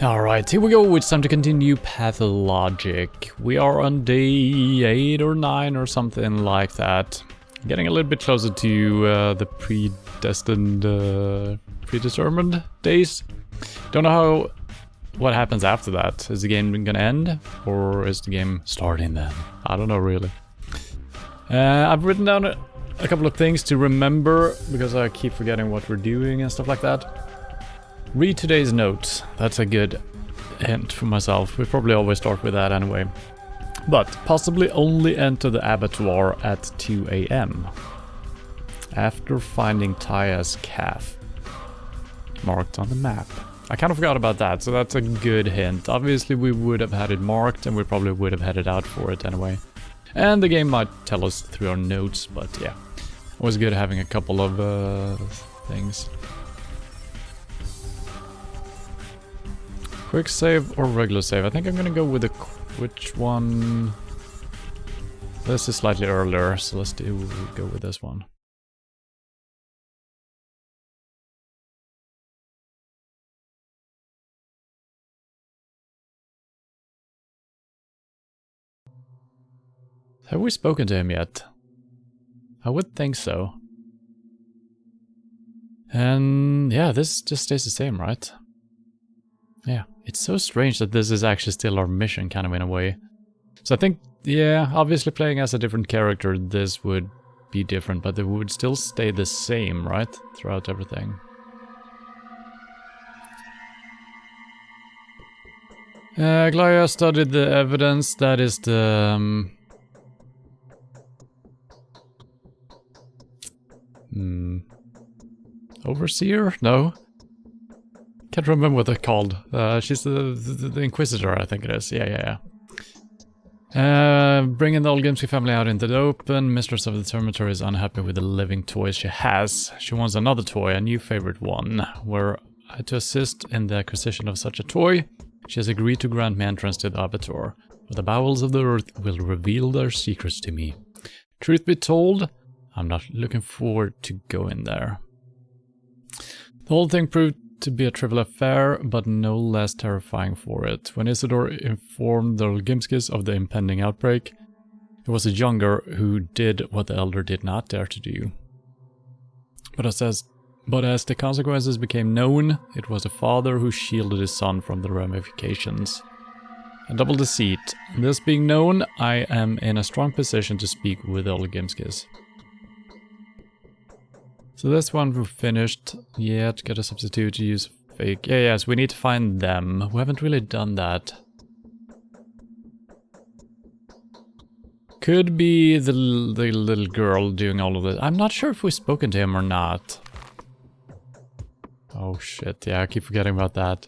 Alright, here we go. It's time to continue Pathologic. We are on day 8 or 9 or something like that. Getting a little bit closer to the predetermined days. Don't know what happens after that. Is the game gonna end? Or is the game starting then? I don't know really. I've written down a couple of things to remember because I keep forgetting what we're doing and stuff like that. Read today's notes. That's a good hint for myself. We probably always start with that anyway. But possibly only enter the abattoir at 2 AM. After finding Taya's calf. Marked on the map. I kind of forgot about that, so that's a good hint. Obviously we would have had it marked and we probably would have headed out for it anyway. And the game might tell us through our notes, but yeah. Always good having a couple of things. Quick save or regular save? I think I'm gonna go with the... which one? This is slightly earlier, so let's go with this one. Have we spoken to him yet? I would think so. And yeah, this just stays the same, right? Yeah, it's so strange that this is actually still our mission, kind of in a way. So I think, yeah, obviously playing as a different character, this would be different, but it would still stay the same, right? Throughout everything. Glaya studied the evidence, that is the... Overseer? No. Can't remember what they're called. She's the Inquisitor, I think it is. Yeah. Bringing the Olginsky family out into the open. Mistress of the Dormitory is unhappy with the living toys she has. She wants another toy, a new favorite one. Were I to assist in the acquisition of such a toy, she has agreed to grant me entrance to the abattoir, where the bowels of the earth will reveal their secrets to me. Truth be told, I'm not looking forward to going there. The whole thing proved to be a trivial affair, but no less terrifying for it. When Isidore informed the Olgimskis of the impending outbreak, it was the younger who did what the elder did not dare to do. But as the consequences became known, it was the father who shielded his son from the ramifications. A double deceit. This being known, I am in a strong position to speak with the Olgimskis. So this one we finished yet. Get a substitute to use fake. Yeah, yes, we need to find them. We haven't really done that. Could be the little girl doing all of this. I'm not sure if we've spoken to him or not. Oh shit, yeah, I keep forgetting about that.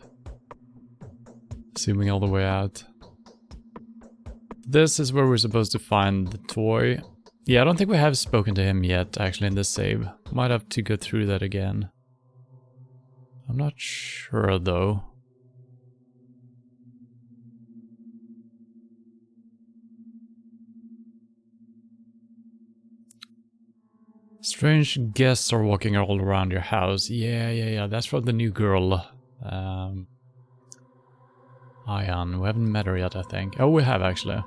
Zooming all the way out. This is where we're supposed to find the toy. Yeah, I don't think we have spoken to him yet, actually, in this save. Might have to go through that again. I'm not sure, though. Strange guests are walking all around your house. Yeah. That's from the new girl. Ayan. We haven't met her yet, I think. Oh, we have, actually.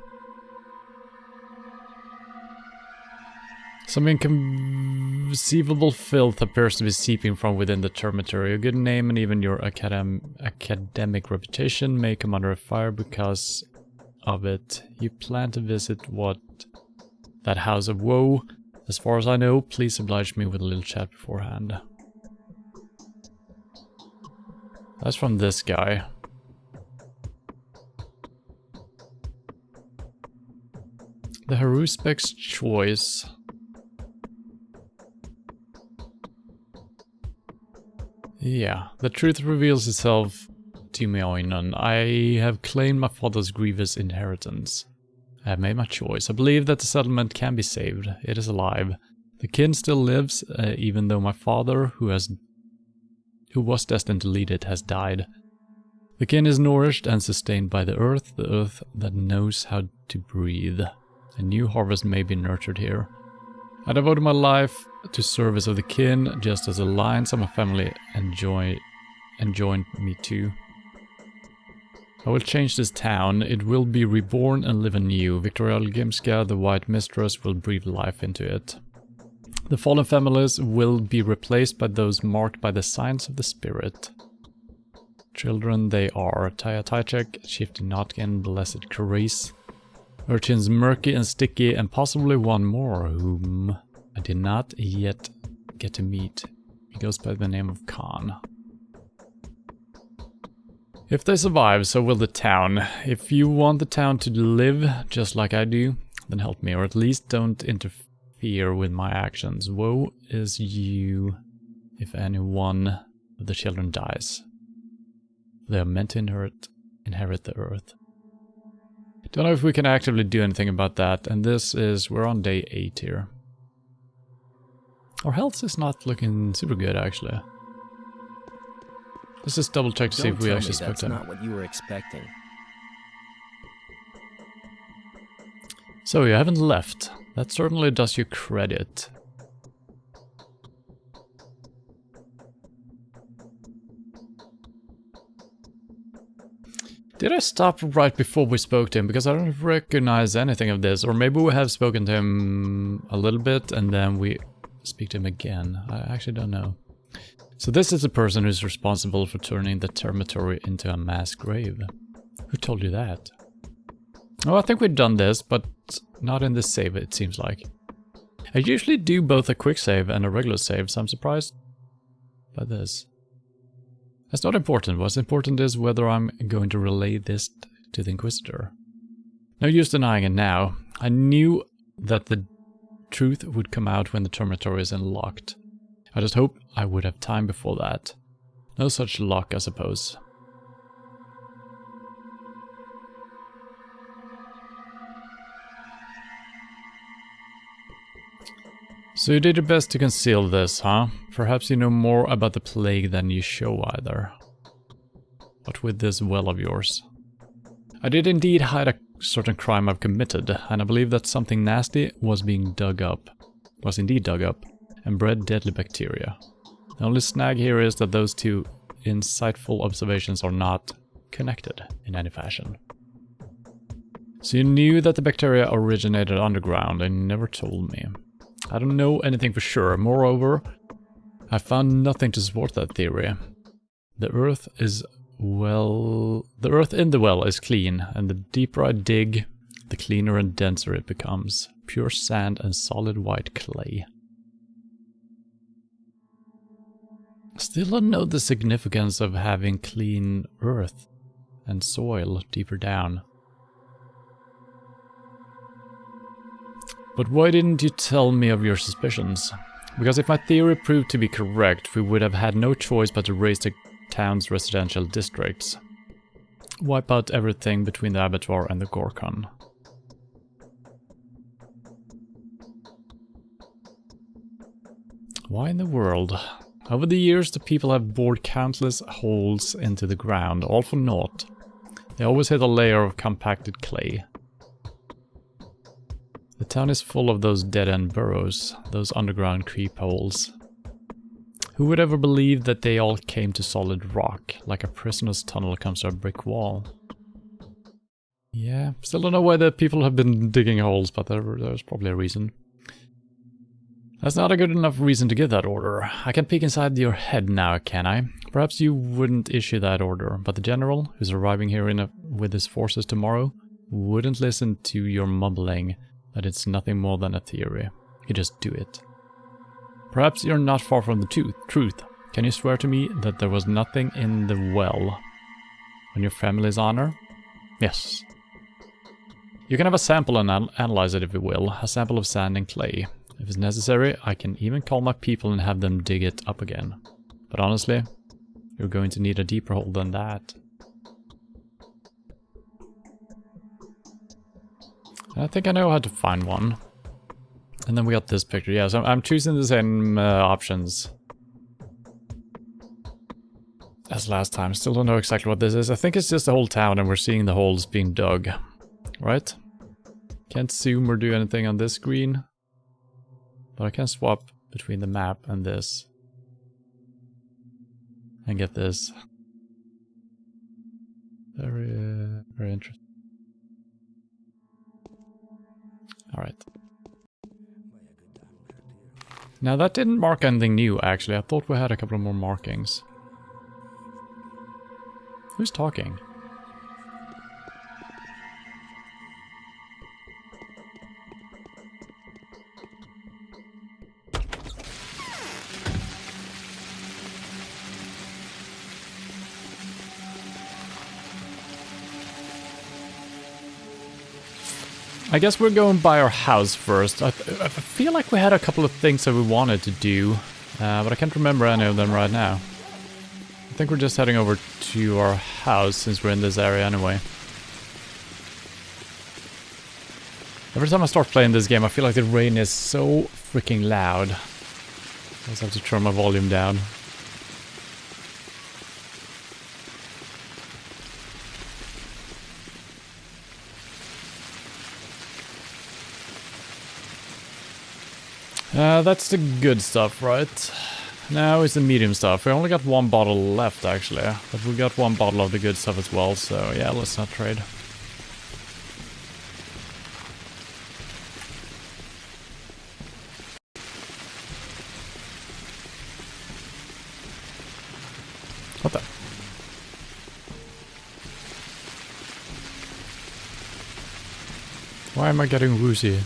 Some inconceivable filth appears to be seeping from within the dormitory. A good name and even your academic reputation may come under fire because of it. You plan to visit that house of woe? As far as I know, please oblige me with a little chat beforehand. That's from this guy. The Haruspek's choice. Yeah, the truth reveals itself to me, Oinon. I have claimed my father's grievous inheritance. I have made my choice. I believe that the settlement can be saved. It is alive. The kin still lives, even though my father, who was destined to lead it, has died. The kin is nourished and sustained by the earth that knows how to breathe. A new harvest may be nurtured here. I devoted my life to service of the kin, just as the lines of my family enjoined me to. I will change this town. It will be reborn and live anew. Victoria Algimska, the White Mistress, will breathe life into it. The fallen families will be replaced by those marked by the signs of the spirit. Children they are: Taya Tajek, Shifty Notkin, Blessed Carice, Urchins Murky and Sticky, and possibly one more whom I did not yet get to meet. He goes by the name of Khan. If they survive, so will the town. If you want the town to live just like I do, then help me, or at least don't interfere with my actions. Woe is you if any one of the children dies. They are meant to inherit the earth. Don't know if we can actively do anything about that, and we're on day 8 here. Our health is not looking super good, actually. Let's just double check to see if we actually spoke to him. That's not what you were expecting. So you haven't left. That certainly does you credit. Did I stop right before we spoke to him? Because I don't recognize anything of this. Or maybe we have spoken to him a little bit and then we speak to him again. I actually don't know. So this is the person who's responsible for turning the Termitory into a mass grave. Who told you that? Oh, I think we've done this, but not in this save, it seems like. I usually do both a quick save and a regular save, so I'm surprised by this. That's not important. What's important is whether I'm going to relay this to the Inquisitor. No use denying it now. I knew that the truth would come out when the Termitory is unlocked. I just hope I would have time before that. No such luck, I suppose. So you did your best to conceal this, huh? Perhaps you know more about the plague than you show either. What with this well of yours? I did indeed hide a certain crime I've committed, and I believe that something nasty was indeed dug up, and bred deadly bacteria. The only snag here is that those two insightful observations are not connected in any fashion. So you knew that the bacteria originated underground and you never told me. I don't know anything for sure. Moreover, I found nothing to support that theory. The earth in the well is clean, and the deeper I dig, the cleaner and denser it becomes. Pure sand and solid white clay. Still don't know the significance of having clean earth and soil deeper down. But why didn't you tell me of your suspicions? Because if my theory proved to be correct, we would have had no choice but to raise the town's residential districts. Wipe out everything between the abattoir and the Gorkon. Why in the world? Over the years, the people have bored countless holes into the ground, all for naught. They always hit a layer of compacted clay. The town is full of those dead-end burrows, those underground creep holes. Who would ever believe that they all came to solid rock, like a prisoner's tunnel comes to a brick wall? Yeah, still don't know why the people have been digging holes, but there's probably a reason. That's not a good enough reason to give that order. I can peek inside your head now, can I? Perhaps you wouldn't issue that order, but the general, who's arriving here with his forces tomorrow, wouldn't listen to your mumbling that it's nothing more than a theory. You just do it. Perhaps you're not far from the truth. Can you swear to me that there was nothing in the well? On your family's honor? Yes. You can have a sample and analyze it if you will. A sample of sand and clay. If it's necessary, I can even call my people and have them dig it up again. But honestly, you're going to need a deeper hole than that. I think I know how to find one. And then we got this picture. Yeah, so I'm choosing the same options as last time. Still don't know exactly what this is. I think it's just the whole town and we're seeing the holes being dug. Right? Can't zoom or do anything on this screen. But I can swap between the map and this. And get this. There Very interesting. Alright. Now that didn't mark anything new, actually. I thought we had a couple of more markings. Who's talking? I guess we're going by our house first. I feel like we had a couple of things that we wanted to do, but I can't remember any of them right now. I think we're just heading over to our house since we're in this area anyway. Every time I start playing this game, I feel like the rain is so freaking loud. I just have to turn my volume down. That's the good stuff, right? Now it's the medium stuff. We only got one bottle left, actually. But we got one bottle of the good stuff as well, so yeah, let's not trade. What the? Why am I getting woozy?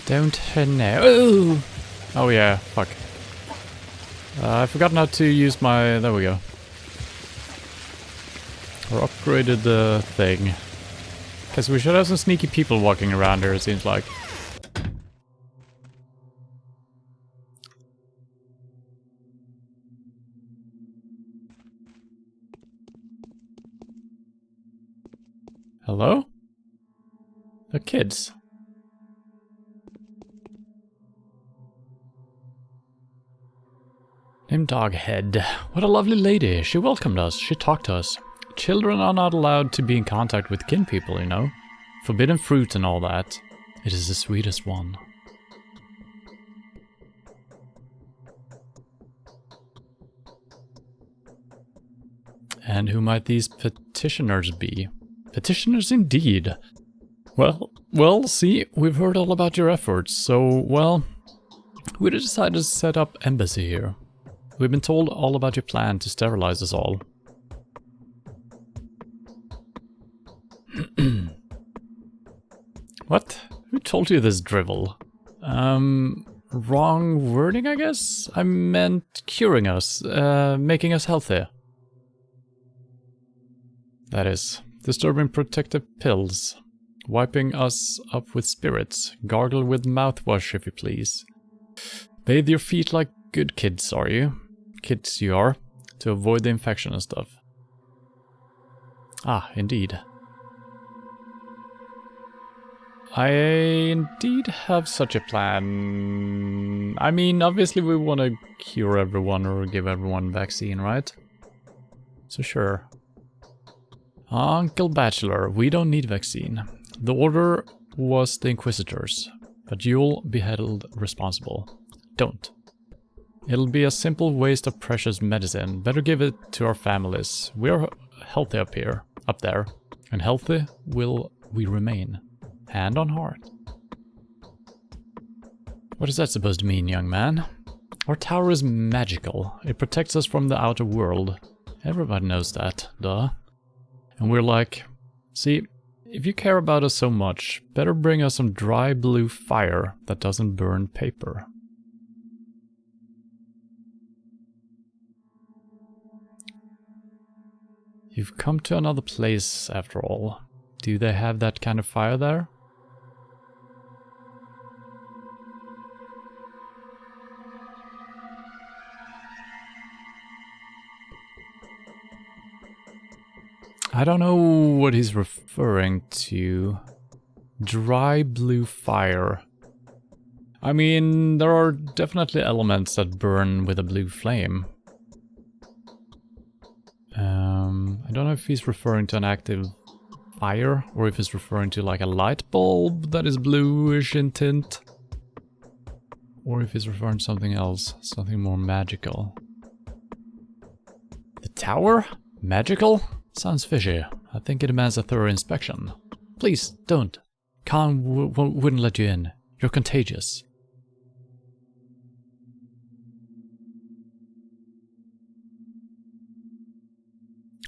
Don't know. Oh! Oh yeah, fuck. I forgot how to use my... There we go. Or upgraded the thing. Because we should have some sneaky people walking around here, it seems like. Hello? They're kids. Named Doghead. What a lovely lady. She welcomed us. She talked to us. Children are not allowed to be in contact with kin people, you know. Forbidden fruit and all that. It is the sweetest one. And who might these petitioners be? Petitioners indeed. Well, see, we've heard all about your efforts, so, well, we decided to set up embassy here. We've been told all about your plan to sterilize us all. What? Who told you this drivel? Wrong wording, I guess? I meant curing us, making us healthy. That is, disturbing protective pills. Wiping us up with spirits. Gargle with mouthwash, if you please. Bathe your feet like good kids, are you? Kids you are, to avoid the infection and stuff. Ah, indeed. I indeed have such a plan. I mean, obviously we want to cure everyone or give everyone a vaccine, right? So sure. Uncle Bachelor, we don't need vaccine. The order was the Inquisitors, but you'll be held responsible. Don't. It'll be a simple waste of precious medicine. Better give it to our families. We're healthy up there. And healthy will we remain. Hand on heart. What is that supposed to mean, young man? Our tower is magical. It protects us from the outer world. Everybody knows that, duh. And we're like, see, if you care about us so much, better bring us some dry blue fire that doesn't burn paper. You've come to another place, after all. Do they have that kind of fire there? I don't know what he's referring to. Dry blue fire. I mean, there are definitely elements that burn with a blue flame. I don't know if he's referring to an active fire, or if he's referring to like a light bulb that is bluish in tint. Or if he's referring to something else, something more magical. The tower? Magical? Sounds fishy. I think it demands a thorough inspection. Please, don't. Khan wouldn't let you in. You're contagious.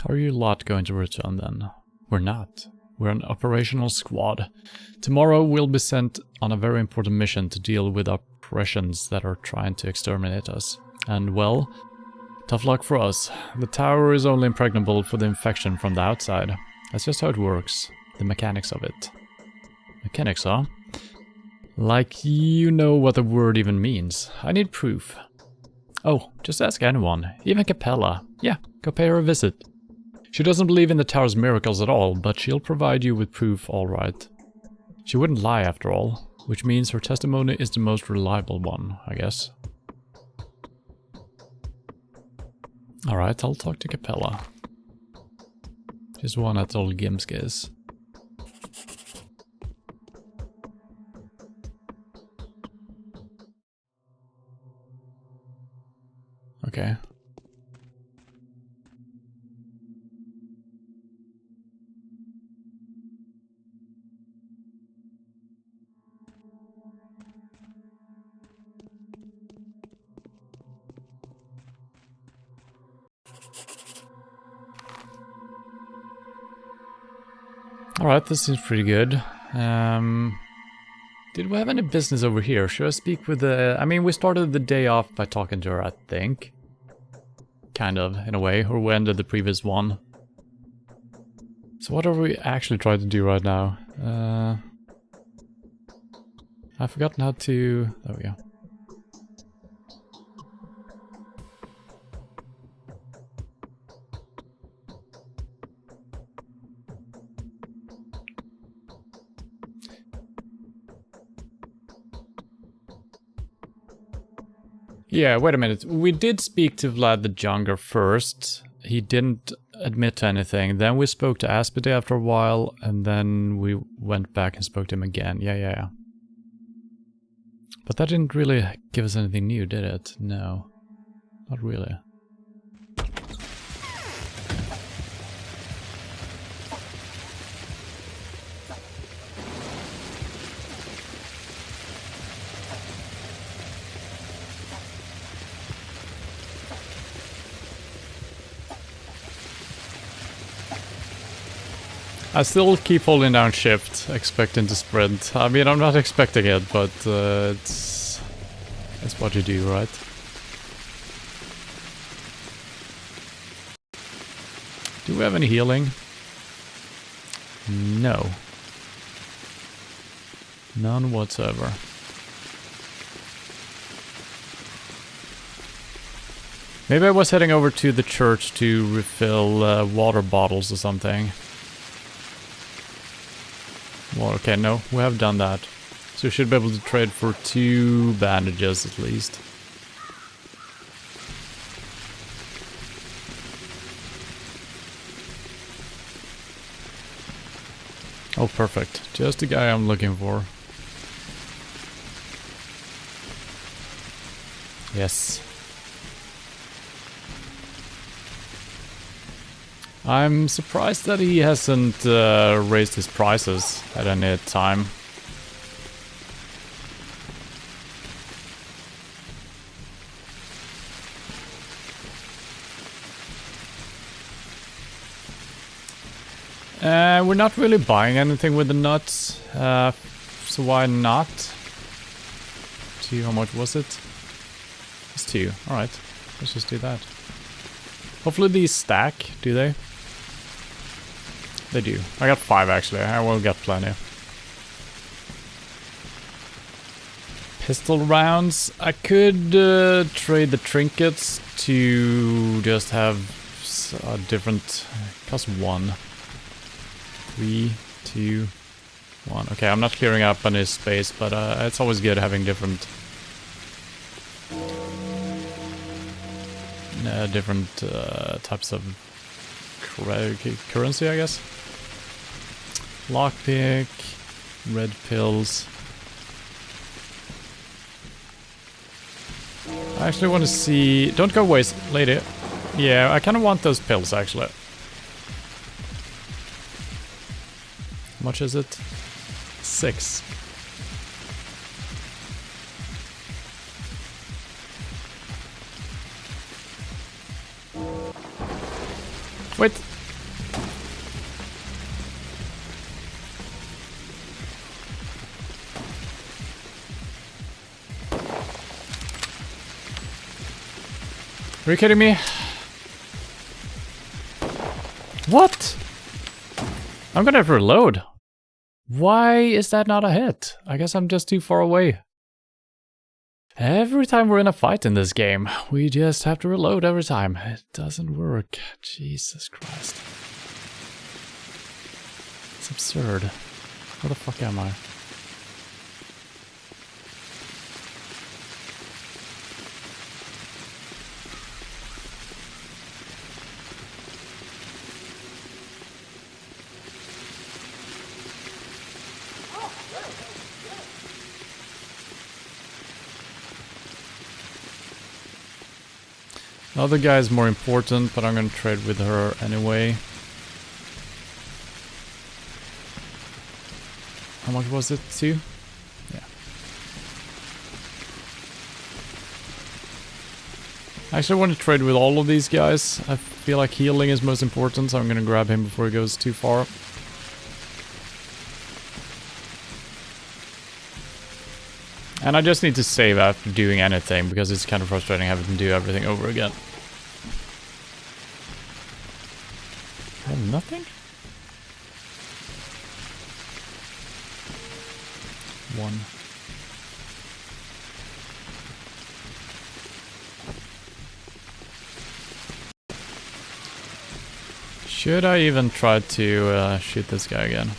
How are you lot going to return then? We're not. We're an operational squad. Tomorrow we'll be sent on a very important mission to deal with oppressions that are trying to exterminate us. And well, tough luck for us. The tower is only impregnable for the infection from the outside. That's just how it works. The mechanics of it. Mechanics, huh? Like you know what the word even means. I need proof. Oh, just ask anyone. Even Capella. Yeah, go pay her a visit. She doesn't believe in the tower's miracles at all, but she'll provide you with proof, alright. She wouldn't lie after all, which means her testimony is the most reliable one, I guess. Alright, I'll talk to Capella. She's the one at old Gimskis. Okay. Alright, this seems pretty good. Did we have any business over here? Should I speak with the... I mean, we started the day off by talking to her, I think. Kind of, in a way, or we ended the previous one. So what are we actually trying to do right now? I've forgotten how to... There we go. Yeah, wait a minute. We did speak to Vlad the Younger first. He didn't admit to anything. Then we spoke to Aspide after a while, and then we went back and spoke to him again. Yeah. But that didn't really give us anything new, did it? No. Not really. I still keep holding down shift, expecting to sprint. I mean, I'm not expecting it, but it's what you do, right? Do we have any healing? No. None whatsoever. Maybe I was heading over to the church to refill water bottles or something. Well, okay, no, we have done that. So we should be able to trade for 2 bandages at least. Oh, perfect. Just the guy I'm looking for. Yes. I'm surprised that he hasn't raised his prices at any time. We're not really buying anything with the nuts, so why not? 2, how much was it? It's 2, alright, let's just do that. Hopefully these stack, do they? They do. I got 5 actually, I will get plenty. Pistol rounds, I could trade the trinkets to just have a different, cost 1. 3, 2, 1. Okay, I'm not clearing up any space, but it's always good having different types of currency, I guess. Lockpick, red pills. I actually want to see... Don't go waste, lady. Yeah, I kind of want those pills, actually. How much is it? 6. Wait. Are you kidding me? What? I'm gonna have to reload. Why is that not a hit? I guess I'm just too far away. Every time we're in a fight in this game, we just have to reload every time. It doesn't work. Jesus Christ. It's absurd. Where the fuck am I? The other guy is more important, but I'm gonna trade with her anyway. How much was it? 2? Yeah. I actually want to trade with all of these guys. I feel like healing is most important, so I'm gonna grab him before he goes too far. And I just need to save after doing anything, because it's kind of frustrating having to do everything over again. Nothing? 1. Should I even try to shoot this guy again?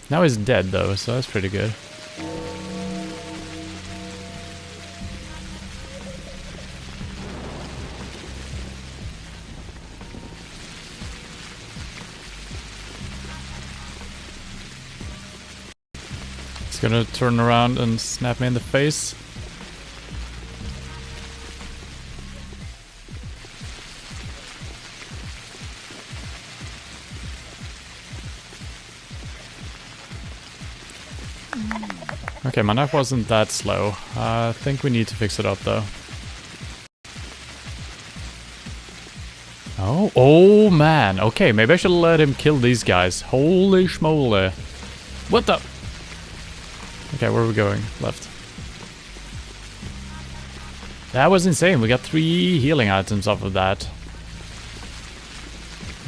Now he's dead though, so that's pretty good. Gonna turn around and snap me in the face. Okay, my knife wasn't that slow. I think we need to fix it up though. Oh man. Okay, maybe I should let him kill these guys. Holy schmoly. What the? Okay, where are we going? Left. That was insane. We got 3 healing items off of that.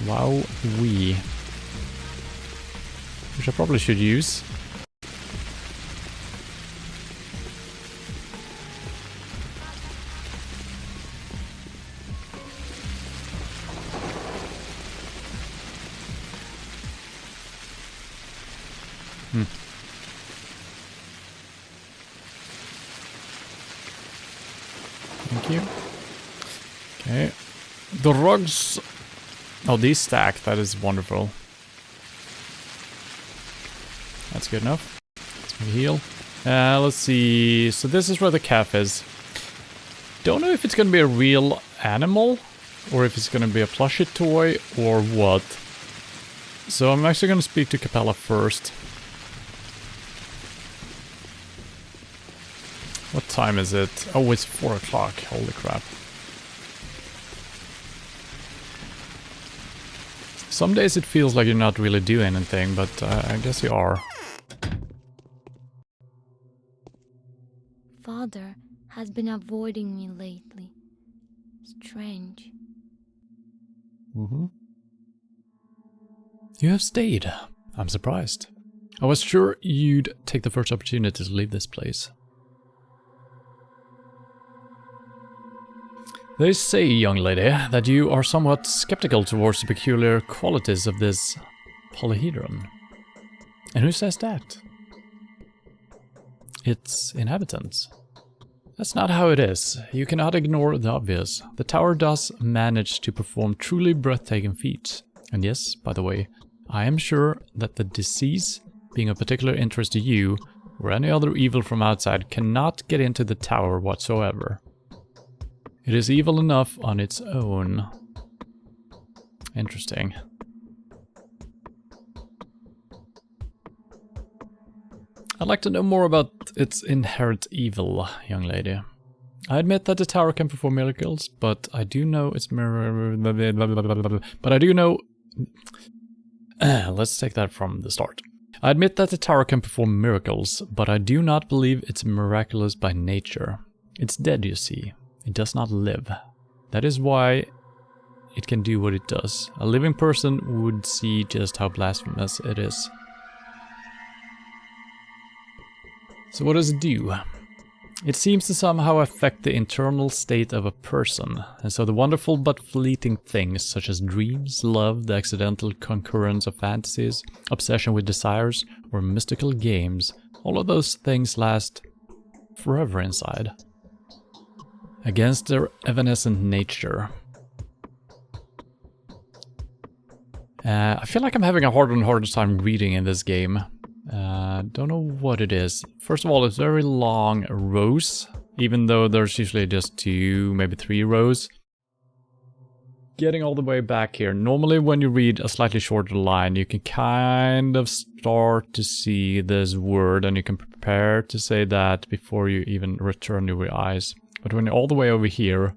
Wow, which I probably should use. Thank you. Okay. The rugs... Oh, these stack. That is wonderful. That's good enough. Let's make a heal. Let's see. So this is where the calf is. Don't know if it's going to be a real animal, or if it's going to be a plushie toy, or what. So I'm actually going to speak to Capella first. What time is it? Oh, it's 4 o'clock. Holy crap. Some days it feels like you're not really doing anything, but I guess you are. Father has been avoiding me lately. Strange. Mm-hmm. You have stayed. I'm surprised. I was sure you'd take the first opportunity to leave this place. They say, young lady, that you are somewhat skeptical towards the peculiar qualities of this polyhedron. And who says that? Its inhabitants. That's not how it is. You cannot ignore the obvious. The tower does manage to perform truly breathtaking feats. And yes, by the way, I am sure that the disease, being of particular interest to you, or any other evil from outside cannot get into the tower whatsoever. It is evil enough on its own. Interesting. I'd like to know more about its inherent evil, young lady. I admit that the tower can perform miracles, but I do know its but I do know... Let's take that from the start. I admit that the tower can perform miracles, but I do not believe it's miraculous by nature. It's dead, you see. It does not live. That is why it can do what it does. A living person would see just how blasphemous it is. So what does it do? It seems to somehow affect the internal state of a person, and so the wonderful but fleeting things such as dreams, love, the accidental concurrence of fantasies, obsession with desires, or mystical games, all of those things last forever inside. Against their evanescent nature. I feel like I'm having a harder and harder time reading in this game. Don't know what it is. First of all, it's very long rows, even though there's usually just 2, maybe 3 rows. Getting all the way back here. Normally when you read a slightly shorter line, you can kind of start to see this word and you can prepare to say that before you even return your eyes. But when you're all the way over here,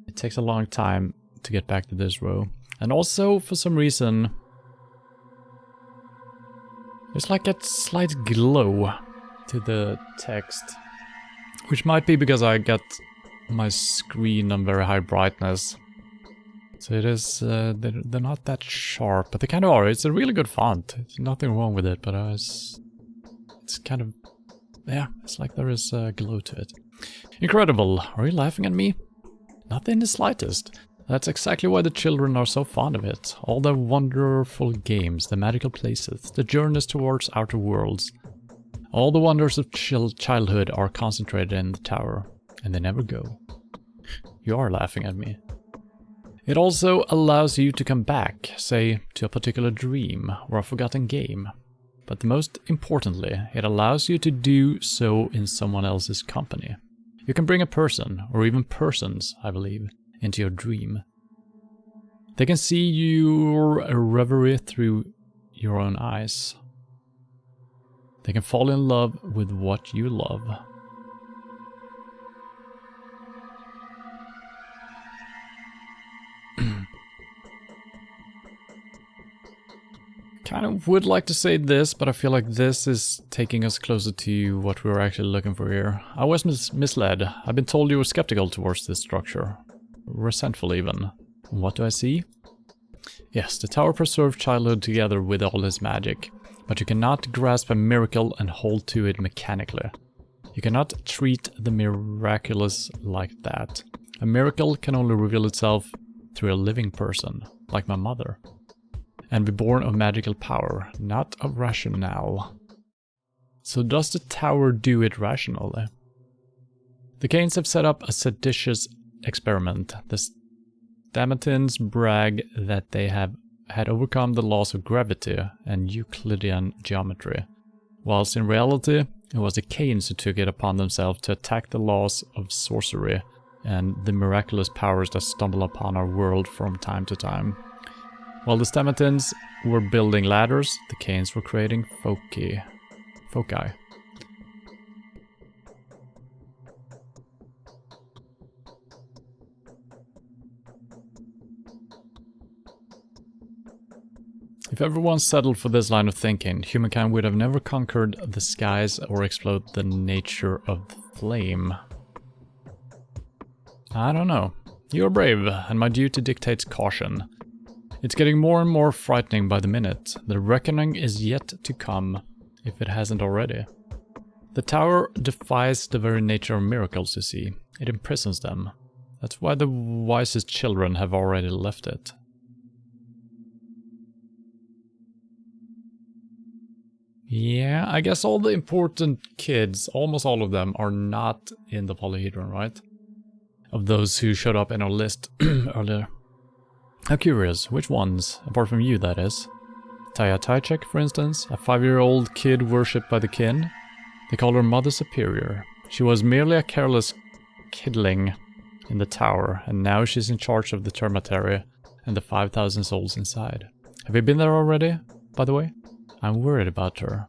it takes a long time to get back to this row. And also, for some reason, there's like a slight glow to the text, which might be because I got my screen on very high brightness. So it is, they're not that sharp, but they kind of are. It's a really good font. There's nothing wrong with it, but it's kind of, yeah, it's like there is a glow to it. Incredible. Are you laughing at me? Not in the slightest. That's exactly why the children are so fond of it. All the wonderful games, the magical places, the journeys towards outer worlds. All the wonders of childhood are concentrated in the tower, and they never go. You are laughing at me. It also allows you to come back, say, to a particular dream or a forgotten game. But most importantly, it allows you to do so in someone else's company. You can bring a person, or even persons, I believe, into your dream. They can see your reverie through your own eyes. They can fall in love with what you love. Kind of would like to say this, but I feel like this is taking us closer to what we were actually looking for here. I was misled. I've been told you were skeptical towards this structure. Resentful even. What do I see? Yes, the tower preserved childhood together with all its magic, but you cannot grasp a miracle and hold to it mechanically. You cannot treat the miraculous like that. A miracle can only reveal itself through a living person, like my mother, and be born of magical power, not of rationale. So does the tower do it rationally? The Canes have set up a seditious experiment. The Stamatins brag that they had overcome the laws of gravity and Euclidean geometry, whilst in reality it was the Canes who took it upon themselves to attack the laws of sorcery and the miraculous powers that stumble upon our world from time to time. While the Stamatins were building ladders, the Canes were creating foci. If everyone settled for this line of thinking, humankind would have never conquered the skies or explored the nature of flame. I don't know. You're brave, and my duty dictates caution. It's getting more and more frightening by the minute. The reckoning is yet to come, if it hasn't already. The tower defies the very nature of miracles, you see. It imprisons them. That's why the wisest children have already left it. Yeah, I guess all the important kids, almost all of them, are not in the polyhedron, right? Of those who showed up in our list earlier. How curious, which ones? Apart from you, that is. Pathologic, for instance, a 5-year-old kid worshipped by the kin. They called her Mother Superior. She was merely a careless kidling in the tower, and now she's in charge of the termitary and the 5,000 souls inside. Have you been there already, by the way? I'm worried about her.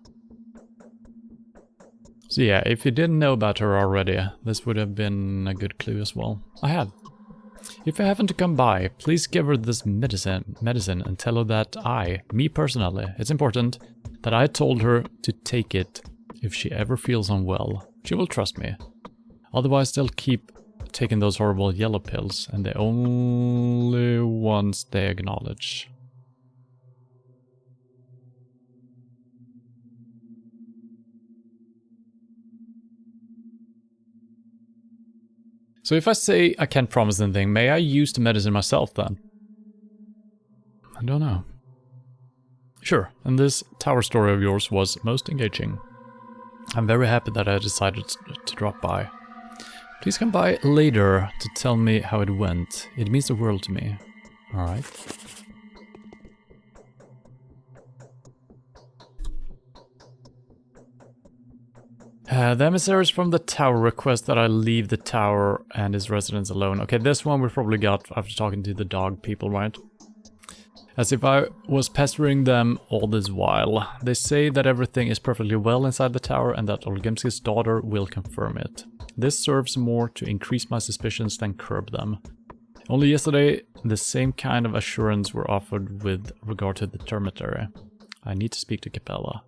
So yeah, if you didn't know about her already, this would have been a good clue as well. I have. If you happen to come by, please give her this medicine and tell her that me personally, it's important that I told her to take it if she ever feels unwell. She will trust me. Otherwise they'll keep taking those horrible yellow pills, and the only ones they acknowledge. So if I say I can't promise anything, may I use the medicine myself then? I don't know. Sure, and this tower story of yours was most engaging. I'm very happy that I decided to drop by. Please come by later to tell me how it went. It means the world to me. Alright. The emissaries from the tower request that I leave the tower and his residents alone. Okay, this one we probably got after talking to the dog people, right? As if I was pestering them all this while. They say that everything is perfectly well inside the tower and that Olgimski's daughter will confirm it. This serves more to increase my suspicions than curb them. Only yesterday, the same kind of assurance were offered with regard to the termitary. I need to speak to Capella.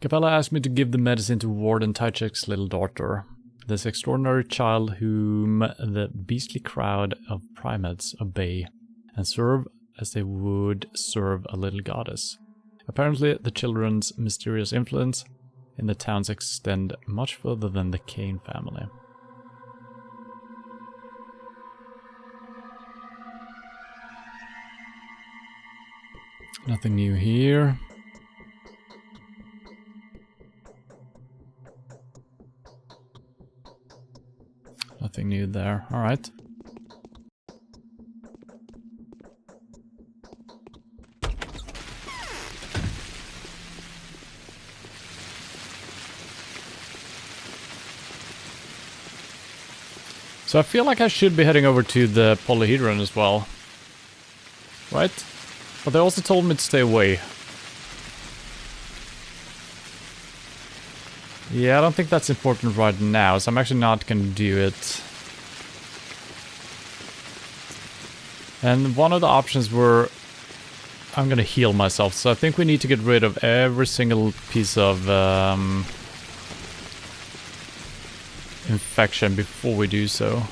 Capella asked me to give the medicine to Warden Tychek's little daughter, this extraordinary child whom the beastly crowd of primates obey and serve as they would serve a little goddess. Apparently, the children's mysterious influence in the towns extend much further than the Kane family. Nothing new here. Nothing new there. Alright. So I feel like I should be heading over to the polyhedron as well. Right? But they also told me to stay away. Yeah, I don't think that's important right now, so I'm actually not gonna do it. And one of the options were I'm gonna heal myself, so I think we need to get rid of every single piece of infection before we do so.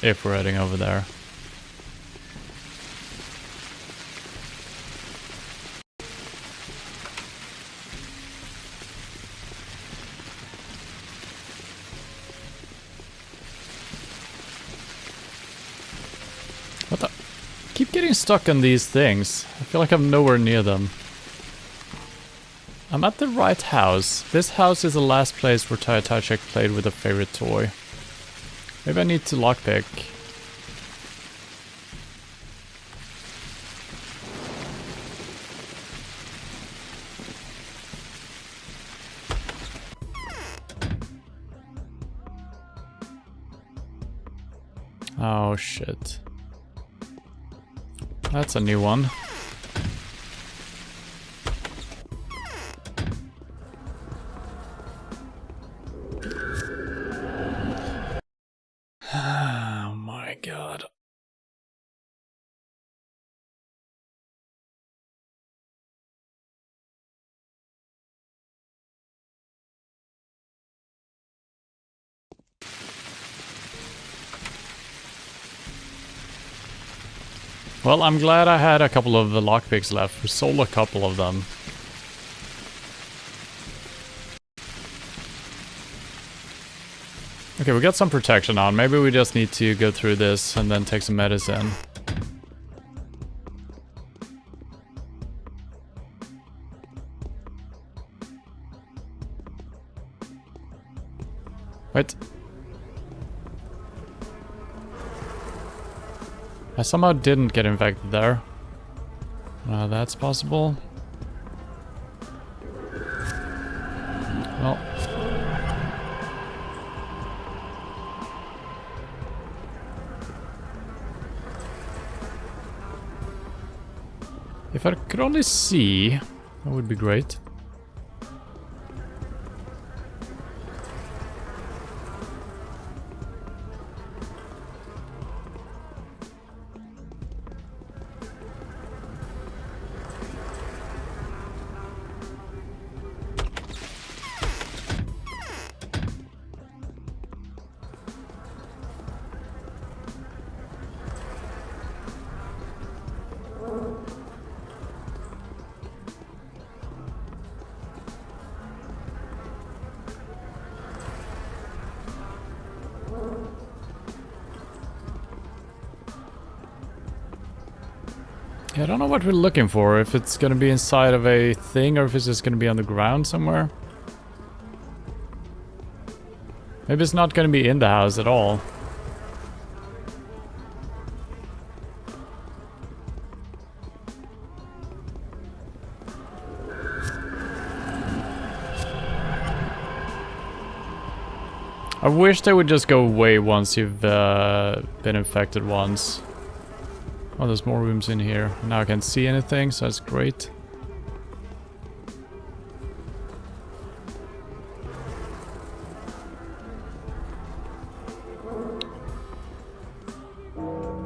If we're heading over there. What the? I keep getting stuck on these things. I feel like I'm nowhere near them. I'm at the right house. This house is the last place where Tychek played with a favorite toy. Maybe I need to lockpick. Oh shit. That's a new one. Oh my god. Well, I'm glad I had a couple of the lockpicks left. We sold a couple of them. Okay, we got some protection on. Maybe we just need to go through this and then take some medicine. Wait. I somehow didn't get infected there. That's possible. Well. If I could only see, that would be great. Yeah, I don't know what we're looking for, if it's gonna be inside of a thing or if it's just gonna be on the ground somewhere. Maybe it's not gonna be in the house at all. I wish they would just go away once you've been infected once. Oh, there's more rooms in here. Now I can't see anything, so that's great.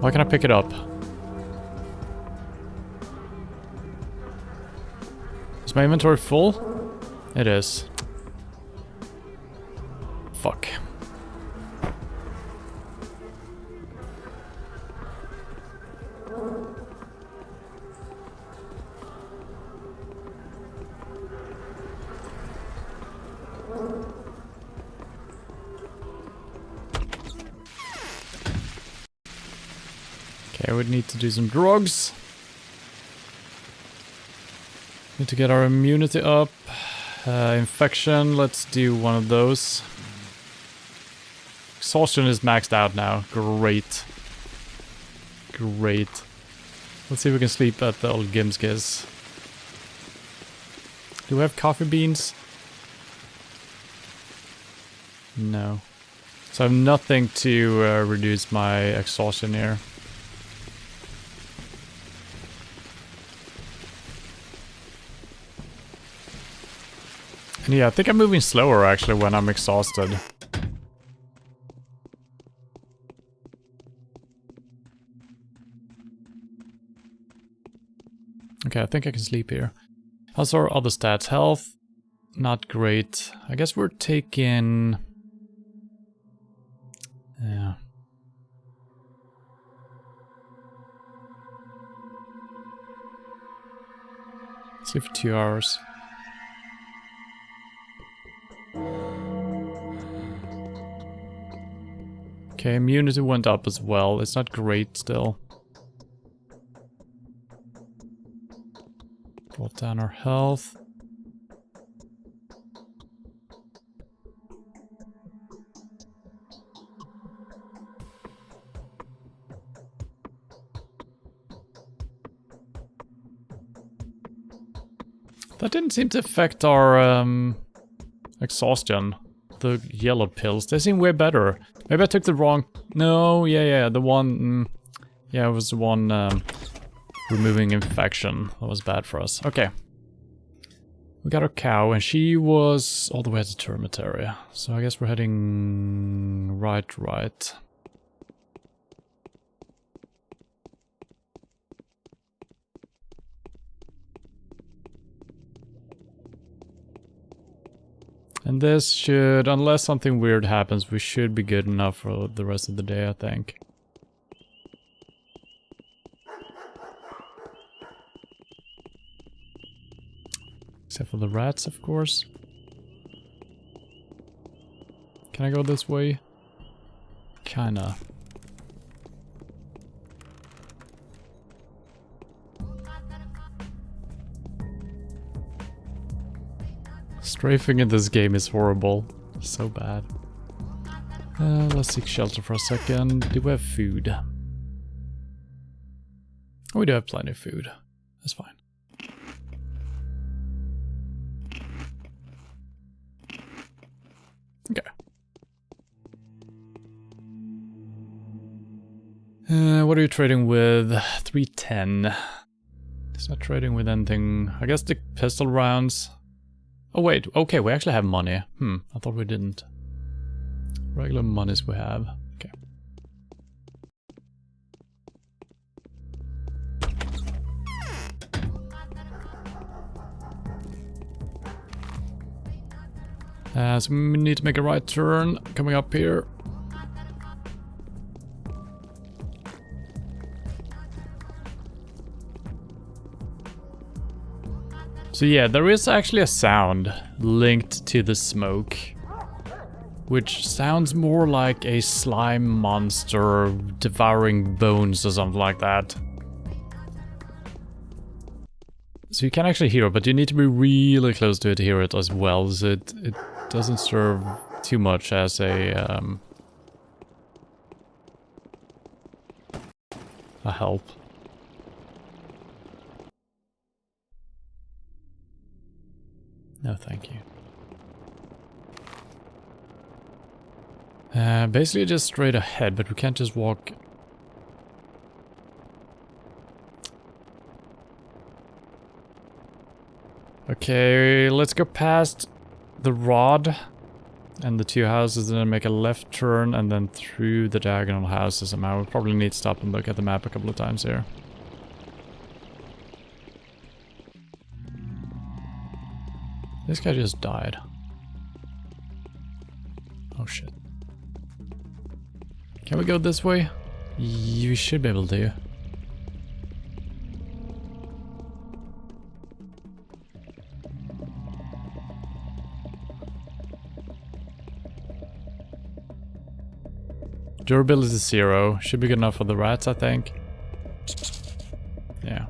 Why can't I pick it up? Is my inventory full? It is. Fuck. Okay, we need to do some drugs. Need to get our immunity up. Infection, let's do one of those. Exhaustion is maxed out now. Great. Great. Let's see if we can sleep at the old Gimskis. Do we have coffee beans? No. So I have nothing to reduce my exhaustion here. And yeah, I think I'm moving slower actually when I'm exhausted. Okay, I think I can sleep here. How's our other stats? Health, not great. I guess we're taking... Yeah. Sleep for 2 hours. Okay, immunity went up as well. It's not great still. Brought down our health. That didn't seem to affect our exhaustion. The yellow pills, they seem way better. Maybe I took the wrong... No, yeah, the one... yeah, it was the one removing infection. That was bad for us. Okay. We got our cow, and she was all the way at the termite area. So I guess we're heading right. And this should, unless something weird happens, we should be good enough for the rest of the day, I think. Except for the rats, of course. Can I go this way? Kinda. Strafing in this game is horrible. So bad. Let's seek shelter for a second. Do we have food? Oh, we do have plenty of food. That's fine. Okay. What are you trading with? 310. It's not trading with anything. I guess the pistol rounds. Oh wait, okay, we actually have money. I thought we didn't. Regular monies we have. Okay. So we need to make a right turn coming up here. So yeah, there is actually a sound linked to the smoke, which sounds more like a slime monster devouring bones or something like that. So you can actually hear it, but you need to be really close to it to hear it as well, so it doesn't serve too much as a help. No, thank you. Basically just straight ahead, but we can't just walk. Okay, let's go past the rod and the two houses and then make a left turn and then through the diagonal houses somehow. We'll probably need to stop and look at the map a couple of times here. This guy just died. Oh shit. Can we go this way? You should be able to. Durability is 0. Should be good enough for the rats, I think. Yeah.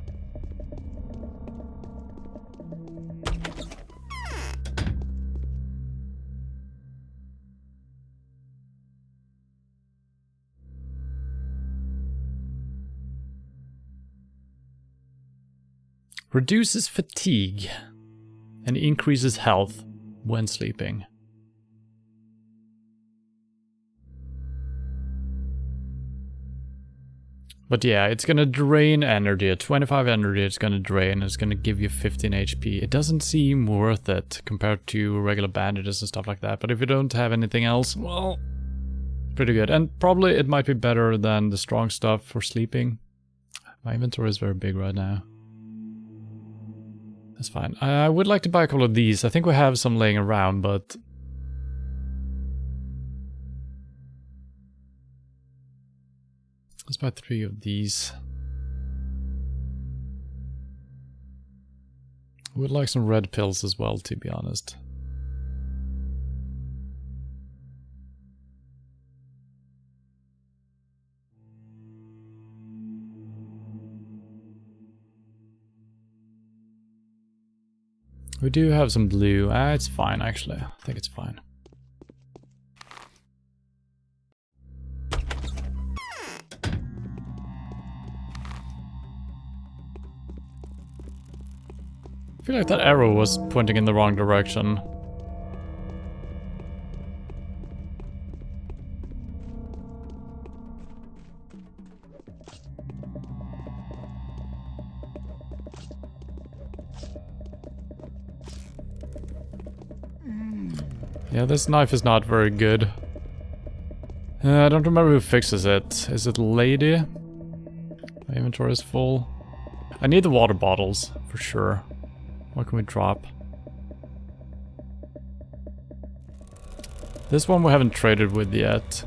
Reduces fatigue and increases health when sleeping. But yeah, it's gonna drain energy. At 25 energy, it's gonna drain. It's gonna give you 15 HP. It doesn't seem worth it compared to regular bandages and stuff like that. But if you don't have anything else, well, pretty good. And probably it might be better than the strong stuff for sleeping. My inventory is very big right now. That's fine. I would like to buy a couple of these. I think we have some laying around, but... let's buy 3 of these. I would like some red pills as well, to be honest. We do have some blue. It's fine, actually. I think it's fine. I feel like that arrow was pointing in the wrong direction. Yeah, this knife is not very good. I don't remember who fixes it. Is it Lady? My inventory is full. I need the water bottles, for sure. What can we drop? This one we haven't traded with yet.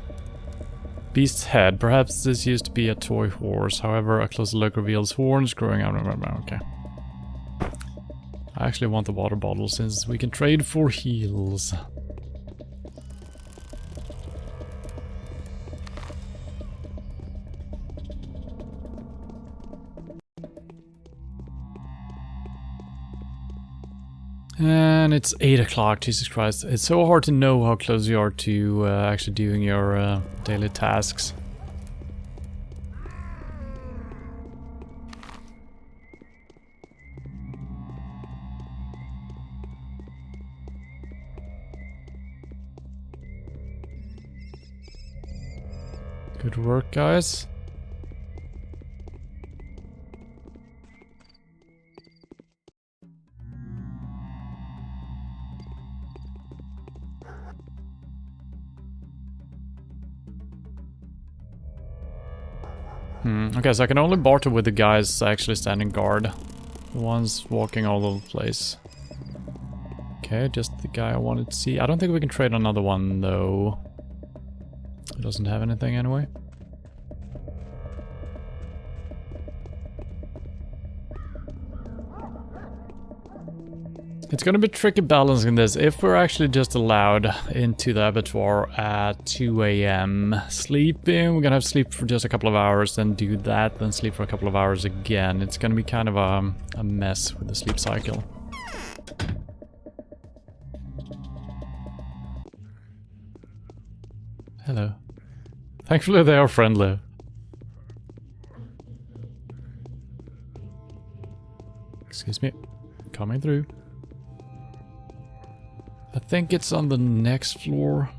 Beast's head. Perhaps this used to be a toy horse. However, a closer look reveals horns growing out. Okay. I actually want the water bottle since we can trade for heals. And it's 8 o'clock, Jesus Christ. It's so hard to know how close you are to actually doing your daily tasks. Good work, guys. Okay, so I can only barter with the guys actually standing guard. The ones walking all over the place. Okay, just the guy I wanted to see. I don't think we can trade another one, though. It doesn't have anything anyway. It's gonna be tricky balancing this. If we're actually just allowed into the abattoir at 2 AM, sleeping, we're gonna have to sleep for just a couple of hours, then do that, then sleep for a couple of hours again. It's gonna be kind of a mess with the sleep cycle. Hello. Thankfully they are friendly. Excuse me. Coming through. I think it's on the next floor.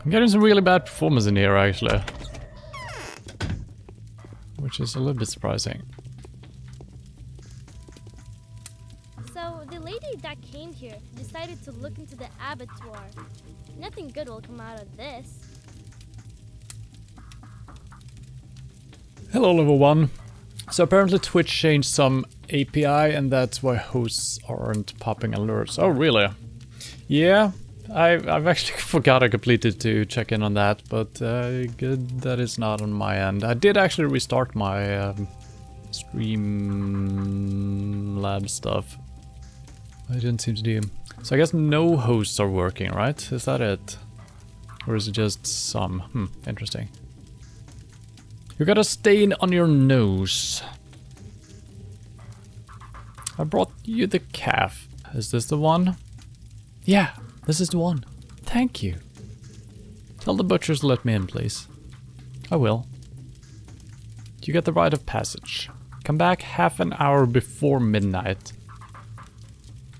I'm getting some really bad performance in here, actually. Which is a little bit surprising. That came here decided to look into the abattoir. Nothing good will come out of this. Hello, level 1. So apparently Twitch changed some API and that's why hosts aren't popping alerts. Oh, really? Yeah, I've actually forgotten completely to check in on that, but good that is not on my end. I did actually restart my Streamlab stuff. I didn't seem to do. So I guess no hosts are working, right? Is that it? Or is it just some? Interesting. You got a stain on your nose. I brought you the calf. Is this the one? Yeah, this is the one. Thank you. Tell the butchers to let me in, please. I will. You get the Rite of Passage. Come back half an hour before midnight.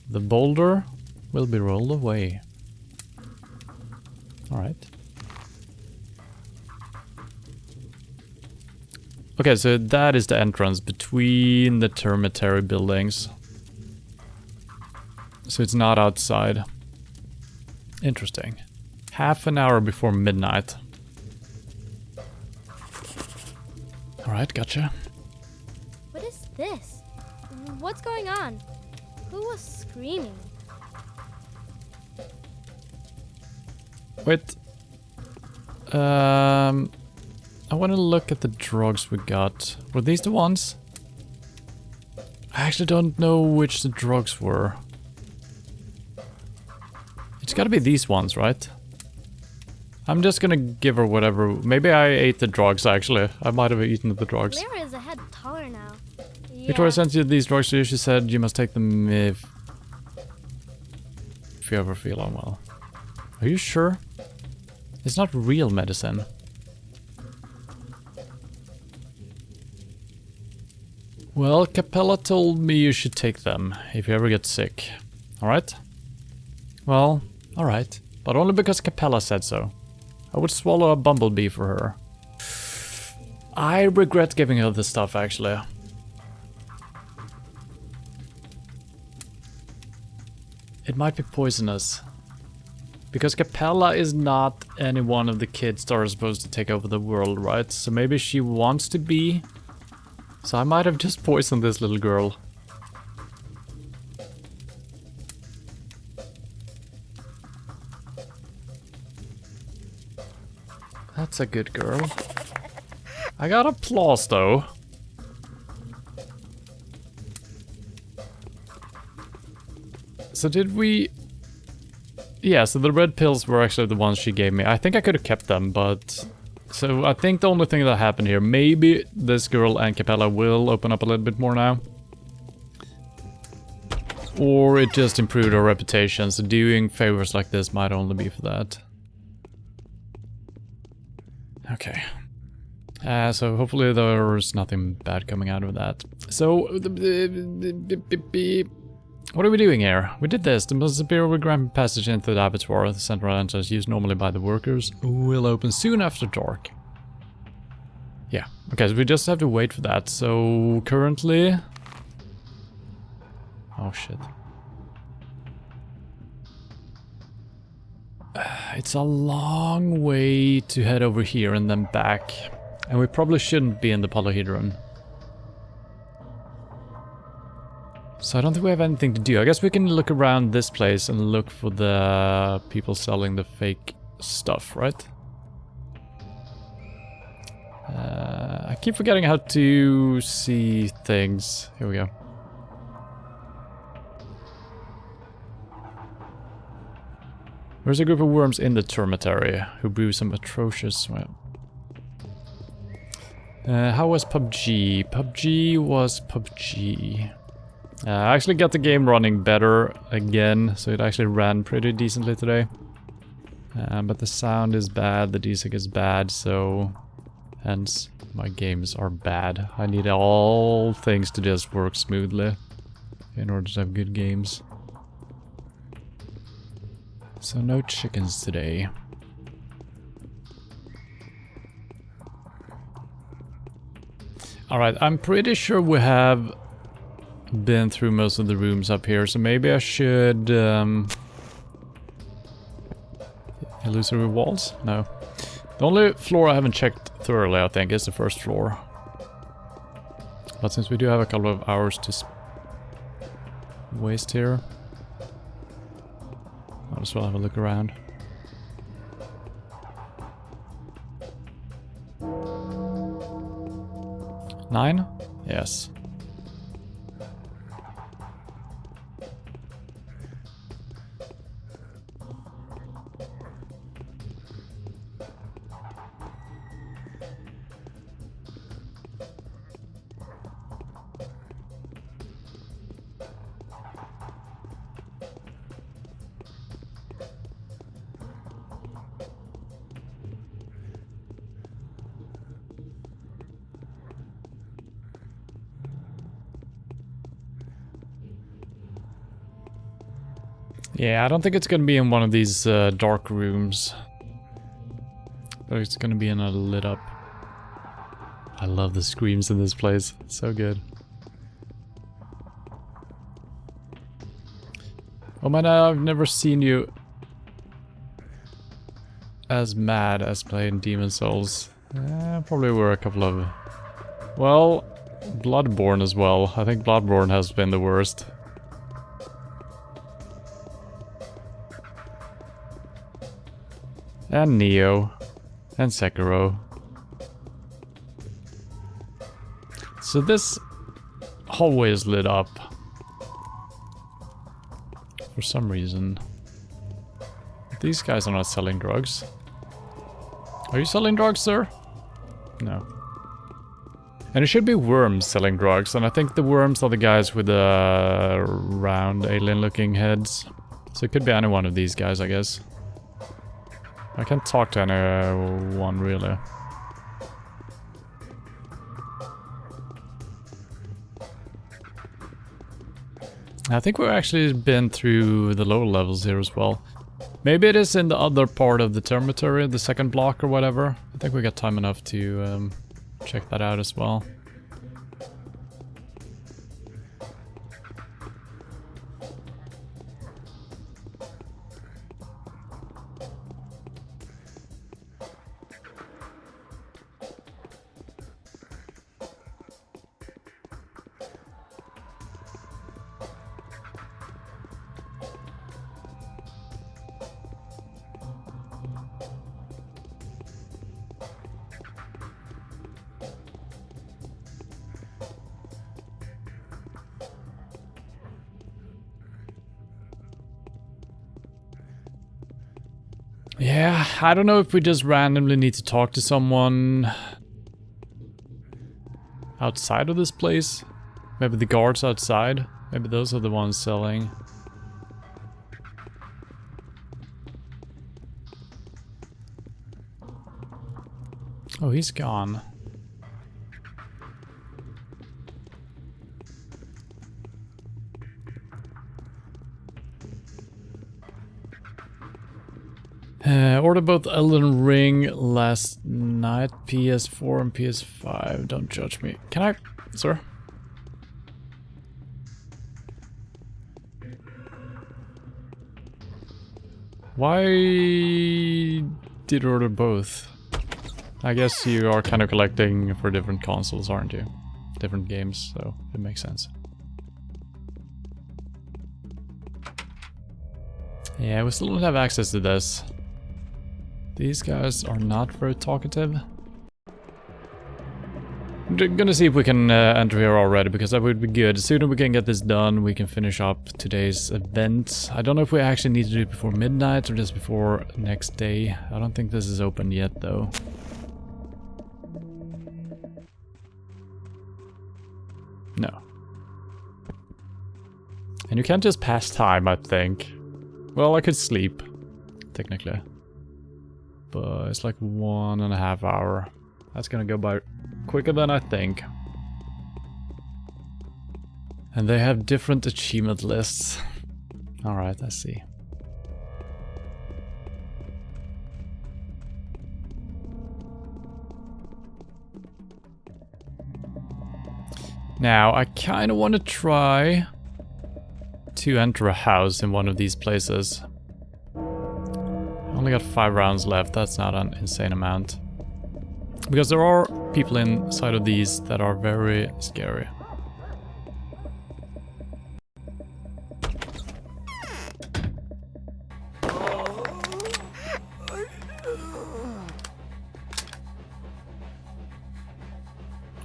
The boulder will be rolled away. Alright. Okay, so that is the entrance between the termitary buildings. So it's not outside. Interesting. Half an hour before midnight. Alright, gotcha. What is this? What's going on? Who was screaming? Wait. I want to look at the drugs we got. Were these the ones? I actually don't know which the drugs were. It's gotta be these ones, right? I'm just gonna give her whatever. Maybe I ate the drugs, actually. I might have eaten the drugs. Clara is a head taller now. Yeah. Victoria sent you these drugs to you. She said you must take them if you ever feel unwell. Are you sure? It's not real medicine. Well, Capella told me you should take them if you ever get sick. Alright? Well, alright. But only because Capella said so. I would swallow a bumblebee for her. I regret giving her this stuff, actually. It might be poisonous. Because Capella is not any one of the kids that are supposed to take over the world, right? So maybe she wants to be. So I might have just poisoned this little girl. That's a good girl. I got applause though. So did we... Yeah, so the red pills were actually the ones she gave me. I think I could have kept them, but... So I think the only thing that happened here, maybe this girl and Capella will open up a little bit more now. Or it just improved our reputation, so doing favors like this might only be for that. Okay. So hopefully there's nothing bad coming out of that. So, what are we doing here? We did this. The most superior Rite of Passage into the abattoir. The central entrance used normally by the workers will open soon after dark. Yeah. Okay, so we just have to wait for that. So currently... Oh shit. It's a long way to head over here and then back. And we probably shouldn't be in the polyhedron. So I don't think we have anything to do. I guess we can look around this place and look for the people selling the fake stuff, right? I keep forgetting how to see things. Here we go. There's a group of worms in the termitary who brew some atrocious... how was PUBG? PUBG was PUBG. I actually got the game running better again, so it actually ran pretty decently today. But the sound is bad, the DSync is bad, so... Hence, my games are bad. I need all things to just work smoothly in order to have good games. So no chickens today. Alright, I'm pretty sure we have been through most of the rooms up here, so maybe I should... Illusory walls? No. The only floor I haven't checked thoroughly, I think, is the first floor. But since we do have a couple of hours to waste here, I'll as well have a look around. Nine? Yes. Yeah, I don't think it's gonna be in one of these dark rooms. But it's gonna be in a lit up. I love the screams in this place. It's so good. Oh man, I've never seen you as mad as playing Demon Souls. Probably were a couple of... Well, Bloodborne as well. I think Bloodborne has been the worst. And Neo. And Sekiro. So this hallway is lit up. For some reason. These guys are not selling drugs. Are you selling drugs, sir? No. And it should be worms selling drugs, and I think the worms are the guys with the round alien-looking heads. So it could be any one of these guys, I guess. I can't talk to anyone, really. I think we've actually been through the lower levels here as well. Maybe it is in the other part of the termitary, the second block or whatever. I think we got time enough to check that out as well. Yeah, I don't know if we just randomly need to talk to someone outside of this place. Maybe the guards outside. Maybe those are the ones selling. Oh, he's gone. Ordered both Elden Ring last night, PS4 and PS5. Don't judge me. Can I, sir? Why did you order both? I guess you are kind of collecting for different consoles, aren't you? Different games, so it makes sense. Yeah, we still don't have access to this. These guys are not very talkative. I'm gonna see if we can enter here already, because that would be good. The sooner we can get this done, we can finish up today's event. I don't know if we actually need to do it before midnight or just before next day. I don't think this is open yet, though. No. And you can't just pass time, I think. Well, I could sleep, technically. But it's like 1.5 hours. That's gonna go by quicker than I think. And they have different achievement lists. Alright, I see. Now, I kind of want to try to enter a house in one of these places. I only got 5 rounds left, that's not an insane amount. Because there are people inside of these that are very scary.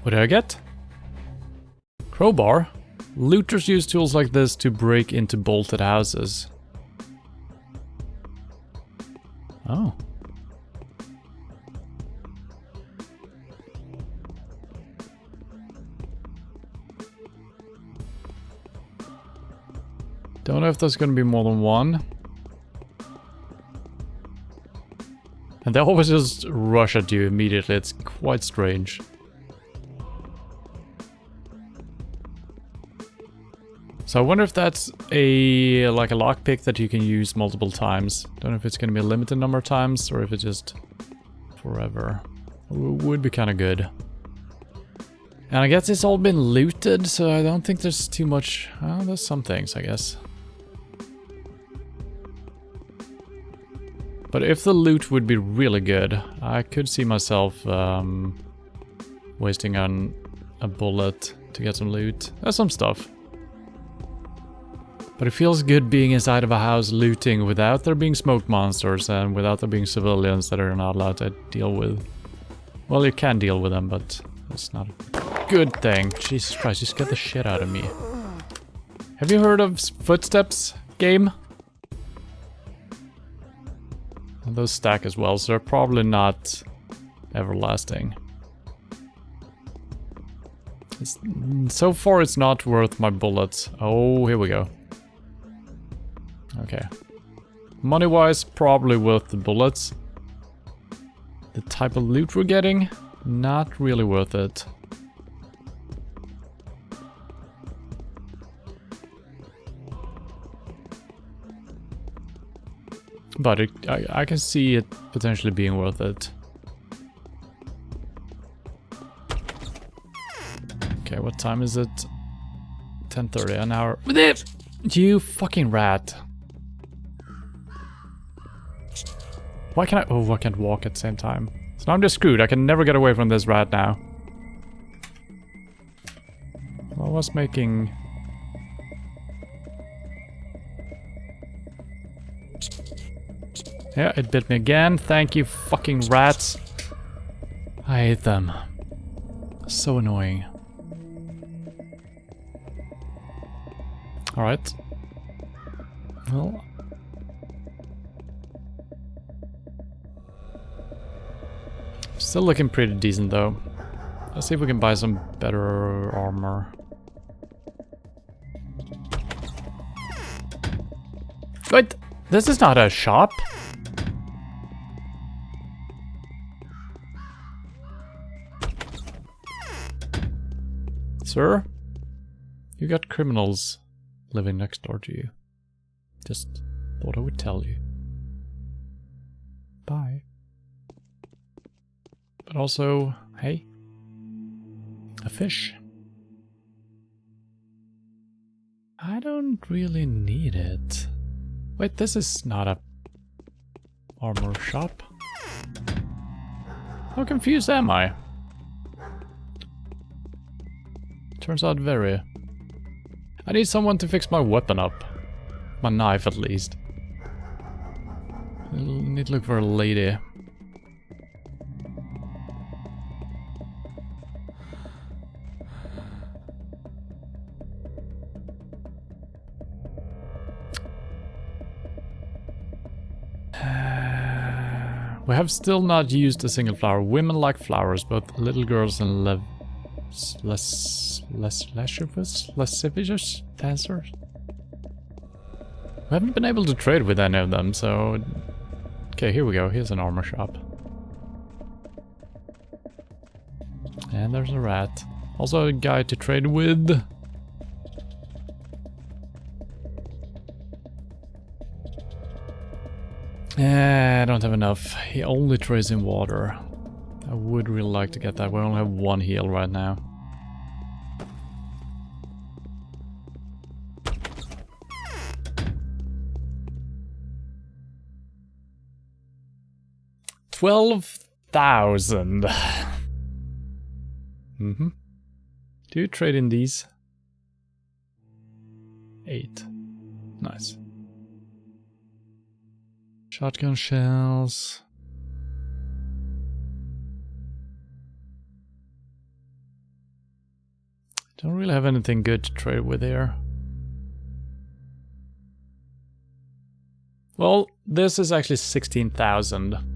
What did I get? Crowbar? Looters use tools like this to break into bolted houses. Oh. Don't know if there's gonna be more than one. And they always just rush at you immediately, it's quite strange. So I wonder if that's like a lockpick that you can use multiple times. Don't know if it's gonna be a limited number of times or if it's just forever. Would be kind of good. And I guess it's all been looted, so I don't think there's too much. Oh, there's some things, I guess. But if the loot would be really good, I could see myself wasting on a bullet to get some loot. There's some stuff. But it feels good being inside of a house looting without there being smoke monsters and without there being civilians that are not allowed to deal with. Well, you can deal with them, but that's not a good thing. Jesus Christ, you scared the shit out of me. Have you heard of Footsteps game? And those stack as well, so they're probably not everlasting. So far it's not worth my bullets. Oh, here we go. Okay. Money-wise, probably worth the bullets. The type of loot we're getting, not really worth it. But I can see it potentially being worth it. Okay, what time is it? 10:30, an hour. You fucking rat. Why can I? Oh, I can't walk at the same time. So now I'm just screwed. I can never get away from this rat now. Well, I was making... Yeah, it bit me again. Thank you, fucking rats. I hate them. So annoying. Alright. Well... Still looking pretty decent though. Let's see if we can buy some better armor. Wait! This is not a shop! Sir? You got criminals living next door to you. Just thought I would tell you. Bye. But also, hey, a fish. I don't really need it. Wait, this is not a armor shop. How confused am I? Turns out very. I need someone to fix my weapon up. My knife, at least. I need to look for a lady. We have still not used a single flower. Women like flowers, both little girls and lascivious dancers. We haven't been able to trade with any of them, so... Okay, here we go. Here's an armor shop. And there's a rat. Also a guy to trade with. I don't have enough. He only trades in water. I would really like to get that. We only have one heal right now. $12,000. Do you trade in these? 8. Nice. Shotgun shells. Don't really have anything good to trade with here. Well, this is actually 16,000.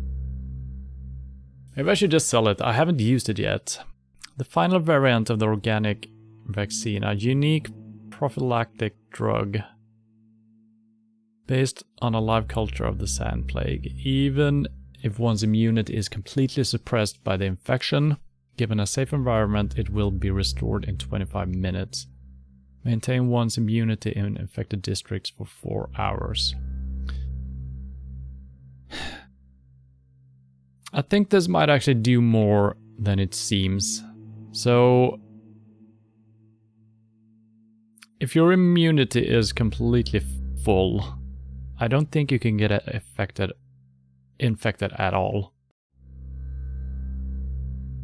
Maybe I should just sell it. I haven't used it yet. The final variant of the organic vaccine, a unique prophylactic drug based on a live culture of the sand plague. Even if one's immunity is completely suppressed by the infection, given a safe environment, it will be restored in 25 minutes. Maintain one's immunity in infected districts for 4 hours. I think this might actually do more than it seems. So, if your immunity is completely full, I don't think you can get infected at all.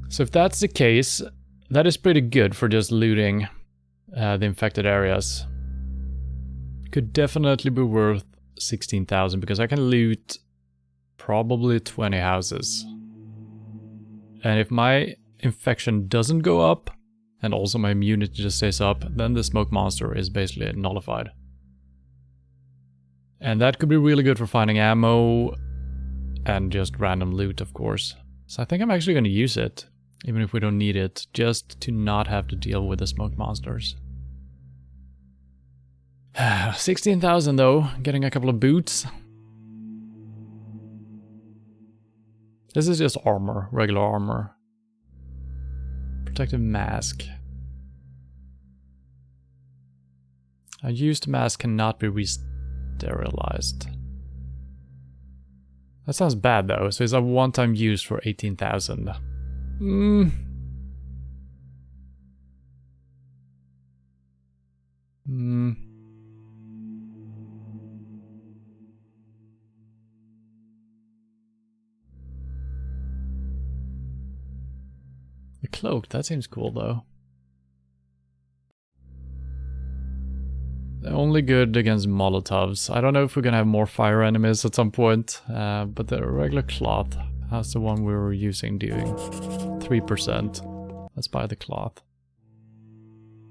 So if that's the case, that is pretty good for just looting the infected areas. Could definitely be worth 16,000 because I can loot probably 20 houses. And if my infection doesn't go up, and also my immunity just stays up, then the smoke monster is basically nullified. And that could be really good for finding ammo and just random loot, of course. So I think I'm actually going to use it, even if we don't need it, just to not have to deal with the smoke monsters. 16,000 though, getting a couple of boots. This is just armor, regular armor. Protective mask. A used mask cannot be re-sterilized. That sounds bad though, so it's a one-time use for 18,000. The cloak, that seems cool though. They're only good against Molotovs. I don't know if we're gonna have more fire enemies at some point, but the regular cloth, how's the one we were using doing? 3%. Let's buy the cloth.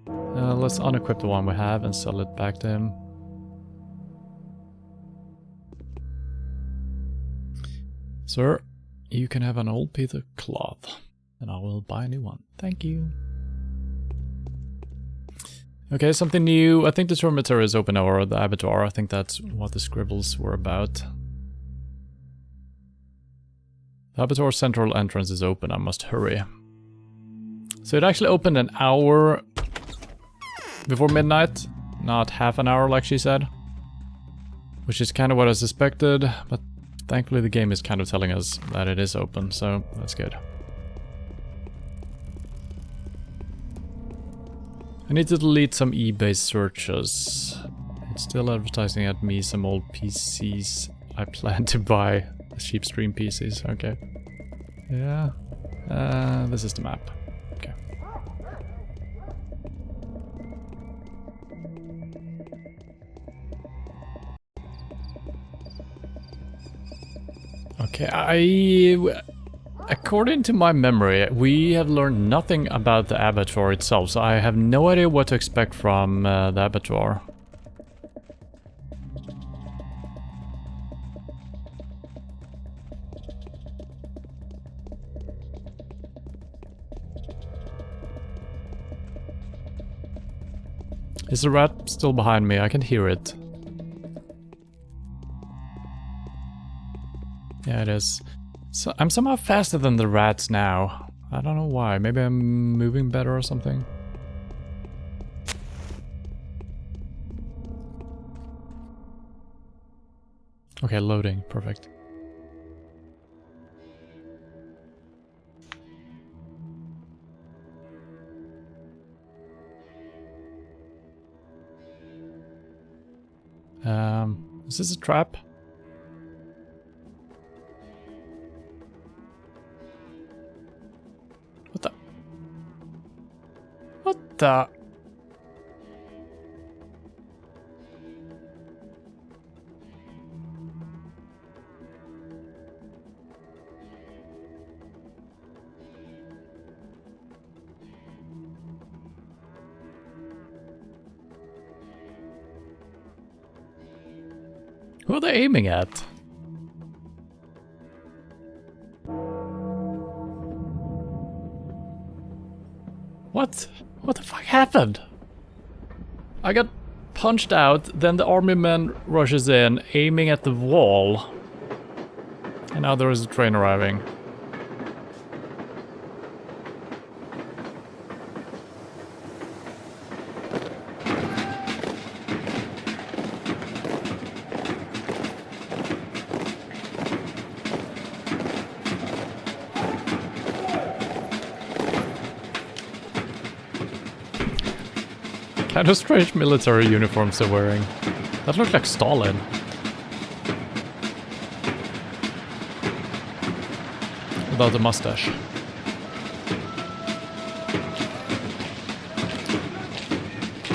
Let's unequip the one we have and sell it back to him. Sir, you can have an old piece of cloth, and I will buy a new one. Thank you. Okay, something new. I think the dormitory is open, or the abattoir. I think that's what the scribbles were about. The abattoir central entrance is open. I must hurry. So it actually opened an hour before midnight, not half an hour like she said. Which is kind of what I suspected, but thankfully the game is kind of telling us that it is open, so that's good. I need to delete some eBay searches. It's still advertising at me some old PCs I plan to buy. Cheap stream PCs, okay. Yeah. This is the map. Okay. Okay, according to my memory, we have learned nothing about the abattoir itself, so I have no idea what to expect from the abattoir. Is the rat still behind me? I can hear it. Yeah, it is. So I'm somehow faster than the rats now. I don't know why. Maybe I'm moving better or something. Okay, loading. Perfect. Is this a trap? What the? What the? Who are they aiming at? What? What the fuck happened? I got punched out, then the army man rushes in, aiming at the wall. And now there is a train arriving. Kind of strange military uniforms they're wearing. That looked like Stalin. Without a mustache.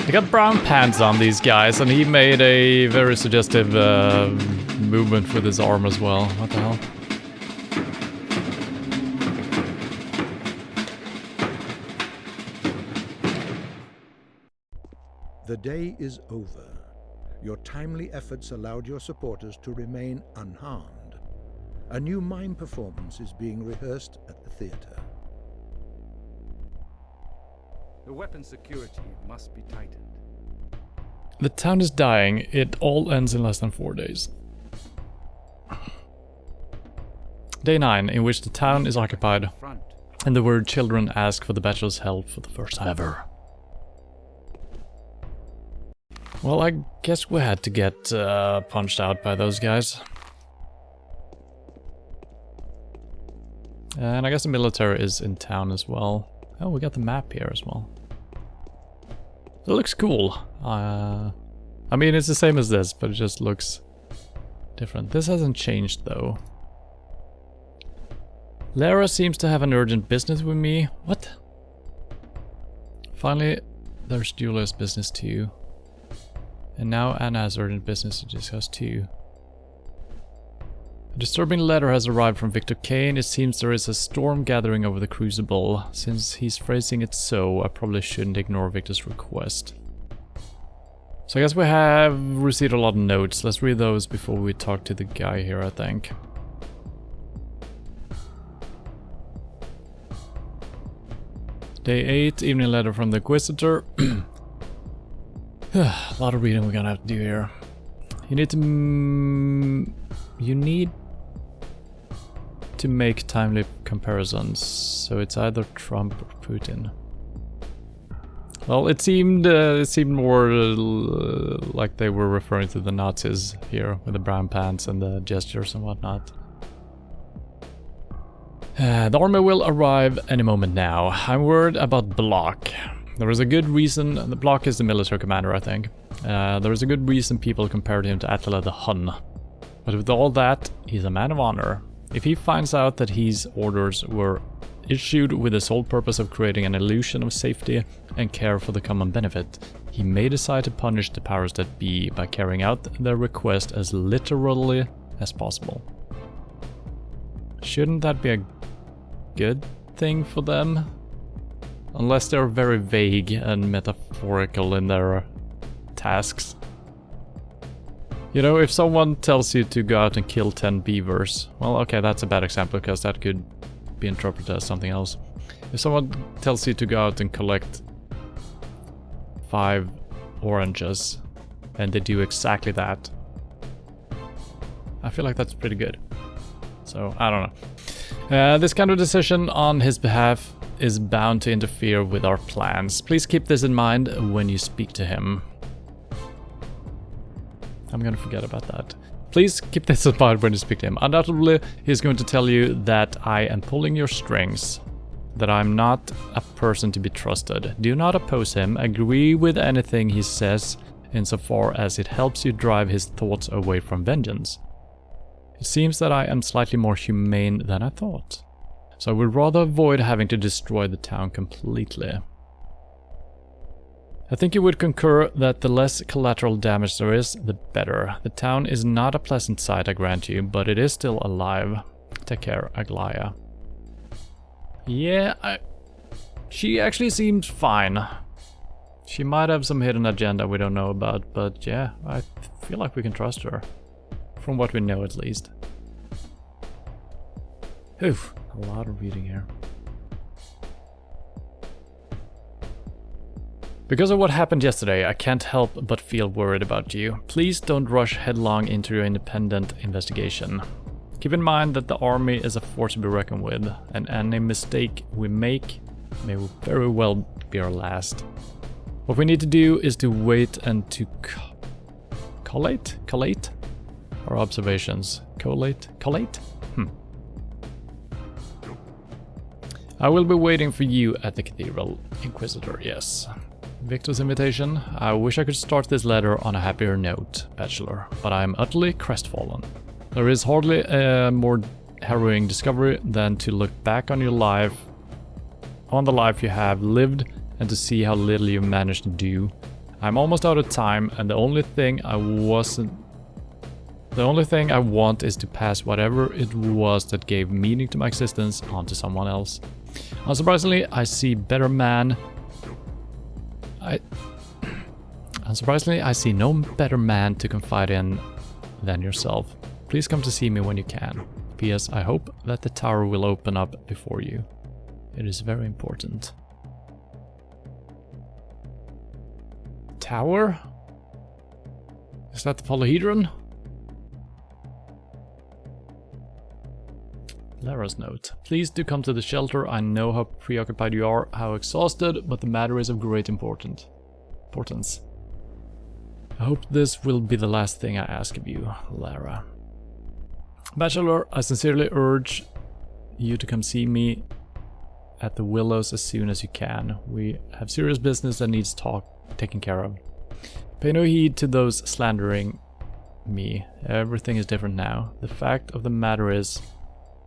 They got brown pants on, these guys, and he made a very suggestive movement with his arm as well. What the hell? The day is over. Your timely efforts allowed your supporters to remain unharmed. A new mime performance is being rehearsed at the theater. The weapon security must be tightened. The town is dying. It all ends in less than 4 days. Day 9, in which the town is occupied, and the word children ask for the bachelor's help for the first time ever. Well, I guess we had to get punched out by those guys. And I guess the military is in town as well. Oh, we got the map here as well. It looks cool. I mean, it's the same as this, but it just looks different. This hasn't changed, though. Lara seems to have an urgent business with me. What? Finally, there's Julia's business too. And now Anna has urgent business to discuss too. A disturbing letter has arrived from Victor Kane. It seems there is a storm gathering over the Crucible. Since he's phrasing it so, I probably shouldn't ignore Victor's request. So I guess we have received a lot of notes. Let's read those before we talk to the guy here, I think. Day 8, evening letter from the Inquisitor. A lot of reading we're gonna have to do here. You need to make timely comparisons, so it's either Trump or Putin. Well, it seemed more like they were referring to the Nazis here with the brown pants and the gestures and whatnot. The army will arrive any moment now. I'm worried about Block. There is a good reason. The Block is the military commander, I think. There is a good reason people compared him to Attila the Hun. But with all that, he's a man of honor. If he finds out that his orders were issued with the sole purpose of creating an illusion of safety and care for the common benefit, he may decide to punish the powers that be by carrying out their request as literally as possible. Shouldn't that be a good thing for them? Unless they're very vague and metaphorical in their tasks. You know, if someone tells you to go out and kill 10 beavers, well, okay, that's a bad example because that could be interpreted as something else. If someone tells you to go out and collect 5 oranges and they do exactly that, I feel like that's pretty good. So, I don't know. This kind of decision on his behalf is bound to interfere with our plans. Please keep this in mind when you speak to him. I'm gonna forget about that. Please keep this in mind when you speak to him. Undoubtedly, he's going to tell you that I am pulling your strings, that I'm not a person to be trusted. Do not oppose him. Agree with anything he says insofar as it helps you drive his thoughts away from vengeance. It seems that I am slightly more humane than I thought, so I would rather avoid having to destroy the town completely. I think you would concur that the less collateral damage there is, the better. The town is not a pleasant sight, I grant you, but it is still alive. Take care, Aglaya. Yeah, she actually seems fine. She might have some hidden agenda we don't know about, but yeah, I feel like we can trust her. From what we know, at least. Oof, a lot of reading here. Because of what happened yesterday, I can't help but feel worried about you. Please don't rush headlong into your independent investigation. Keep in mind that the army is a force to be reckoned with, and any mistake we make may very well be our last. What we need to do is to wait and to collate our observations. Collate? I will be waiting for you at the cathedral, Inquisitor, yes. Victor's invitation. I wish I could start this letter on a happier note, Bachelor, but I am utterly crestfallen. There is hardly a more harrowing discovery than to look back on your life, on the life you have lived, and to see how little you managed to do. I'm almost out of time, and the only thing I want is to pass whatever it was that gave meaning to my existence on to someone else. Unsurprisingly, I see no better man to confide in than yourself. Please come to see me when you can. P.S. I hope that the tower will open up before you. It is very important. Tower? Is that the polyhedron? Lara's note. Please do come to the shelter. I know how preoccupied you are, how exhausted, but the matter is of great importance. I hope this will be the last thing I ask of you, Lara. Bachelor, I sincerely urge you to come see me at the Willows as soon as you can. We have serious business that needs taken care of. Pay no heed to those slandering me. Everything is different now. The fact of the matter is,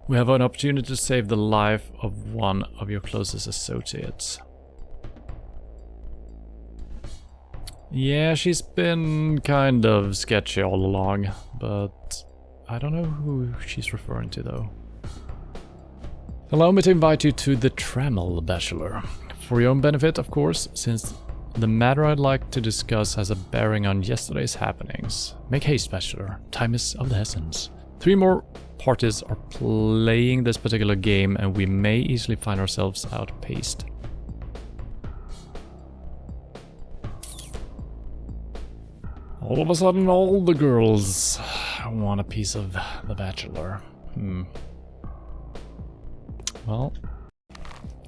we have an opportunity to save the life of one of your closest associates. Yeah, she's been kind of sketchy all along, but I don't know who she's referring to though. Allow me to invite you to the Trammel, Bachelor. For your own benefit, of course, since the matter I'd like to discuss has a bearing on yesterday's happenings. Make haste, Bachelor. Time is of the essence. 3 more parties are playing this particular game, and we may easily find ourselves outpaced. All of a sudden, all the girls want a piece of the Bachelor. Well,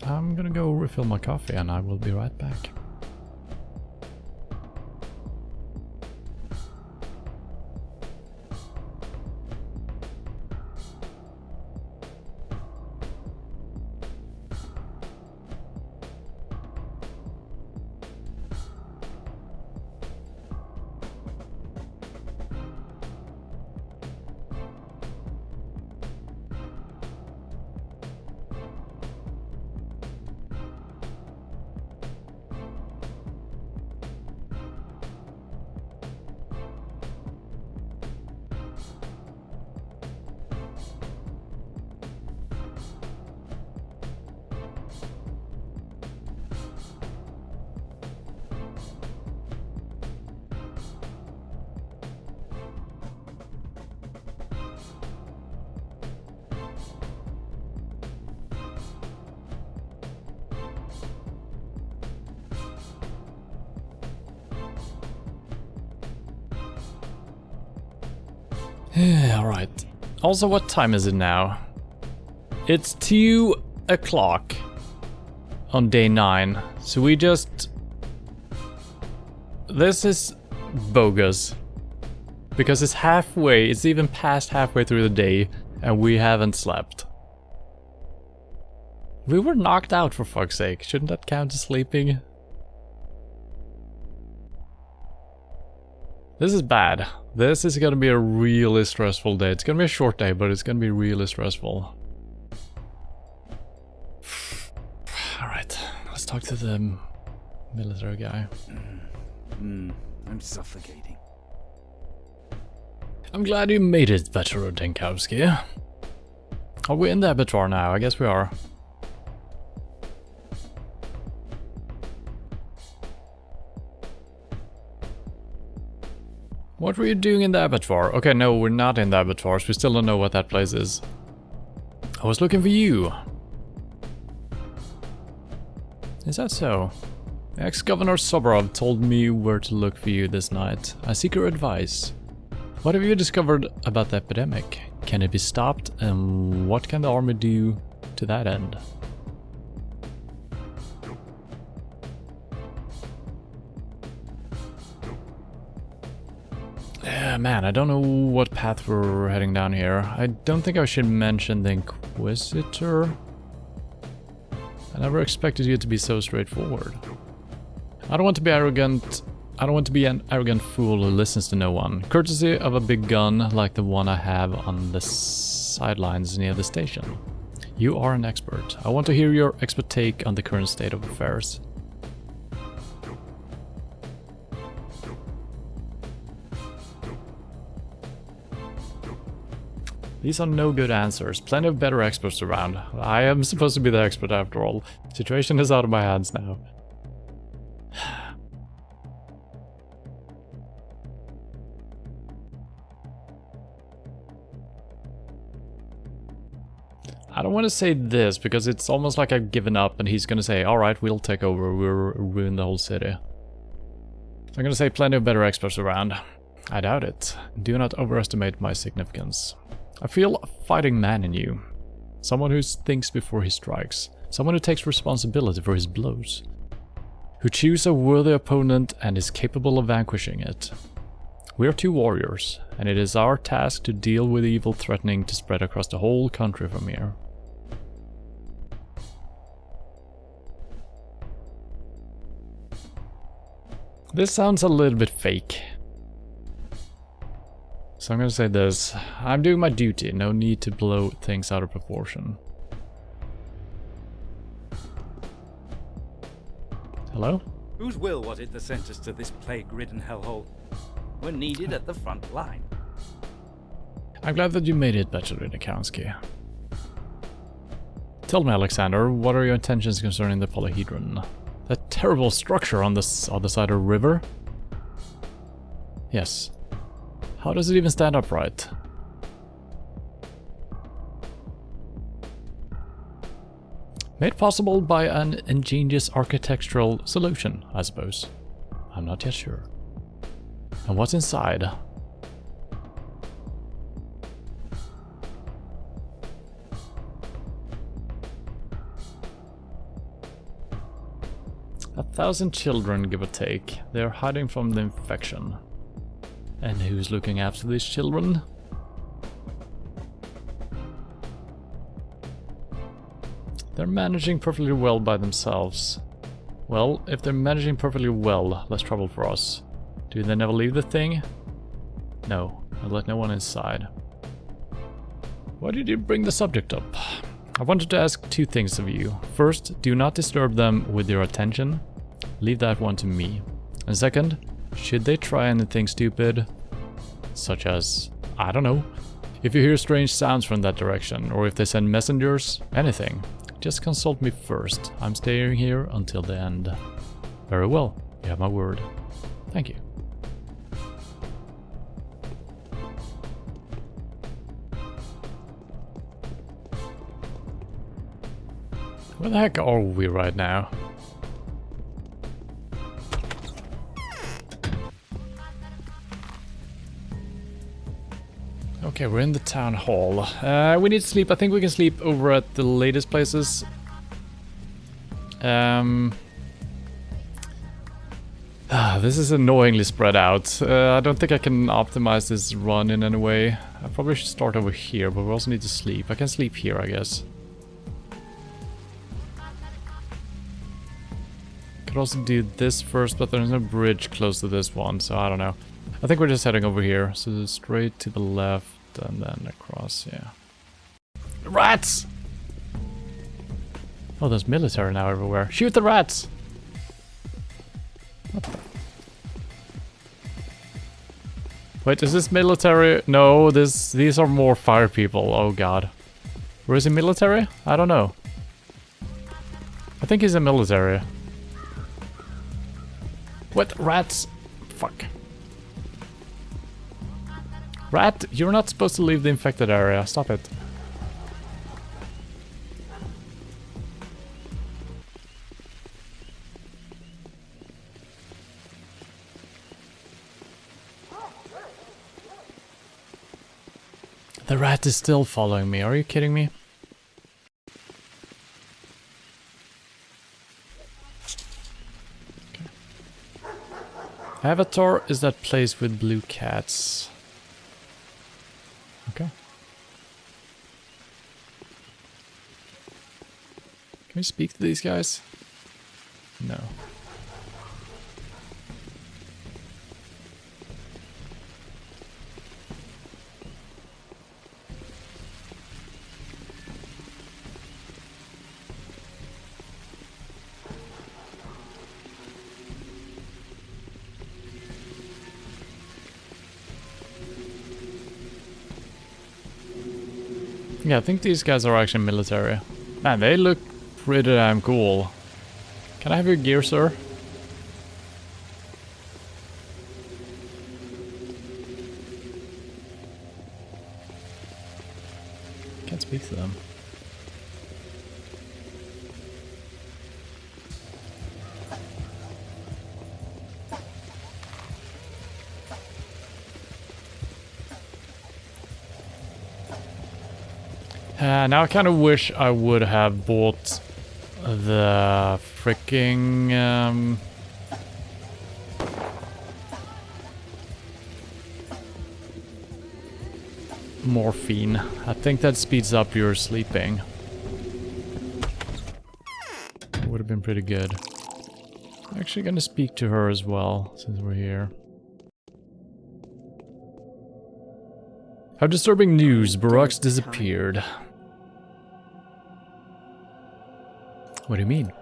I'm gonna go refill my coffee and I will be right back. Alright. Also, what time is it now? It's 2 o'clock on day 9. So we just... This is bogus. Because it's halfway, it's even past halfway through the day, and we haven't slept. We were knocked out, for fuck's sake. Shouldn't that count as sleeping? This is bad. This is gonna be a really stressful day. It's gonna be a short day, but it's gonna be really stressful. Alright, let's talk to the military guy. I'm suffocating. I'm glad you made it, Veteran Denkowski. Are we in the abattoir now? I guess we are. What were you doing in the abattoir? Okay, no, we're not in the abattoirs. We still don't know what that place is. I was looking for you. Is that so? Ex-Governor Soborov told me where to look for you this night. I seek your advice. What have you discovered about the epidemic? Can it be stopped? And what can the army do to that end? Man, I don't know what path we're heading down here. I don't think I should mention the Inquisitor. I never expected you to be so straightforward. I don't want to be arrogant. I don't want to be an arrogant fool who listens to no one. Courtesy of a big gun like the one I have on the sidelines near the station. You are an expert. I want to hear your expert take on the current state of affairs. These are no good answers. Plenty of better experts around. I am supposed to be the expert after all. Situation is out of my hands now. I don't want to say this because it's almost like I've given up and he's gonna say, alright, we'll take over, we'll ruin the whole city. So I'm gonna say plenty of better experts around. I doubt it. Do not overestimate my significance. I feel a fighting man in you. Someone who thinks before he strikes. Someone who takes responsibility for his blows. Who chooses a worthy opponent and is capable of vanquishing it. We are two warriors, and it is our task to deal with evil threatening to spread across the whole country from here. This sounds a little bit fake. So I'm gonna say this. I'm doing my duty, no need to blow things out of proportion. Hello? Whose will was it that sent us to this plague-ridden hellhole? We're needed at the front line. I'm glad that you made it, Bachelor Nikowski. Tell me, Alexander, what are your intentions concerning the polyhedron? That terrible structure on the other side of the river? Yes. How does it even stand upright? Made possible by an ingenious architectural solution, I suppose. I'm not yet sure. And what's inside? A 1,000 children, give or take. They're hiding from the infection. And who's looking after these children? They're managing perfectly well by themselves. Well, if they're managing perfectly well, less trouble for us. Do they never leave the thing? No, I'll let no one inside. Why did you bring the subject up? I wanted to ask two things of you. First, do not disturb them with your attention. Leave that one to me. And second, should they try anything stupid, such as, I don't know, if you hear strange sounds from that direction, or if they send messengers, anything, just consult me first. I'm staying here until the end. Very well, you have my word. Thank you. Where the heck are we right now? Okay, we're in the town hall. We need to sleep. I think we can sleep over at the latest places. This is annoyingly spread out. I don't think I can optimize this run in any way. I probably should start over here, but we also need to sleep. I can sleep here, I guess. Could also do this first, but there's no bridge close to this one, so I don't know. I think we're just heading over here. So straight to the left and then across, yeah. Rats! Oh, there's military now everywhere. Shoot the rats! What the? Wait, is this military? No, these are more fire people. Oh god. Where is he military? I don't know. I think he's a military. What? Rats? Fuck. Rat, you're not supposed to leave the infected area. Stop it. The rat is still following me. Are you kidding me? Okay. Avatar is that place with blue cats. Okay. Can we speak to these guys? No. Yeah, I think these guys are actually military. Man, they look pretty damn cool. Can I have your gear, sir? Can't speak to them. Now I kind of wish I would have bought the freaking morphine. I think that speeds up your sleeping. Would have been pretty good. I'm actually gonna speak to her as well, since we're here. How disturbing news, Barak's disappeared. What do you mean?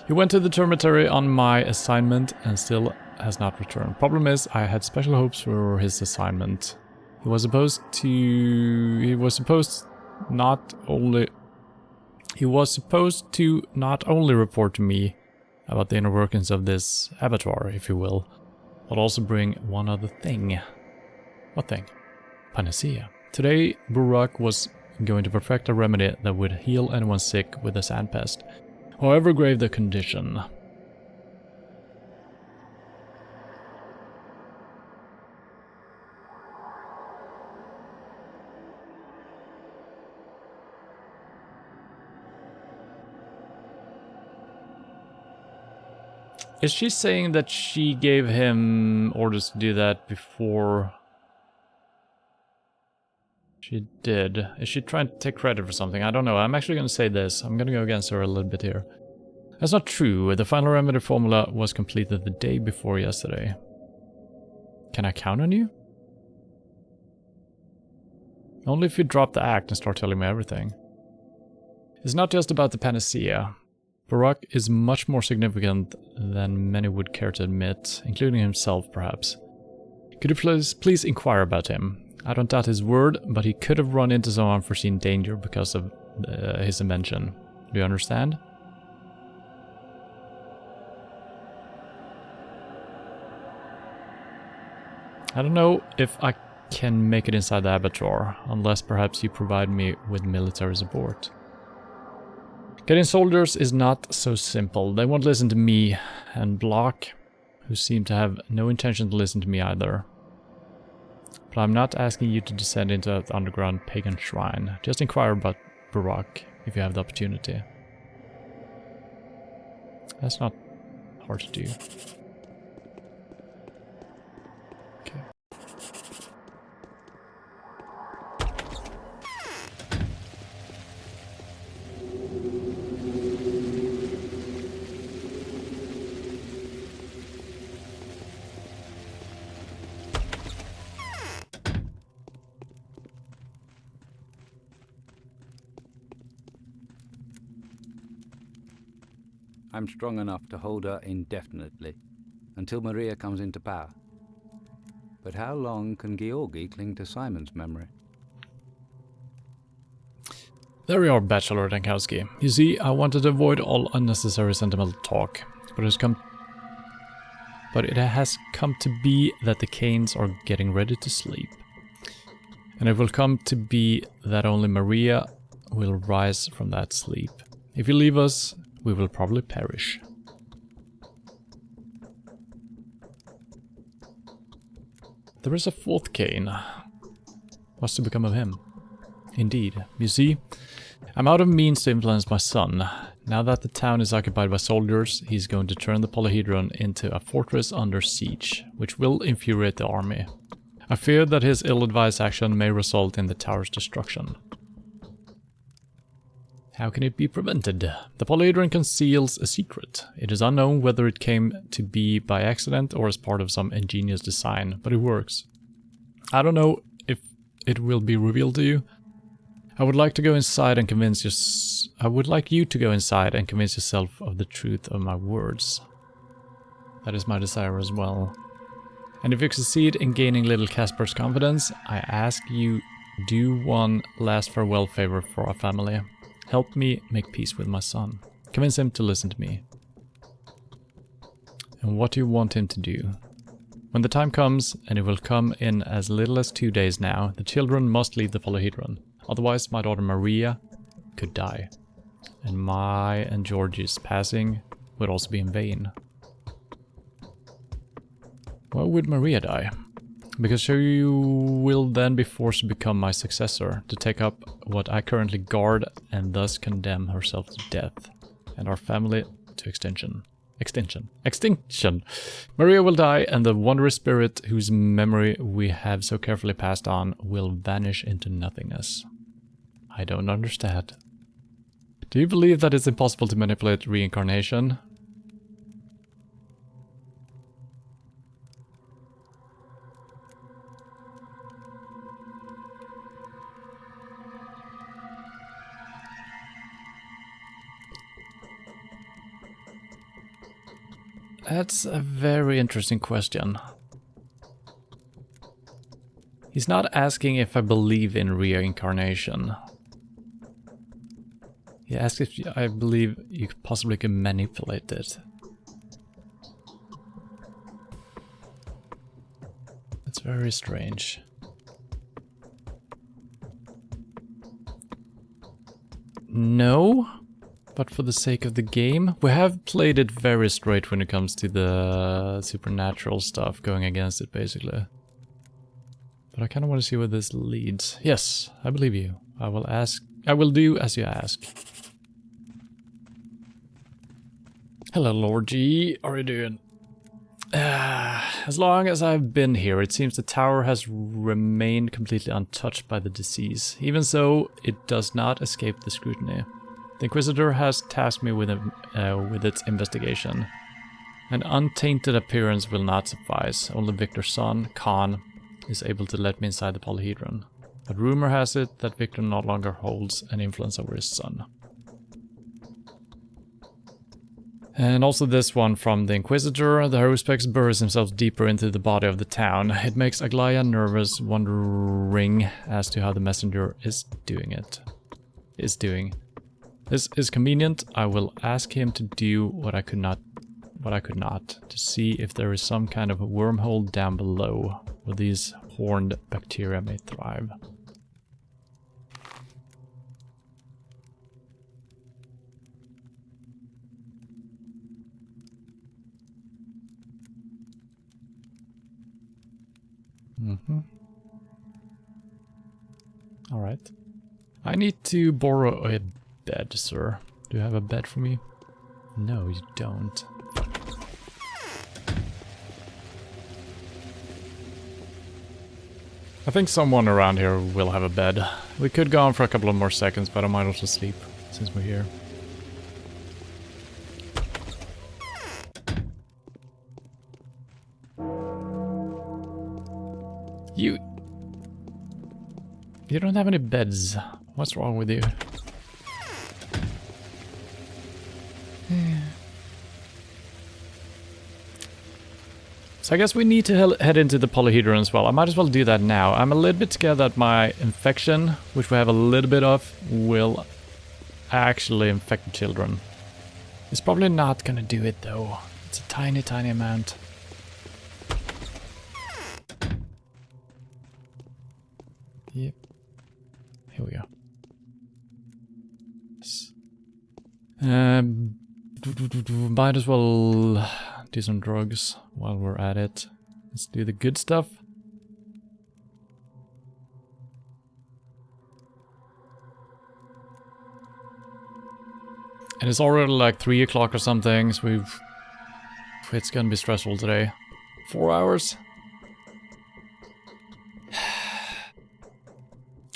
He went to the dormitory on my assignment and still has not returned. Problem is, I had special hopes for his assignment. He was supposed not only report to me about the inner workings of this abattoir, if you will, but also bring one other thing. What thing? Panacea. Today, Barak was going to perfect a remedy that would heal anyone sick with the sandpest, however grave the condition. Is she saying that she gave him orders to do that before she did? Is she trying to take credit for something? I don't know. I'm actually going to say this. I'm going to go against her a little bit here. That's not true. The final remedy formula was completed the day before yesterday. Can I count on you? Only if you drop the act and start telling me everything. It's not just about the panacea. Barak is much more significant than many would care to admit, including himself perhaps. Could you please inquire about him? I don't doubt his word, but he could have run into some unforeseen danger because of his invention. Do you understand? I don't know if I can make it inside the abattoir, unless perhaps you provide me with military support. Getting soldiers is not so simple. They won't listen to me, and Block, who seem to have no intention to listen to me either. But I'm not asking you to descend into that underground pagan shrine. Just inquire about Barak if you have the opportunity. That's not hard to do. Okay. I'm strong enough to hold her indefinitely, until Maria comes into power. But how long can Georgi cling to Simon's memory? There you are, Bachelor Dankowski. You see, I wanted to avoid all unnecessary sentimental talk, but it has come to be that the Canes are getting ready to sleep. And it will come to be that only Maria will rise from that sleep. If you leave us, we will probably perish. There is a fourth Cane. What's to become of him? Indeed. You see, I'm out of means to influence my son. Now that the town is occupied by soldiers, he's going to turn the Polyhedron into a fortress under siege, which will infuriate the army. I fear that his ill-advised action may result in the tower's destruction. How can it be prevented? The Polyhedron conceals a secret. It is unknown whether it came to be by accident or as part of some ingenious design, but it works. I don't know if it will be revealed to you. I would like to go inside and convince you. I would like you to go inside and convince yourself of the truth of my words. That is my desire as well. And if you succeed in gaining little Casper's confidence, I ask you do one last farewell favor for our family. Help me make peace with my son. Convince him to listen to me. And what do you want him to do? When the time comes, and it will come in as little as 2 days now, the children must leave the Polyhedron. Otherwise, my daughter Maria could die. And my and Georgie's passing would also be in vain. Why would Maria die? Because she will then be forced to become my successor, to take up what I currently guard and thus condemn herself to death, and our family to extinction. Extinction! Maria will die, and the wondrous spirit whose memory we have so carefully passed on will vanish into nothingness. I don't understand. Do you believe that it's impossible to manipulate reincarnation? That's a very interesting question. He's not asking if I believe in reincarnation. He asks if I believe you possibly can manipulate it. That's very strange. No? But for the sake of the game, we have played it very straight when it comes to the supernatural stuff going against it, basically. But I kind of want to see where this leads. Yes, I believe you. I will do as you ask. Hello, Lord G. How are you doing? As long as I've been here, it seems the tower has remained completely untouched by the disease. Even so, it does not escape the scrutiny. The Inquisitor has tasked me with its investigation. An untainted appearance will not suffice. Only Victor's son, Khan, is able to let me inside the Polyhedron. But rumor has it that Victor no longer holds an influence over his son. And also this one from the Inquisitor. The Haruspex burrows himself deeper into the body of the town. It makes Aglaya nervous, wondering as to how the messenger is doing. This is convenient. I will ask him to do what I could not, to see if there is some kind of a wormhole down below where these horned bacteria may thrive. Alright. I need to borrow a bed, sir. Do you have a bed for me? No, you don't. I think someone around here will have a bed. We could go on for a couple of more seconds, but I might also sleep since we're here. You don't have any beds. What's wrong with you? So I guess we need to head into the polyhedron as well. I might as well do that now. I'm a little bit scared that my infection, which we have a little bit of, will actually infect the children. It's probably not gonna do it though. It's a tiny, tiny amount. Yep. Here we go. Yes. Might as well do some drugs while we're at it. Let's do the good stuff. And it's already like 3 o'clock or something, so it's gonna be stressful today. 4 hours?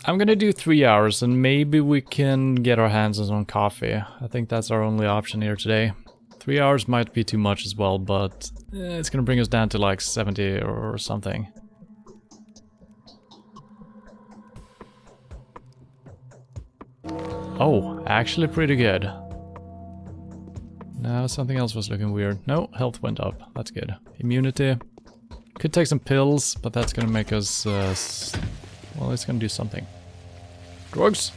I'm gonna do 3 hours and maybe we can get our hands on some coffee. I think that's our only option here today. 3 hours might be too much as well, but it's gonna bring us down to like 70 or something. Oh, actually pretty good. No, something else was looking weird. No, health went up. That's good. Immunity. Could take some pills, but that's gonna make us... well, it's gonna do something. Drugs?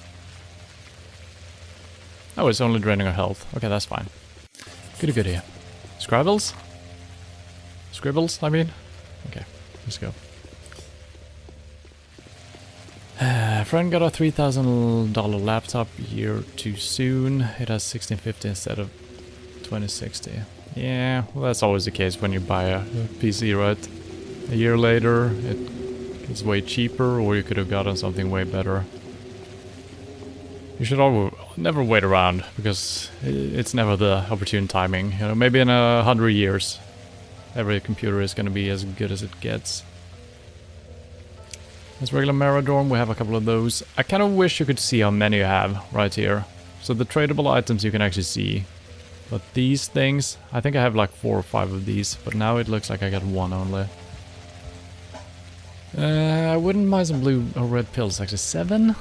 Oh, it's only draining our health. Okay, that's fine. Goody goody. Scribbles? Scribbles, I mean? Okay, let's go. Friend got a $3,000 laptop a year too soon. It has 1650 instead of 2060. Yeah, well that's always the case when you buy a PC, right? A year later, it's way cheaper, or you could have gotten something way better. You should never wait around, because it's never the opportune timing. You know, maybe in 100 years, every computer is going to be as good as it gets. As regular Maradorm, we have a couple of those. I kind of wish you could see how many you have right here. So the tradable items you can actually see. But these things, I think I have like 4 or 5 of these, but now it looks like I got 1 only. I wouldn't mind some blue or red pills, actually 7?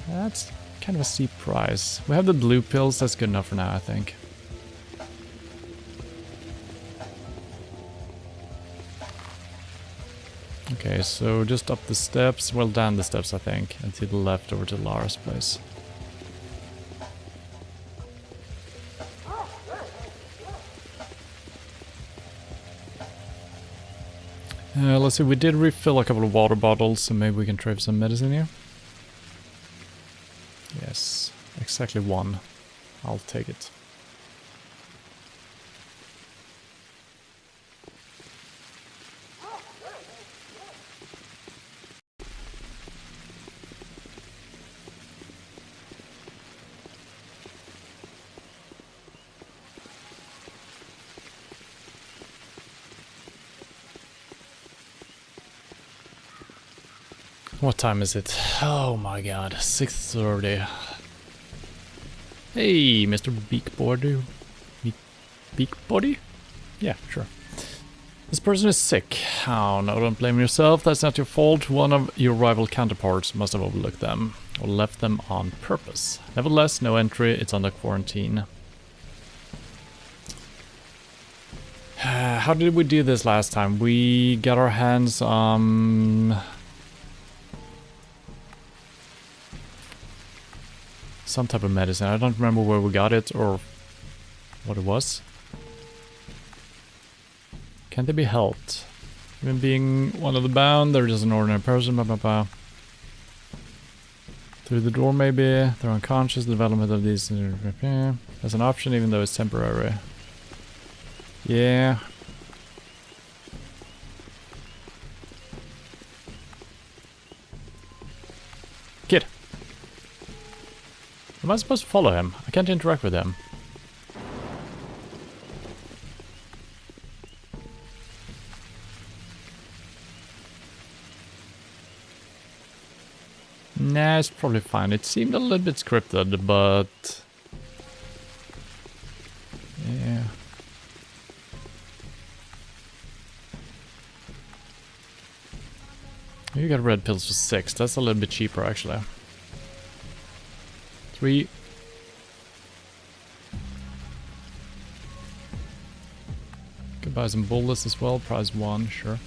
That's kind of a steep price. We have the blue pills, that's good enough for now, I think. Okay, so just up the steps, well down the steps I think, and to the left over to Lara's place. Let's see, we did refill a couple of water bottles, so maybe we can trade some medicine here. Yes, exactly 1. I'll take it. What time is it? Oh my god, 6:30. Hey, Mr. Beakbody. Beakbody? Yeah, sure. This person is sick. Oh no, don't blame yourself, that's not your fault. One of your rival counterparts must have overlooked them, or left them on purpose. Nevertheless, no entry, it's under quarantine. How did we do this last time? We got our hands on... some type of medicine. I don't remember where we got it or what it was. Can't they be helped? Even being one of the bound, they're just an ordinary person. Blah, blah, blah. Through the door maybe. They're unconscious. The development of these as an option even though it's temporary. Yeah. Kid! Am I supposed to follow him? I can't interact with him. Nah, it's probably fine. It seemed a little bit scripted, but... yeah. You got red pills for 6. That's a little bit cheaper, actually. 3. Could buy some bullets as well. Price 1, sure.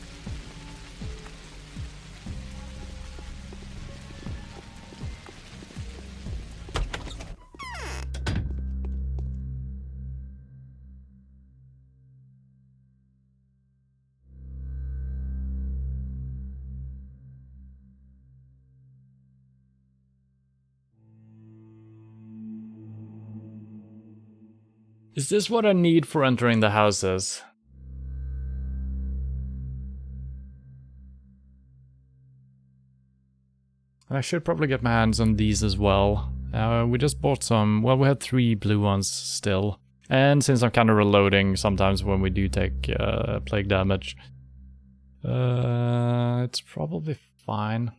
Is this what I need for entering the houses? I should probably get my hands on these as well. We just bought some, well, we had 3 blue ones still. And since I'm kind of reloading sometimes when we do take plague damage, it's probably fine.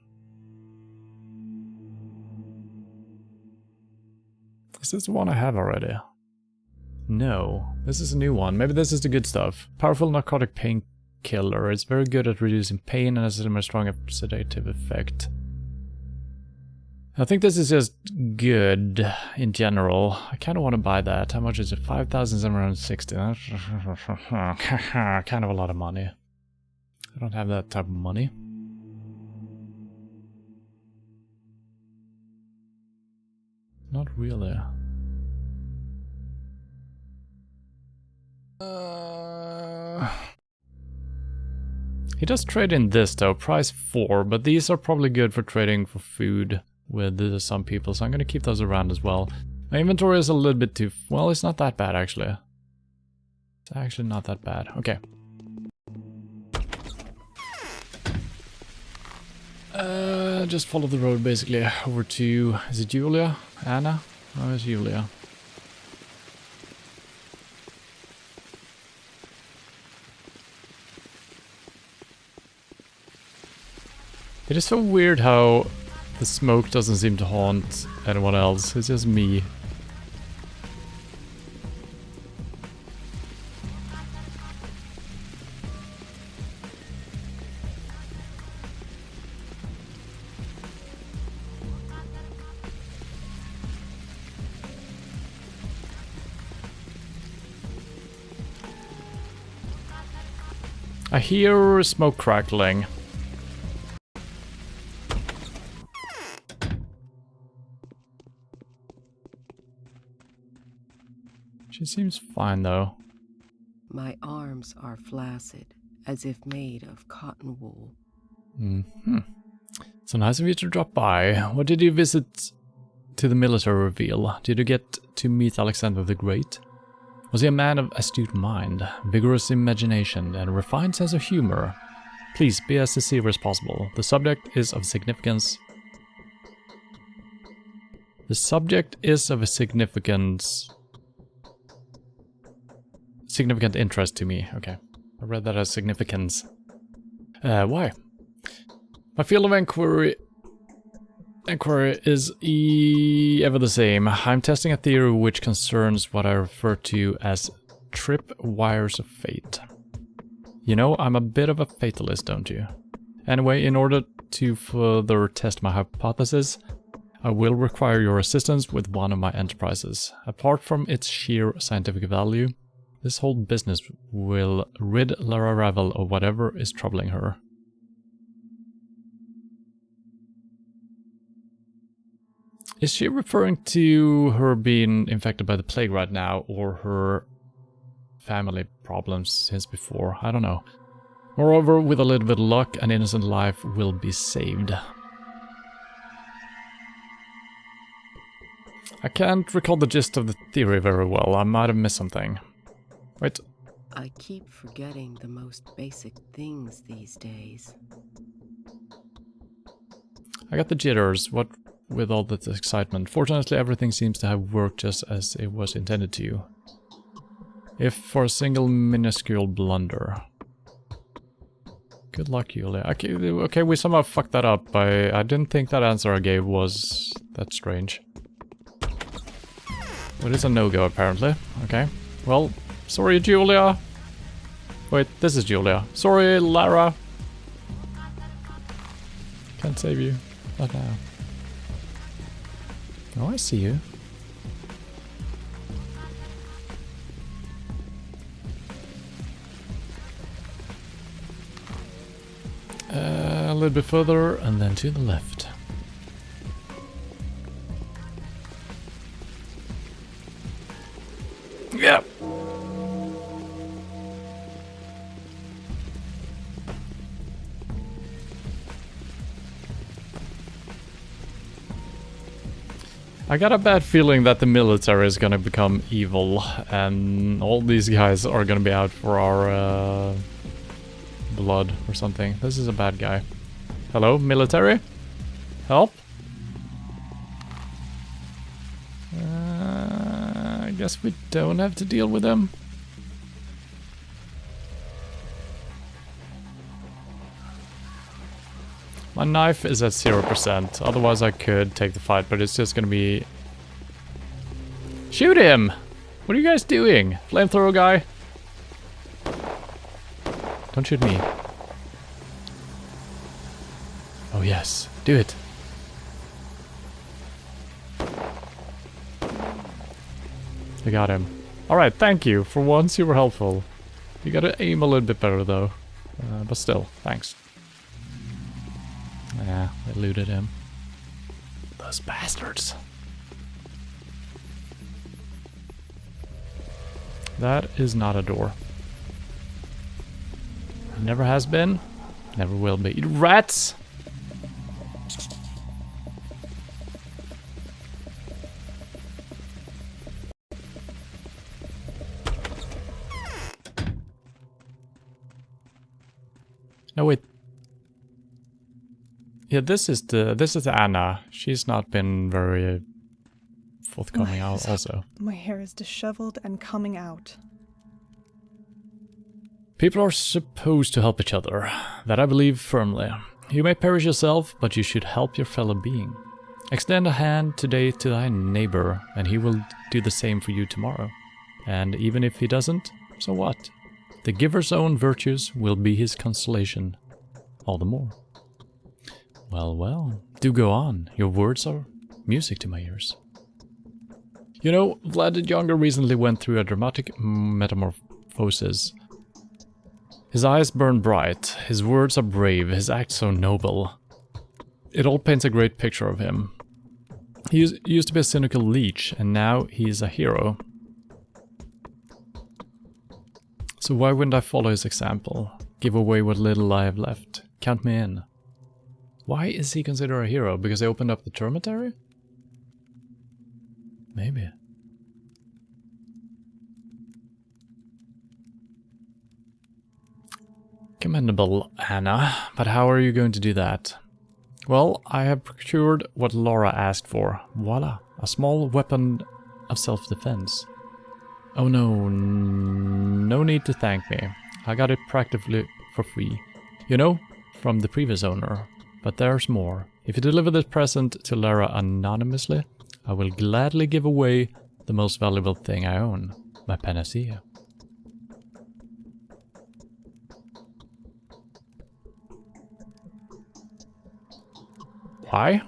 Is this the one I have already? No, this is a new one. Maybe this is the good stuff. Powerful narcotic painkiller. It's very good at reducing pain and has a strong sedative effect. I think this is just good in general. I kind of want to buy that. How much is it? 5,760. That's kind of a lot of money. I don't have that type of money. Not really. He does trade in this though, price 4, but these are probably good for trading for food with some people, so I'm gonna keep those around as well. My inventory is a little bit too... well, it's not that bad actually. It's actually not that bad. Okay. Just follow the road basically over to... is it Julia? Anna? No, it's Julia. It is so weird how the smoke doesn't seem to haunt anyone else. It's just me. I hear smoke crackling. She seems fine though. My arms are flaccid, as if made of cotton wool. Mm-hmm. So nice of you to drop by. What did you visit to the military reveal? Did you get to meet Alexander the Great? Was he a man of astute mind, vigorous imagination, and a refined sense of humor? Please be as sincere as possible. The subject is of significance. The subject is of a significant interest to me. Okay. I read that as significance. Why? My field of inquiry is ever the same. I'm testing a theory which concerns what I refer to as tripwires of fate. You know, I'm a bit of a fatalist, don't you? Anyway, in order to further test my hypothesis, I will require your assistance with one of my enterprises. Apart from its sheer scientific value, this whole business will rid Lara Ravel of whatever is troubling her. Is she referring to her being infected by the plague right now, or her family problems since before? I don't know. Moreover, with a little bit of luck, an innocent life will be saved. I can't recall the gist of the theory very well. I might have missed something. Wait. I keep forgetting the most basic things these days. I got the jitters. What with all that excitement. Fortunately, everything seems to have worked just as it was intended to. If for a single minuscule blunder. Good luck, Julia. Okay, we somehow fucked that up. I didn't think that answer I gave was that strange. But it's a no-go, apparently. Okay. Well, sorry, Julia. Wait, this is Julia. Sorry, Lara. Can't save you. Not now. Oh, I see you. A little bit further, and then to the left. Yeah. I got a bad feeling that the military is gonna become evil, and all these guys are gonna be out for our blood or something. This is a bad guy. Hello, military? Help? I guess we don't have to deal with them. My knife is at 0%, otherwise I could take the fight, but it's just gonna be... Shoot him! What are you guys doing? Flamethrower guy? Don't shoot me. Oh yes, do it. I got him. Alright, thank you. For once you were helpful. You gotta aim a little bit better though. But still, thanks. Yeah, they looted him. Those bastards. That is not a door. Never has been, never will be. Rats! No, wait. Yeah, this is Anna. She's not been very forthcoming also. My hair is disheveled and coming out. People are supposed to help each other. That I believe firmly. You may perish yourself, but you should help your fellow being. Extend a hand today to thy neighbor, and he will do the same for you tomorrow. And even if he doesn't, so what? The giver's own virtues will be his consolation. All the more. Well, well, do go on. Your words are music to my ears. You know, Vlad the Younger recently went through a dramatic metamorphosis. His eyes burn bright, his words are brave, his acts so noble. It all paints a great picture of him. He used to be a cynical leech, and now he is a hero. So why wouldn't I follow his example? Give away what little I have left. Count me in. Why is he considered a hero? Because they opened up the dormitory? Maybe. Commendable, Anna, but how are you going to do that? Well, I have procured what Laura asked for. Voila, a small weapon of self-defense. Oh no, no need to thank me. I got it practically for free. You know, from the previous owner. But there's more. If you deliver this present to Lara anonymously, I will gladly give away the most valuable thing I own, my panacea. Why?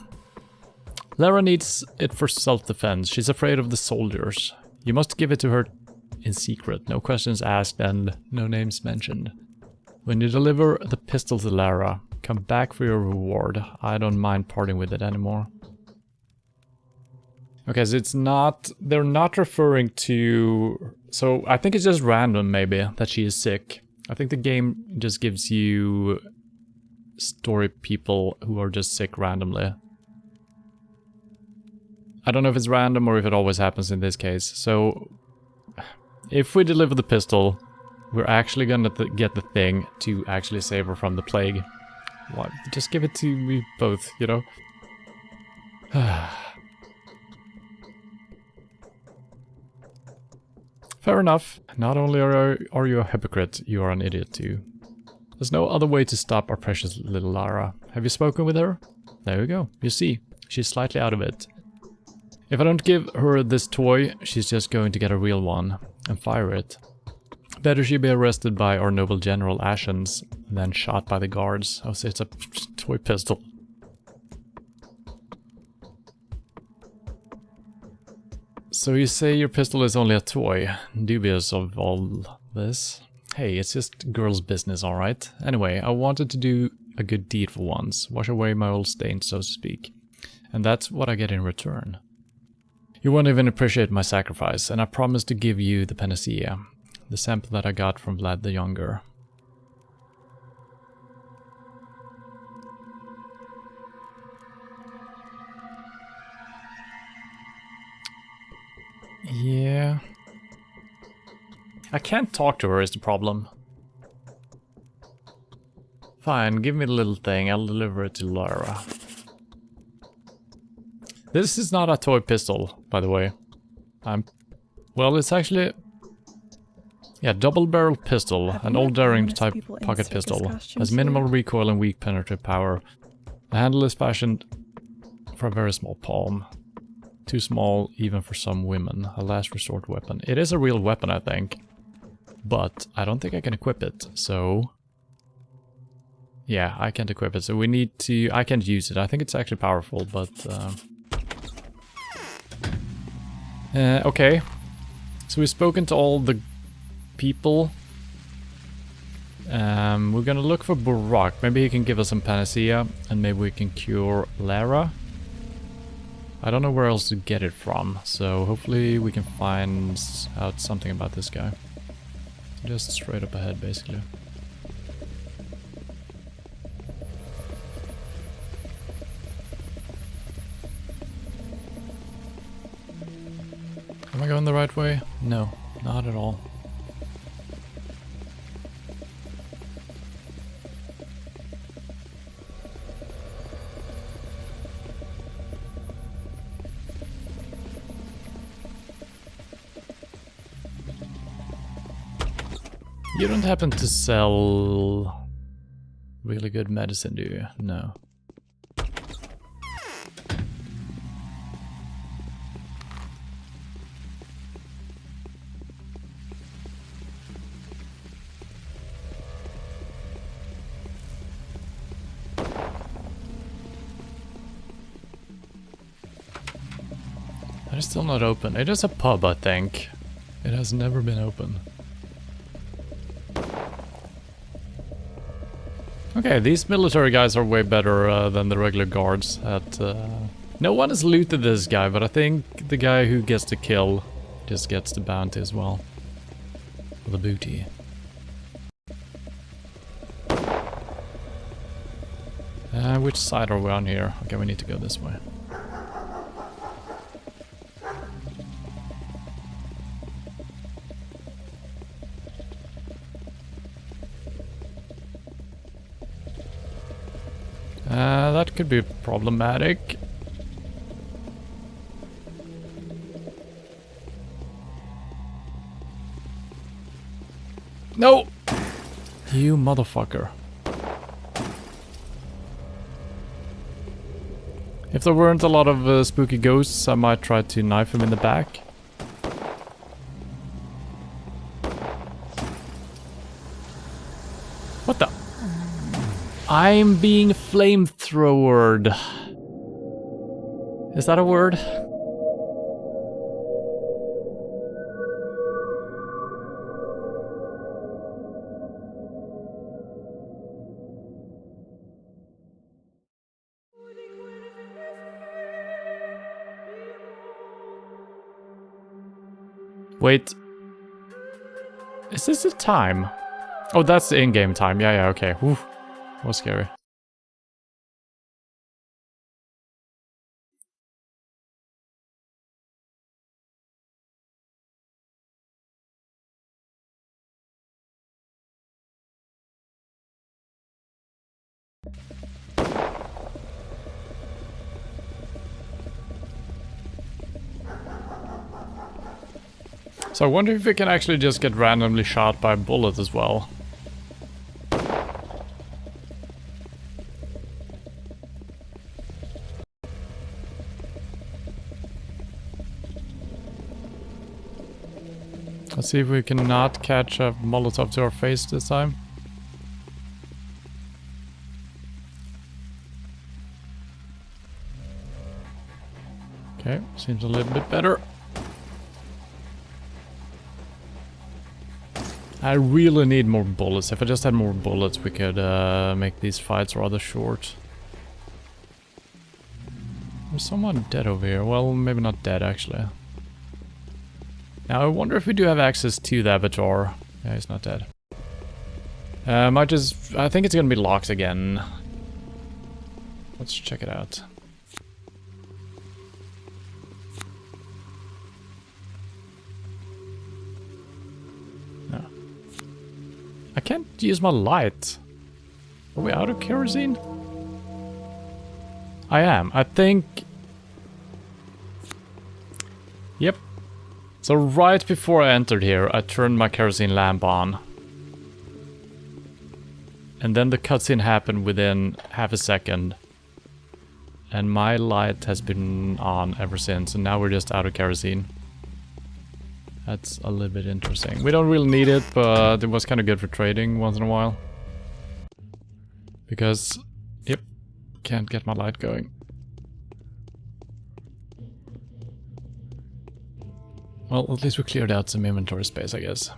Lara needs it for self-defense. She's afraid of the soldiers. You must give it to her in secret, no questions asked and no names mentioned. When you deliver the pistol to Lara, come back for your reward. I don't mind parting with it anymore. Okay, so it's not... They're not referring to... So, I think it's just random, maybe, that she is sick. I think the game just gives you... story people who are just sick randomly. I don't know if it's random or if it always happens in this case. So, if we deliver the pistol, we're actually gonna get the thing to actually save her from the plague. What? Just give it to me both, you know? Fair enough. Not only are you a hypocrite, you are an idiot too. There's no other way to stop our precious little Lara. Have you spoken with her? There you go. You see, she's slightly out of it. If I don't give her this toy, she's just going to get a real one and fire it. Better she be arrested by our noble General Ashens than shot by the guards. Oh, so it's a toy pistol. So you say your pistol is only a toy, dubious of all this? Hey, it's just girl's business, alright? Anyway, I wanted to do a good deed for once, wash away my old stains, so to speak. And that's what I get in return. You won't even appreciate my sacrifice, and I promise to give you the panacea, the sample that I got from Vlad the Younger. Yeah. I can't talk to her is the problem. Fine, give me the little thing, I'll deliver it to Lara. This is not a toy pistol, by the way. Well, it's actually... Yeah, double-barrel pistol, an old daring type pocket pistol. Has minimal recoil and weak penetrative power. The handle is fashioned for a very small palm. Too small even for some women. A last resort weapon. It is a real weapon, I think. But I don't think I can equip it, so... Yeah, I can't equip it, so we need to... I can't use it. I think it's actually powerful, but... Okay. So we've spoken to all the people. We're gonna look for Burak. Maybe he can give us some panacea, and maybe we can cure Lara. I don't know where else to get it from, so hopefully we can find out something about this guy. Just straight up ahead, basically. Am I going the right way? No, not at all. You don't happen to sell really good medicine, do you? No. It's still not open. It is a pub, I think. It has never been open. Okay, these military guys are way better than the regular guards at... No one has looted this guy, but I think the guy who gets the kill just gets the bounty as well. For the booty. Which side are we on here? Okay, we need to go this way. That could be problematic. No! You motherfucker. If there weren't a lot of spooky ghosts, I might try to knife him in the back. What the? I'm being flamethrowered. Is that a word? Wait. Is this the time? Oh, that's the in-game time. Yeah, okay. Whew. That was scary. So I wonder if we can actually just get randomly shot by a bullet as well. Let's see if we can not catch a Molotov to our face this time. Okay, seems a little bit better. I really need more bullets. If I just had more bullets, we could make these fights rather short. There's someone dead over here. Well, maybe not dead, actually. Now, I wonder if we do have access to the abattoir. Yeah, he's not dead. I think it's gonna be locked again. Let's check it out. No. I can't use my light. Are we out of kerosene? I am. I think... Yep. So right before I entered here, I turned my kerosene lamp on. And then the cutscene happened within half a second. And my light has been on ever since, and now we're just out of kerosene. That's a little bit interesting. We don't really need it, but it was kind of good for trading once in a while. Because, yep, can't get my light going. Well, at least we cleared out some inventory space, I guess.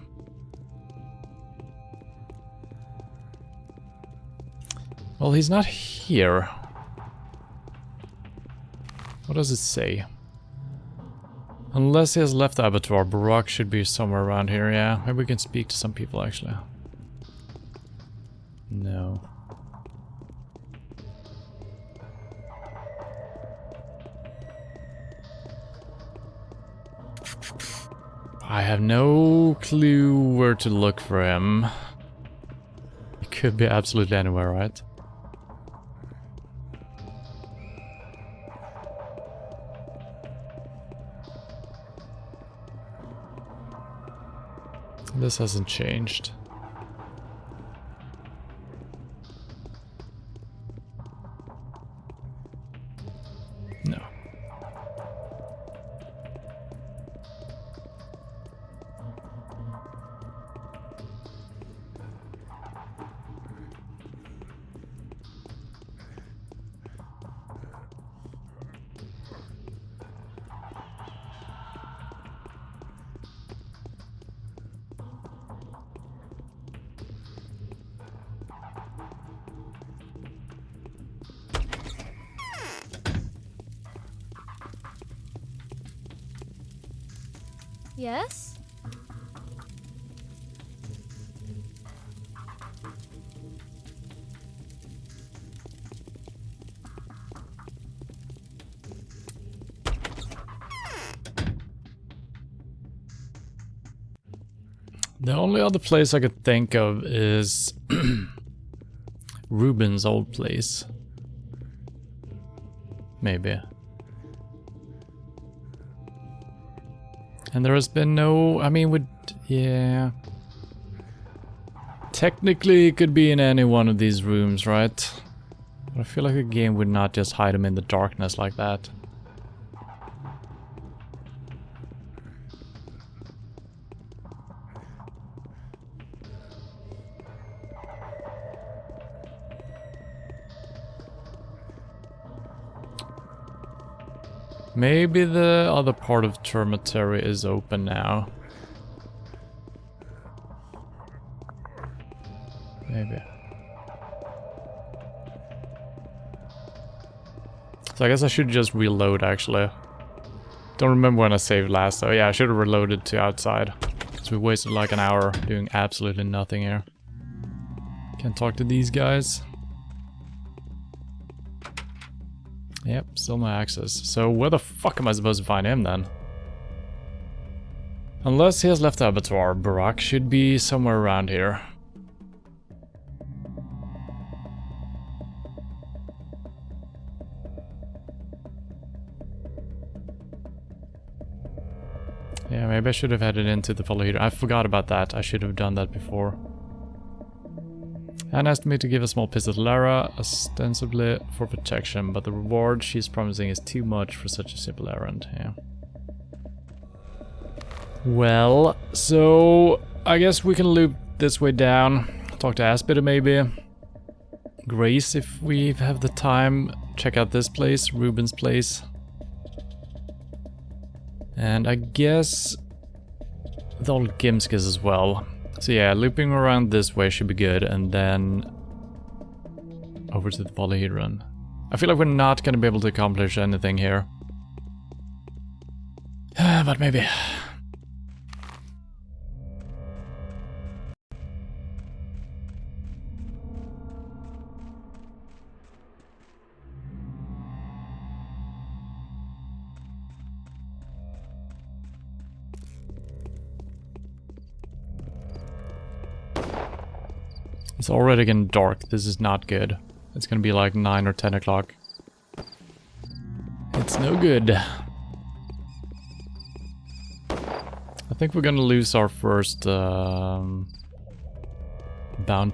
Well, he's not here. What does it say? Unless he has left the abattoir, Barak should be somewhere around here, yeah. Maybe we can speak to some people, actually. No. I have no clue where to look for him. He could be absolutely anywhere, right? This hasn't changed. No. Yes? The only other place I could think of is Ruben's old place. Maybe. And there has been no... I mean, yeah... Technically, it could be in any one of these rooms, right? But I feel like a game would not just hide him in the darkness like that. Maybe the other part of Termitary is open now. Maybe. So I guess I should just reload, actually. Don't remember when I saved last, though. Yeah, I should have reloaded to outside. Because we wasted like an hour doing absolutely nothing here. Can't talk to these guys. Yep, still no access. So where the fuck am I supposed to find him then? Unless he has left the abattoir, Barak should be somewhere around here. Yeah, Yeah, maybe I should have headed into the follow heater. I forgot about that. I should have done that before. Anne asked me to give a small piece to Lara, ostensibly for protection, but the reward she's promising is too much for such a simple errand. Yeah. Well, so I guess we can loop this way down. Talk to Aspida maybe. Grace if we have the time. Check out this place, Ruben's place. And I guess the old Gimskis as well. So yeah, looping around this way should be good, and then over to the Polyhedron. I feel like we're not gonna be able to accomplish anything here. But maybe. It's already getting dark. This is not good. It's gonna be like 9 or 10 o'clock. It's no good. I think we're gonna lose our first bound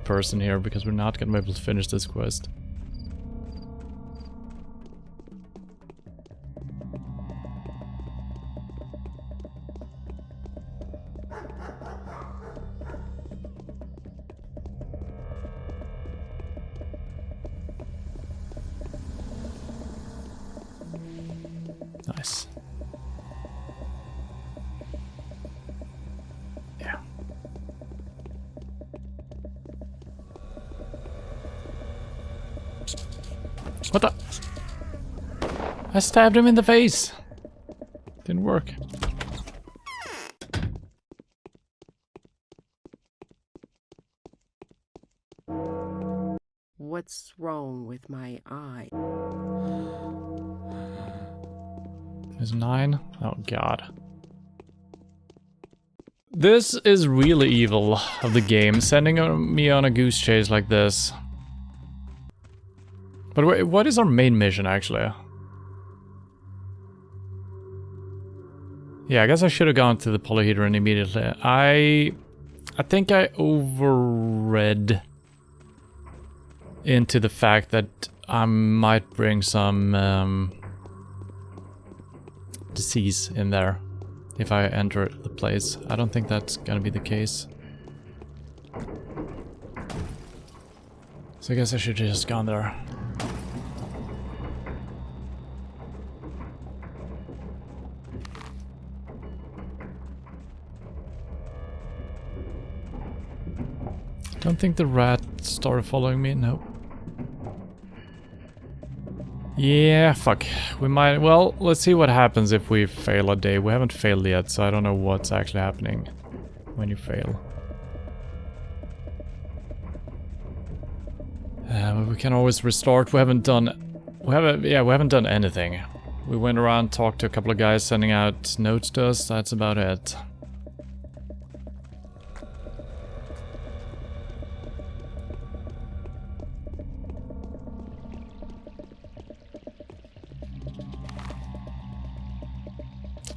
person here because we're not gonna be able to finish this quest. Nice. Yeah. What the? I stabbed him in the face. Didn't work. What's wrong with my eye? There's 9. Oh god. This is really evil of the game, sending me on a goose chase like this. But wait, what is our main mission actually? Yeah, I guess I should have gone to the Polyhedron immediately. I think I overread into the fact that I might bring some disease in there if I enter the place. I don't think that's gonna be the case. So I guess I should have just gone there. Don't think the rat started following me, no. Yeah, fuck. We might... Well, let's see what happens if we fail a day. We haven't failed yet, so I don't know what's actually happening when you fail. But we can always restart. We haven't done... we haven't done anything. We went around, talked to a couple of guys sending out notes to us. That's about it.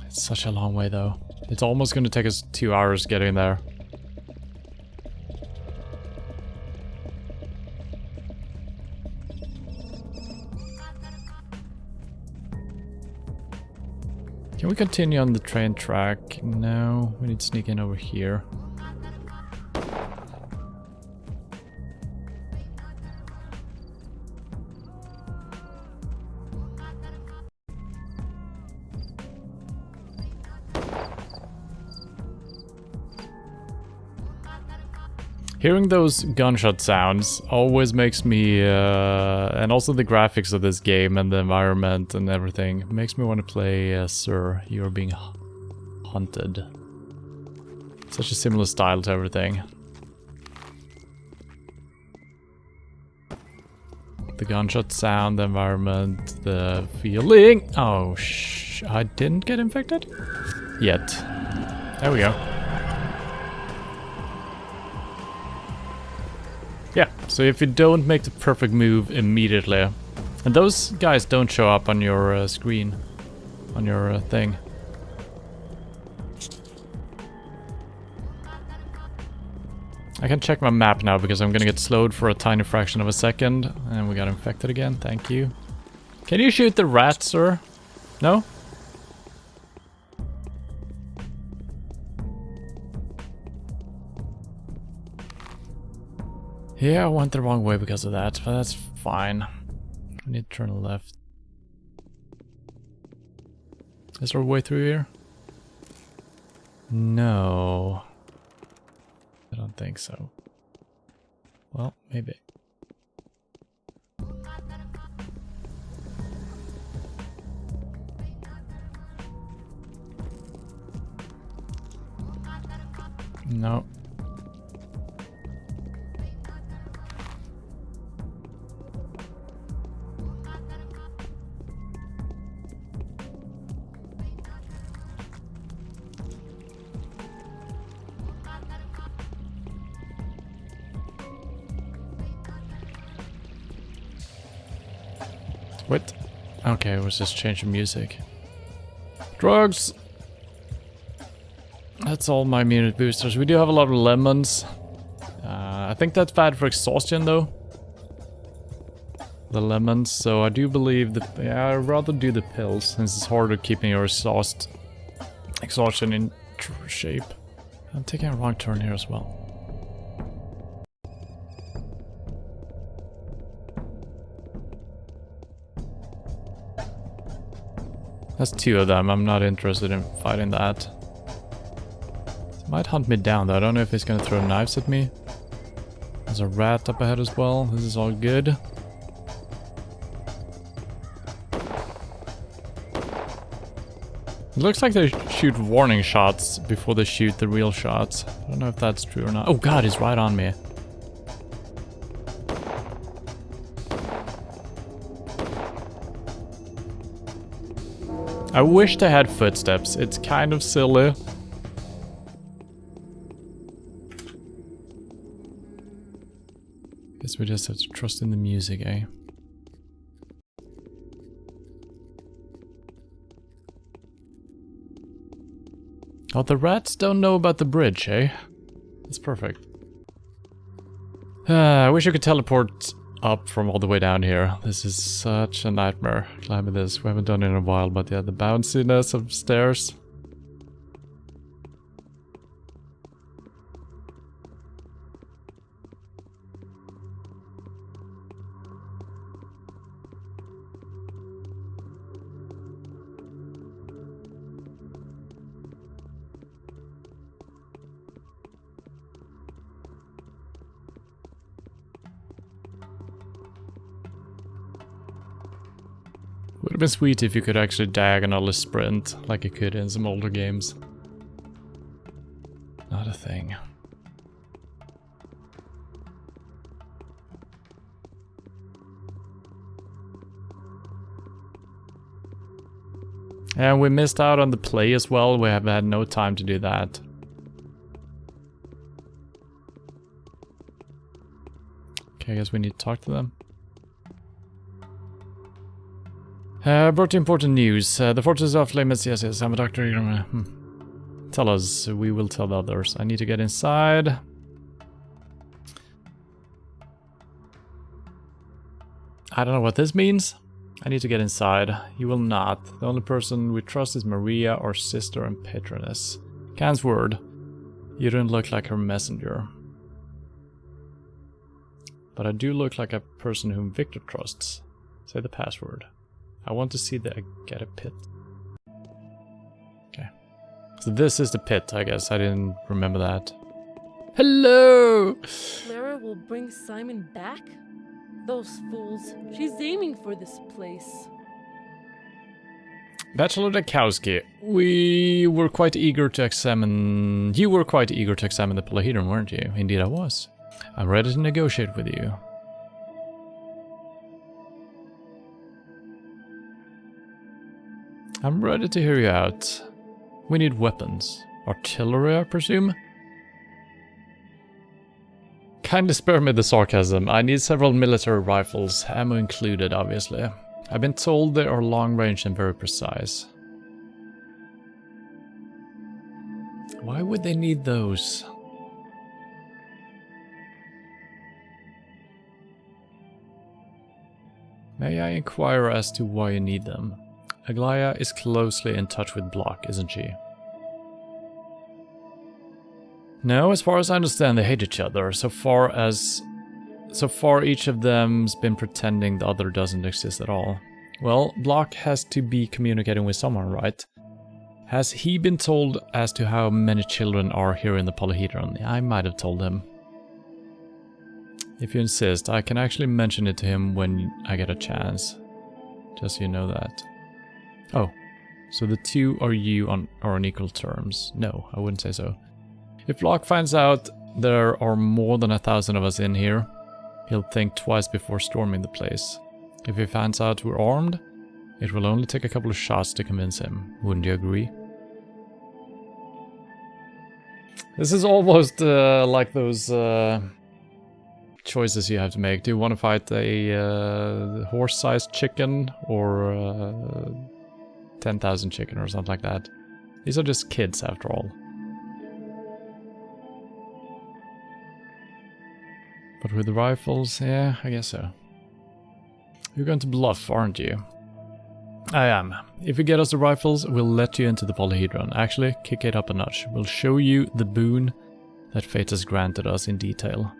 It's such a long way though. It's almost going to take us 2 hours getting there. Can we continue on the train track? No, we need to sneak in over here. Hearing those gunshot sounds always makes me, and also the graphics of this game and the environment and everything, makes me want to play Sir, You're Being Hunted. Such a similar style to everything. The gunshot sound, the environment, the feeling. Oh, I didn't get infected? Yet. There we go. Yeah, so if you don't make the perfect move immediately, and those guys don't show up on your screen, on your thing. I can check my map now because I'm gonna get slowed for a tiny fraction of a second. And we got infected again, thank you. Can you shoot the rat, sir? No? Yeah, I went the wrong way because of that, but that's fine. I need to turn left. Is there a way through here? No. I don't think so. Well, maybe. No. What? Okay, it was just changing music. Drugs! That's all my immunity boosters. We do have a lot of lemons. I think that's bad for exhaustion though. The lemons, so I do believe that I'd rather do the pills since it's harder keeping your exhaustion in shape. I'm taking a wrong turn here as well. That's two of them. I'm not interested in fighting that. It might hunt me down though. I don't know if he's gonna throw knives at me. There's a rat up ahead as well. This is all good. It looks like they shoot warning shots before they shoot the real shots. I don't know if that's true or not. Oh god, he's right on me. I wish they had footsteps. It's kind of silly. Guess we just have to trust in the music, eh? Oh, the rats don't know about the bridge, eh? That's perfect. I wish I could teleport up from all the way down here. This is such a nightmare climbing this. We haven't done it in a while, but yeah, the bounciness of stairs. Would have been sweet if you could actually diagonally sprint like you could in some older games. Not a thing. And we missed out on the play as well. We have had no time to do that. Okay, I guess we need to talk to them. Brought you important news. The fortress is off limits. Yes, I'm a doctor. Tell us. We will tell the others. I need to get inside. I don't know what this means. I need to get inside. You will not. The only person we trust is Maria, our sister and patroness. Can's word. You don't look like her messenger. But I do look like a person whom Victor trusts. Say the password. I want to see the get a pit. Okay. So this is the pit, I guess. I didn't remember that. Hello! Clara will bring Simon back? Those fools. She's aiming for this place. Bachelor Dekowski, we were quite eager to examine... You were quite eager to examine the Polyhedron, weren't you? Indeed I was. I'm ready to negotiate with you. I'm ready to hear you out. We need weapons. Artillery, I presume? Kindly spare me the sarcasm. I need several military rifles, ammo included, obviously. I've been told they are long range and very precise. Why would they need those? May I inquire as to why you need them? Aglaya is closely in touch with Block, isn't she? No, as far as I understand, they hate each other. So far, each of them's been pretending the other doesn't exist at all. Well, Block has to be communicating with someone, right? Has he been told as to how many children are here in the Polyhedron? I might have told him. If you insist, I can actually mention it to him when I get a chance. Just so you know that. Oh, so the two are on equal terms? No, I wouldn't say so. If Locke finds out there are more than 1,000 of us in here, he'll think twice before storming the place. If he finds out we're armed, it will only take a couple of shots to convince him. Wouldn't you agree? This is almost like those choices you have to make. Do you want to fight a horse-sized chicken or 10,000 chicken or something like that? These are just kids after all. But with the rifles, yeah, I guess so. You're going to bluff, aren't you? I am. If you get us the rifles, we'll let you into the Polyhedron. Actually, kick it up a notch. We'll show you the boon that fate has granted us in detail.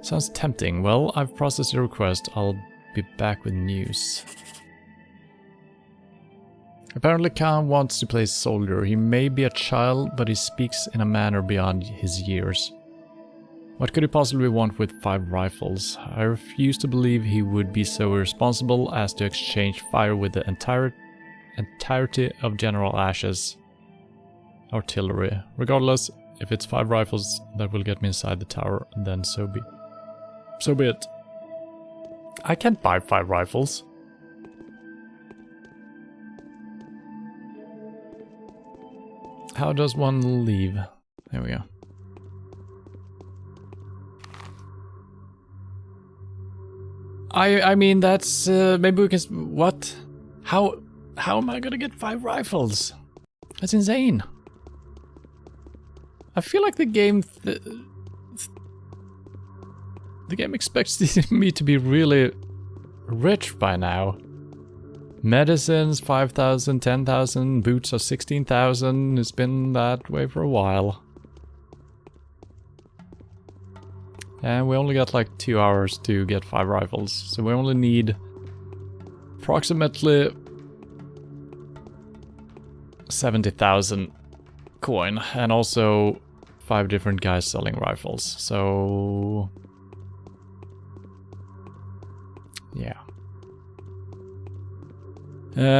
Sounds tempting. Well, I've processed your request. I'll be back with news. Apparently Khan wants to play soldier. He may be a child, but he speaks in a manner beyond his years. What could he possibly want with 5 rifles? I refuse to believe he would be so irresponsible as to exchange fire with the entirety of General Ash's artillery. Regardless, if it's 5 rifles that will get me inside the tower, then so be it. I can't buy 5 rifles. How does one leave? There we go. I mean, that's maybe we can. What? How am I gonna get 5 rifles? That's insane. I feel like the game expects me to be really rich by now. Medicines 5,000, 10,000, boots are 16,000. It's been that way for a while. And we only got like 2 hours to get 5 rifles, so we only need approximately 70,000 coin, and also 5 different guys selling rifles, so yeah.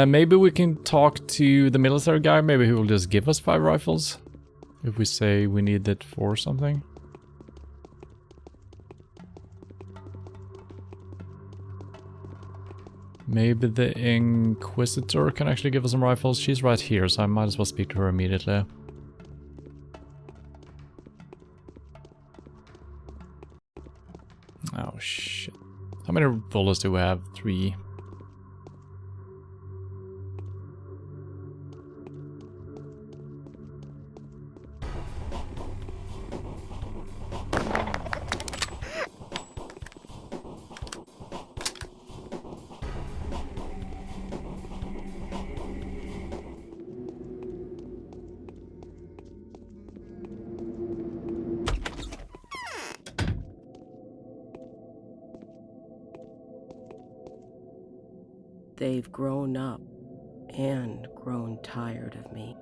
Maybe we can talk to the military guy, maybe he will just give us 5 rifles, if we say we need it for something. Maybe the Inquisitor can actually give us some rifles. She's right here, so I might as well speak to her immediately. Oh shit. How many bullets do we have? 3. They've grown up and grown tired of me.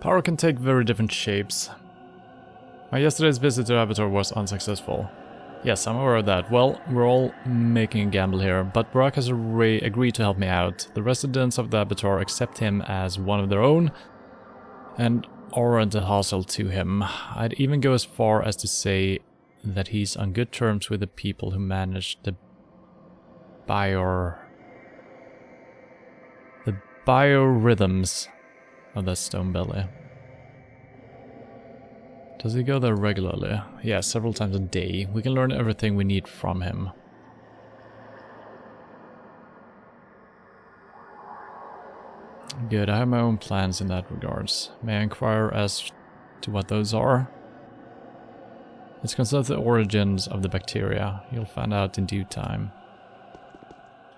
Power can take very different shapes. My yesterday's visit to Avatar was unsuccessful. Yes, I'm aware of that. Well, we're all making a gamble here, but Brock has agreed to help me out. The residents of the Avatar accept him as one of their own and aren't hostile to him. I'd even go as far as to say that he's on good terms with the people who manage the biorhythms of that stone belly. Does he go there regularly? Yeah, several times a day. We can learn everything we need from him. Good, I have my own plans in that regards. May I inquire as to what those are? It's concerned the origins of the bacteria. You'll find out in due time.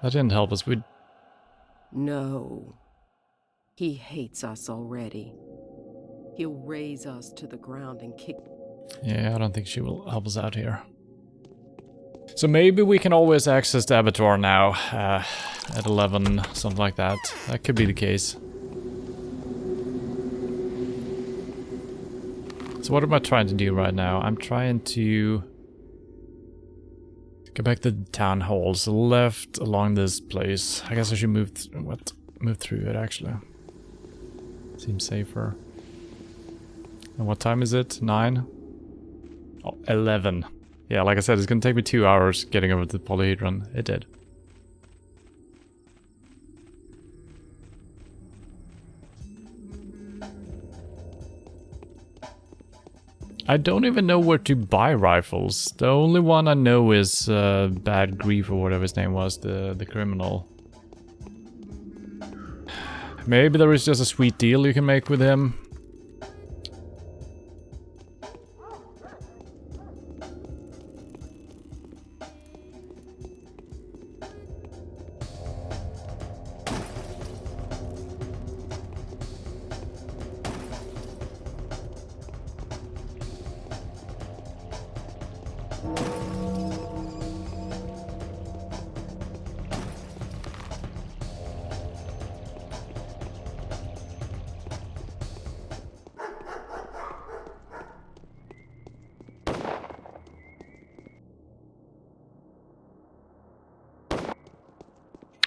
That didn't help us. No. He hates us already. He'll raise us to the ground and kick... Yeah, I don't think she will help us out here. So maybe we can always access the abattoir now. At 11, something like that. That could be the case. So what am I trying to do right now? I'm trying to go back to the town halls, left along this place. I guess I should move through it actually. Seems safer. And what time is it? 9? Oh, 11. Yeah, like I said, it's gonna take me 2 hours getting over to the polyhedron. It did. I don't even know where to buy rifles. The only one I know is Bad Grief or whatever his name was, the criminal. Maybe there is just a sweet deal you can make with him.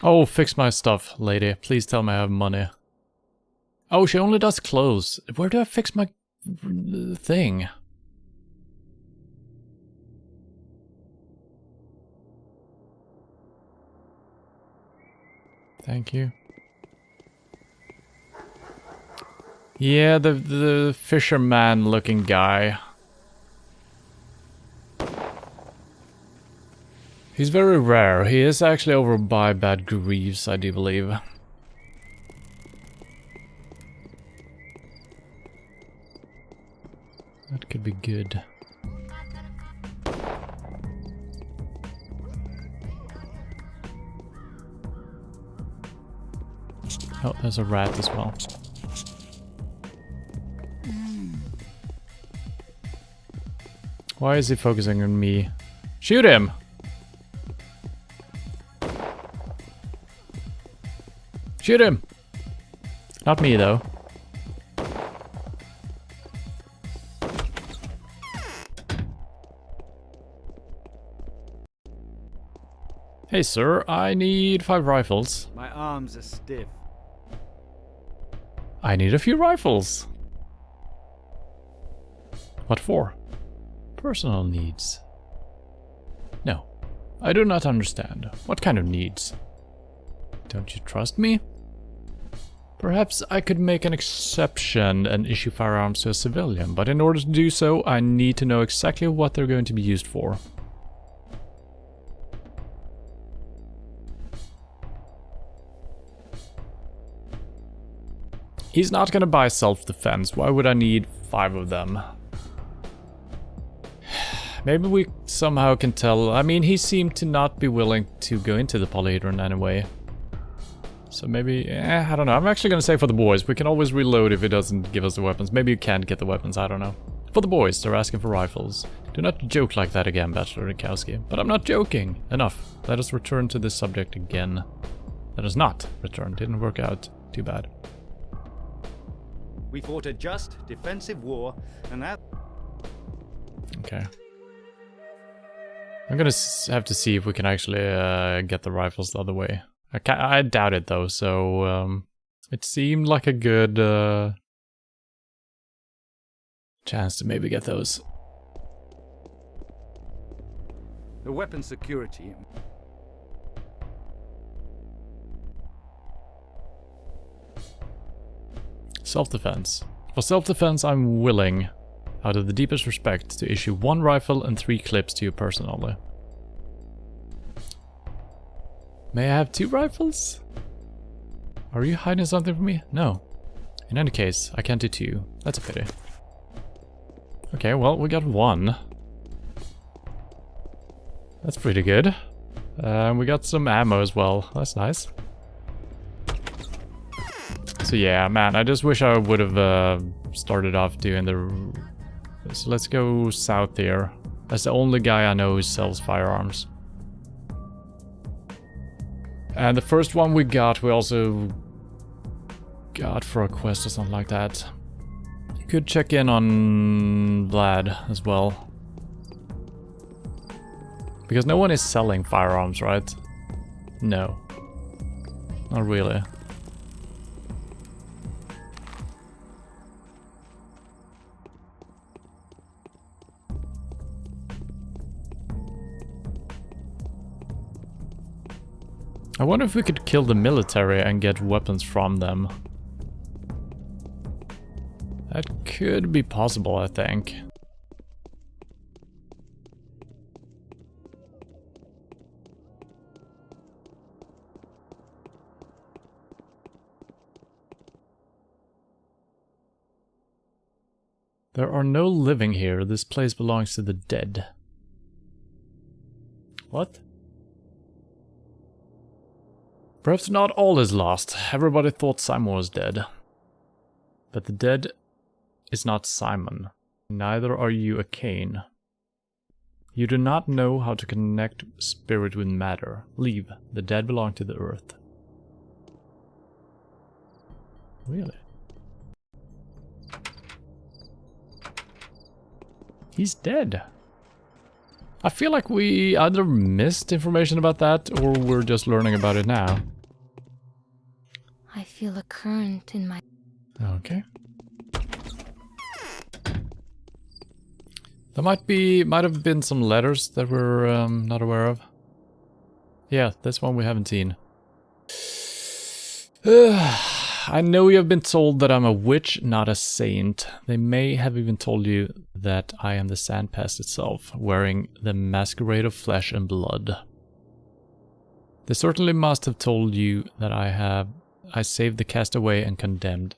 Oh, fix my stuff, lady. Please tell me I have money. Oh, she only does clothes. Where do I fix my thing? Thank you. Yeah, the fisherman looking guy. He's very rare. He is actually over by Bad Grieves, I do believe. That could be good. Oh, there's a rat as well. Why is he focusing on me? Shoot him! Shoot him! Not me, though. Hey, sir, I need 5 rifles. My arms are stiff. I need a few rifles. What for? Personal needs. No, I do not understand. What kind of needs? Don't you trust me? Perhaps I could make an exception and issue firearms to a civilian, but in order to do so, I need to know exactly what they're going to be used for. He's not gonna buy self-defense. Why would I need 5 of them? Maybe we somehow can tell. I mean, he seemed to not be willing to go into the polyhedron anyway. So maybe, I don't know. I'm actually gonna say for the boys. We can always reload if it doesn't give us the weapons. Maybe you can't get the weapons, I don't know. For the boys, they're asking for rifles. Do not joke like that again, Bachelor Rikowski. But I'm not joking. Enough. Let us return to this subject again. Let us not return. Didn't work out. Too bad. We fought a just, defensive war, and that... Okay. I'm gonna have to see if we can actually get the rifles the other way. I doubt it though, so it seemed like a good chance to maybe get those. The weapon security. Self-defense. For self-defense, I'm willing, out of the deepest respect, to issue 1 rifle and 3 clips to you personally. May I have 2 rifles? Are you hiding something from me? No. In any case, I can't do 2. That's a pity. Okay, well, we got 1. That's pretty good. We got some ammo as well. That's nice. So yeah, man, I just wish I would have started off doing the... So let's go south here. That's the only guy I know who sells firearms. And the first one we got, we also got for a quest or something like that. You could check in on Vlad as well. Because no one is selling firearms, right? No. Not really. I wonder if we could kill the military and get weapons from them. That could be possible, I think. There are no living here. This place belongs to the dead. What? Perhaps not all is lost. Everybody thought Simon was dead. But the dead is not Simon. Neither are you a Cain. You do not know how to connect spirit with matter. Leave. The dead belong to the earth. Really? He's dead. I feel like we either missed information about that or we're just learning about it now. I feel a current in my... Okay. There might have been some letters that we're not aware of. Yeah, this one we haven't seen. I know you have been told that I'm a witch, not a saint. They may have even told you that I am the sandpast itself, wearing the masquerade of flesh and blood. They certainly must have told you that I saved the castaway and condemned.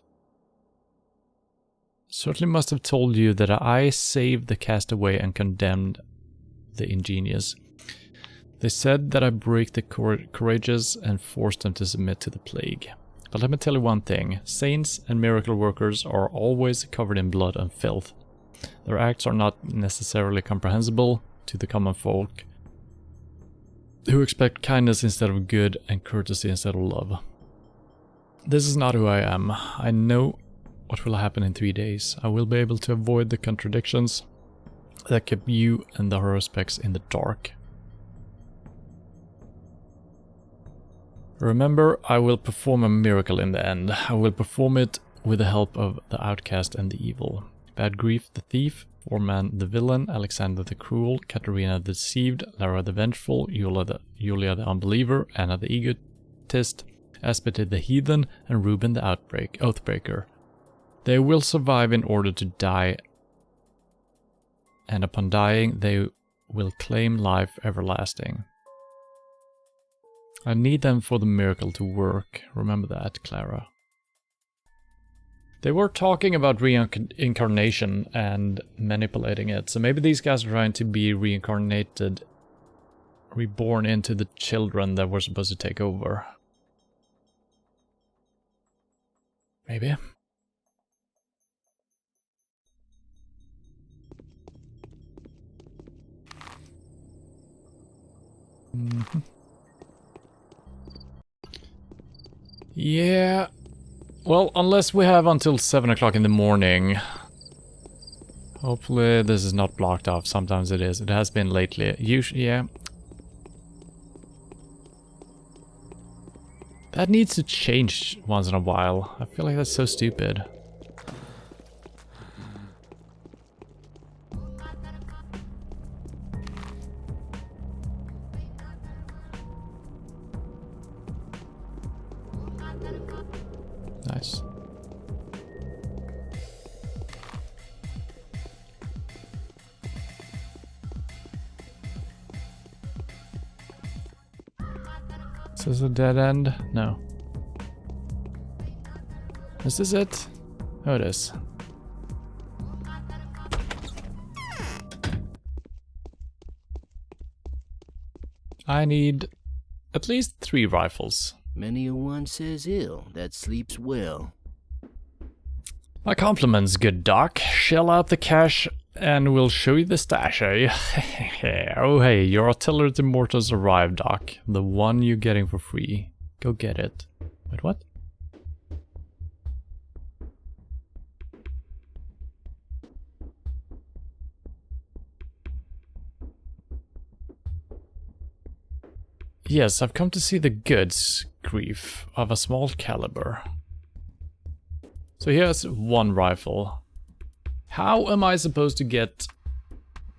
Certainly must have told you that I saved the castaway and condemned the ingenious. They said that I break the courageous and forced them to submit to the plague. But let me tell you one thing, saints and miracle workers are always covered in blood and filth. Their acts are not necessarily comprehensible to the common folk, who expect kindness instead of good and courtesy instead of love. This is not who I am. I know what will happen in 3 days. I will be able to avoid the contradictions that keep you and the Haruspecs in the dark. Remember, I will perform a miracle in the end. I will perform it with the help of the outcast and the evil. Bad Grief the thief, Foreman the villain, Alexander the cruel, Katerina the deceived, Lara the vengeful, Julia the unbeliever, Anna the egotist, Aspete the heathen, and Reuben the oathbreaker. They will survive in order to die, and upon dying they will claim life everlasting. I need them for the miracle to work. Remember that, Clara. They were talking about reincarnation and manipulating it, so maybe these guys are trying to be reincarnated, reborn into the children that were supposed to take over. Maybe. Yeah, well, unless we have until 7 o'clock in the morning. Hopefully this is not blocked off. Sometimes it is. It has been lately. Usually, yeah. That needs to change once in a while. I feel like that's so stupid. Nice. Is this a dead end? No. Is this it? Oh, it is. I need at least 3 rifles. Many a one says ill that sleeps well. My compliments, good Doc. Shell out the cash and we'll show you the stash, eh? Oh hey, your artillery to mortars arrived, Doc. The one you're getting for free. Go get it. Wait, what? Yes, I've come to see the goods, Grief, of a small caliber. So here's 1 rifle. How am I supposed to get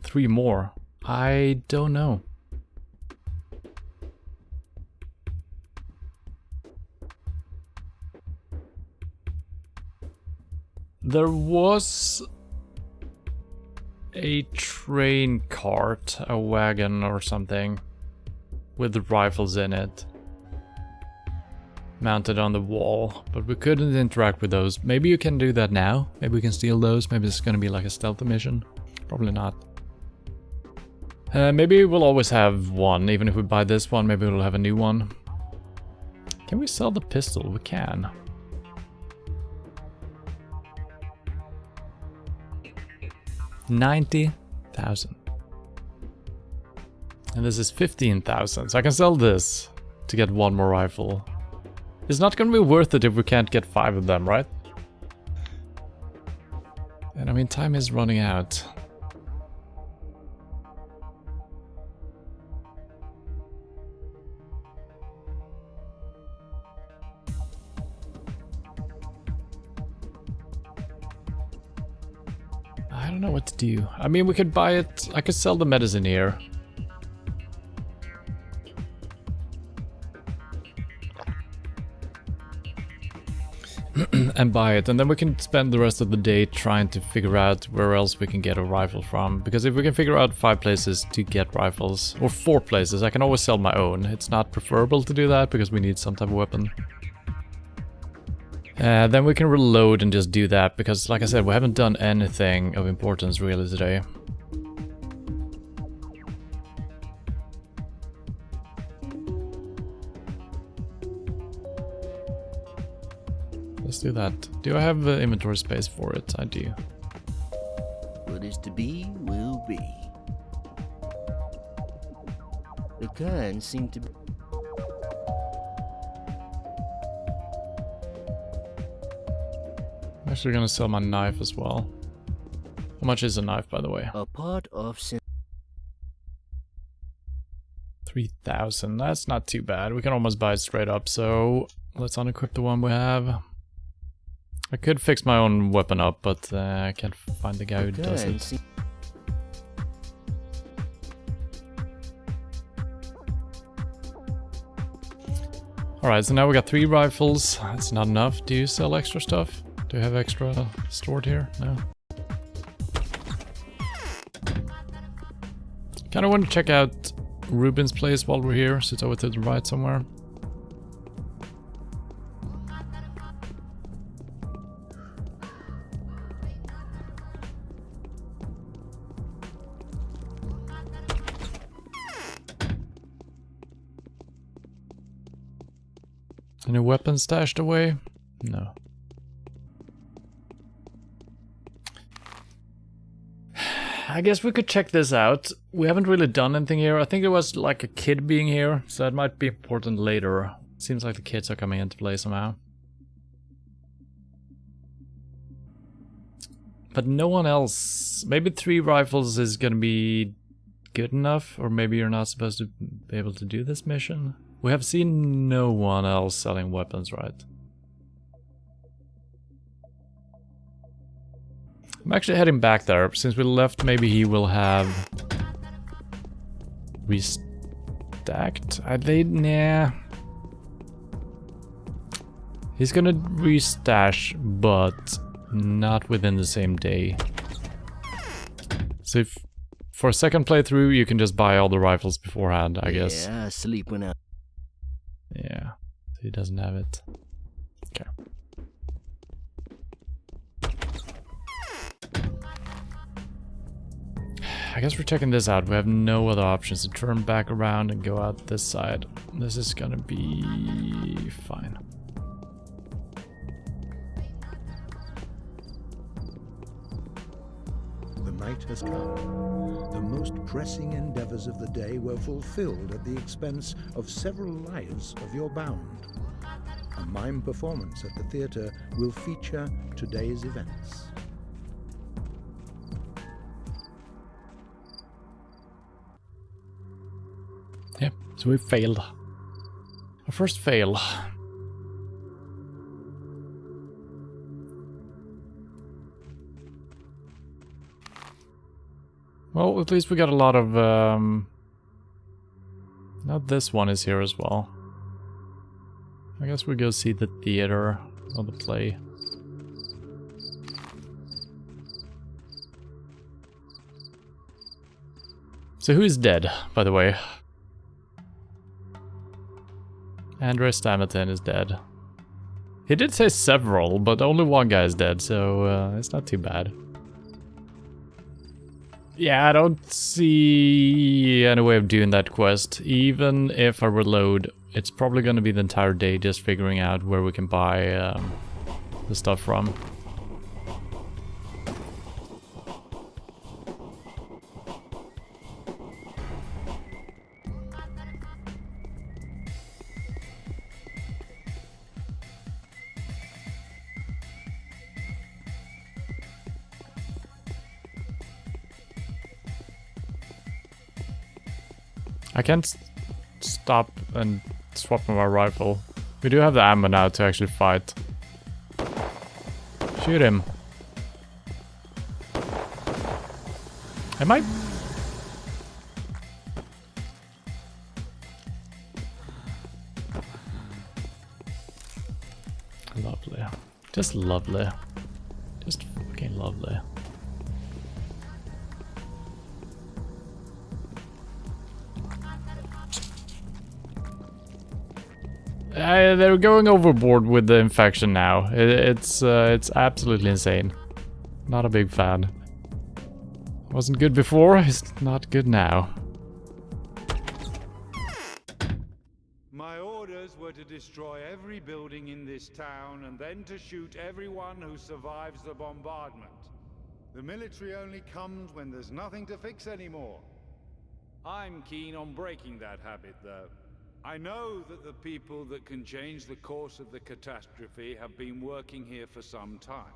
3 more? I don't know. There was a train cart, a wagon or something, with the rifles in it, mounted on the wall, but we couldn't interact with those. Maybe you can do that now. Maybe we can steal those. Maybe it's gonna be like a stealth mission. Probably not. Maybe we'll always have one, even if we buy this one. Maybe we'll have a new one. Can we sell the pistol? We can. $90,000. And this is 15,000, so I can sell this to get 1 more rifle. It's not gonna be worth it if we can't get 5 of them, right? And I mean, time is running out. I don't know what to do. I mean, we could buy it. I could sell the medicine here. And buy it, and then we can spend the rest of the day trying to figure out where else we can get a rifle from. Because if we can figure out 5 places to get rifles, or 4 places, I can always sell my own. It's not preferable to do that because we need some type of weapon. Then we can reload and just do that, because like I said, we haven't done anything of importance really today. Let's do that. Do I have inventory space for it? I do. What is to be, will be. The kind seem to be... I'm actually gonna sell my knife as well. How much is a knife, by the way? a part of... 3,000. That's not too bad. We can almost buy it straight up, so let's unequip the one we have. I could fix my own weapon up, but I can't find the guy who does it. Alright, so now we got 3 rifles. That's not enough. Do you sell extra stuff? Do you have extra stored here? No. Kinda want to check out Ruben's place while we're here, so it's over to the right somewhere. Any weapons stashed away? No. I guess we could check this out. We haven't really done anything here. I think there was like a kid being here, so that might be important later. Seems like the kids are coming into play somehow. But no one else. Maybe 3 rifles is gonna be good enough, or maybe you're not supposed to be able to do this mission. We have seen no one else selling weapons, right? I'm actually heading back there. Since we left, maybe he will have restacked. Are they? Nah. He's gonna restash, but not within the same day. So if for a second playthrough, you can just buy all the rifles beforehand, I guess. Yeah, sleep when I... Yeah, so he doesn't have it. Okay. I guess we're checking this out. We have no other options to turn back around and go out this side. This is gonna be fine. The night has come. The most pressing endeavors of the day were fulfilled at the expense of several lives of your bound. A mime performance at the theater will feature today's events. Yeah, so we failed. Our first fail. Well, at least we got a lot of, now this one is here as well. I guess we go see the theater or the play. So who is dead, by the way? Andres Stamerton is dead. He did say several, but only one guy is dead, so it's not too bad. Yeah, I don't see any way of doing that quest. Even if I reload, it's probably going to be the entire day just figuring out where we can buy the stuff from. I can't stop and swap my rifle. We do have the ammo now to actually fight. Shoot him. Am I? Lovely. Just lovely. Just fucking lovely. They're going overboard with the infection now. It's absolutely insane. Not a big fan. Wasn't good before, it's not good now. My orders were to destroy every building in this town and then to shoot everyone who survives the bombardment. The military only comes when there's nothing to fix anymore. I'm keen on breaking that habit, though. I know that the people that can change the course of the catastrophe have been working here for some time.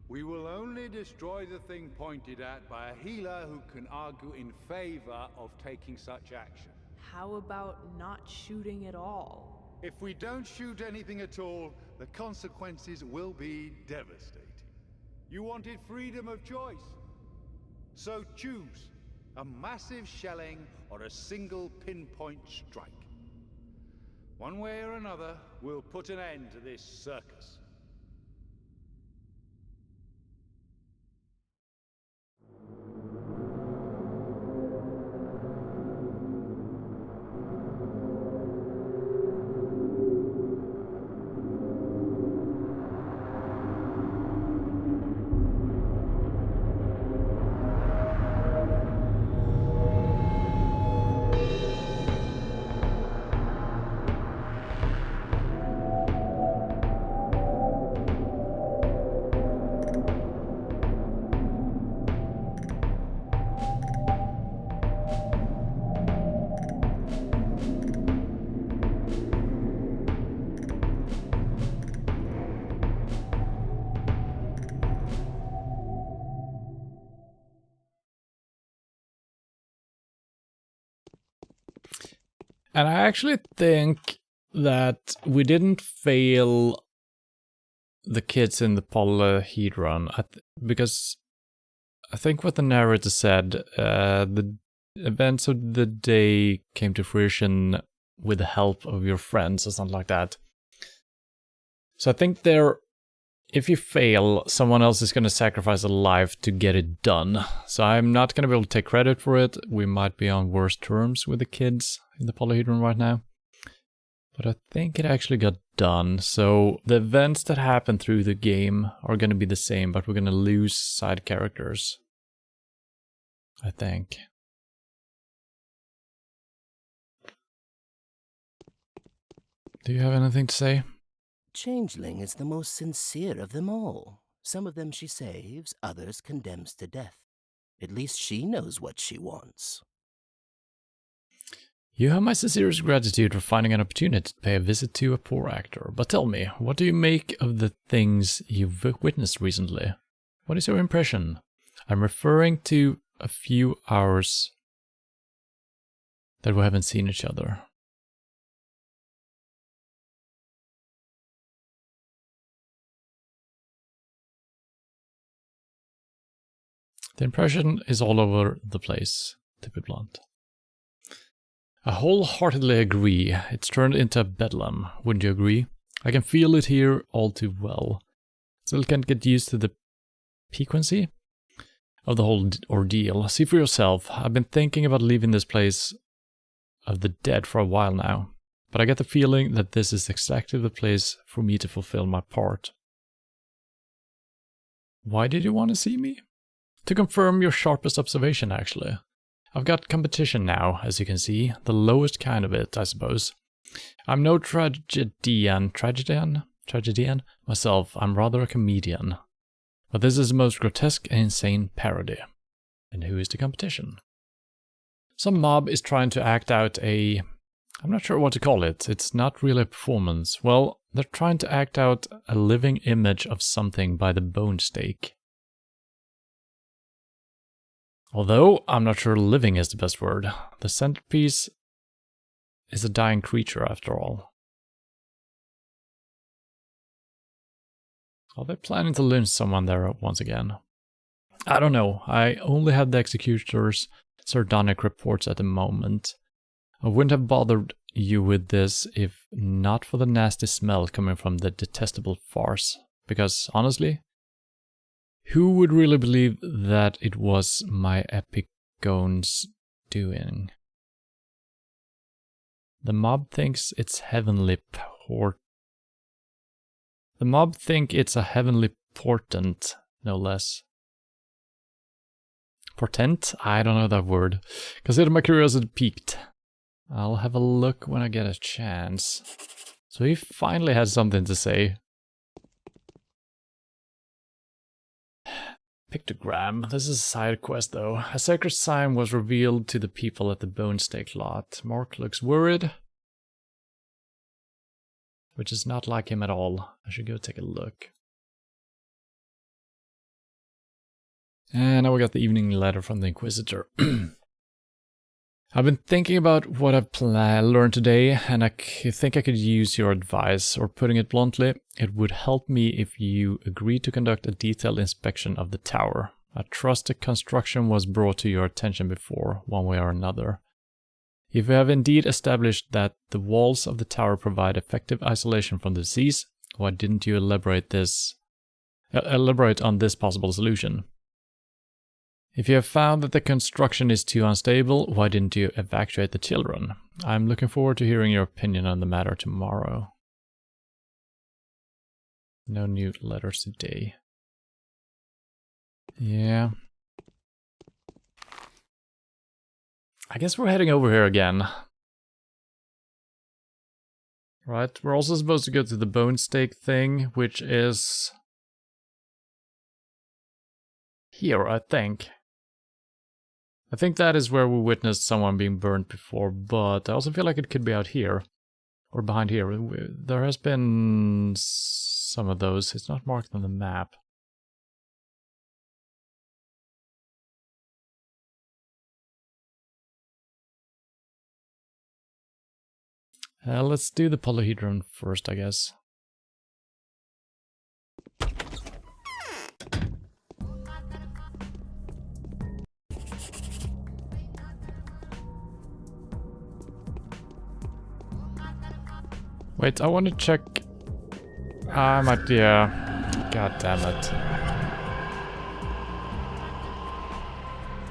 We will only destroy the thing pointed at by a healer who can argue in favor of taking such action. How about not shooting at all? If we don't shoot anything at all, the consequences will be devastating. You wanted freedom of choice. So choose a massive shelling or a single pinpoint strike. One way or another, we'll put an end to this circus. And I actually think that we didn't fail the kids in the polyhedron, because I think what the narrator said, the events of the day came to fruition with the help of your friends or something like that. So I think if you fail, someone else is going to sacrifice a life to get it done. So I'm not going to be able to take credit for it. We might be on worse terms with the kids in the polyhedron right now. But I think it actually got done. So the events that happen through the game are going to be the same, but we're going to lose side characters. I think. Do you have anything to say? Changeling is the most sincere of them all. Some of them she saves, others condemns to death. At least she knows what she wants. You have my sincerest gratitude for finding an opportunity to pay a visit to a poor actor. But tell me, what do you make of the things you've witnessed recently? What is your impression? I'm referring to a few hours that we haven't seen each other. The impression is all over the place, to be blunt. I wholeheartedly agree. It's turned into a bedlam, wouldn't you agree? I can feel it here all too well. Still can't get used to the piquancy of the whole ordeal. See for yourself. I've been thinking about leaving this place of the dead for a while now, but I get the feeling that this is exactly the place for me to fulfill my part. Why did you want to see me? To confirm your sharpest observation, actually. I've got competition now, as you can see. The lowest kind of it, I suppose. I'm no tragedian myself. I'm rather a comedian. But this is the most grotesque and insane parody. And who is the competition? Some mob is trying to act out a... I'm not sure what to call it. It's not really a performance. Well, they're trying to act out a living image of something by the bone stake. Although, I'm not sure living is the best word. The centerpiece is a dying creature, after all. Are they planning to lynch someone there once again? I don't know. I only have the executor's sardonic reports at the moment. I wouldn't have bothered you with this if not for the nasty smell coming from the detestable farce. Because, honestly, who would really believe that it was my epigone's doing? The mob thinks it's heavenly The mob think it's a heavenly portent, no less. Portent? I don't know that word. Consider my curiosity piqued. I'll have a look when I get a chance. So he finally had something to say. Pictogram. This is a side quest though. A sacred sign was revealed to the people at the bone stake lot. Mark looks worried. Which is not like him at all. I should go take a look. And now we got the evening letter from the Inquisitor. I've been thinking about what I've learned today, and I think I could use your advice, or putting it bluntly, it would help me if you agree to conduct a detailed inspection of the tower. I trust the construction was brought to your attention before, one way or another. If you have indeed established that the walls of the tower provide effective isolation from the disease, why didn't you elaborate on this possible solution? If you have found that the construction is too unstable, why didn't you evacuate the children? I'm looking forward to hearing your opinion on the matter tomorrow. No new letters today. Yeah. I guess we're heading over here again. Right, we're also supposed to go to the bone stake thing, which is here, I think. I think that is where we witnessed someone being burned before, but I also feel like it could be out here. Or behind here. There has been some of those. It's not marked on the map. Let's do the polyhedron first, I guess. Wait, I want to check... I might... yeah. God damn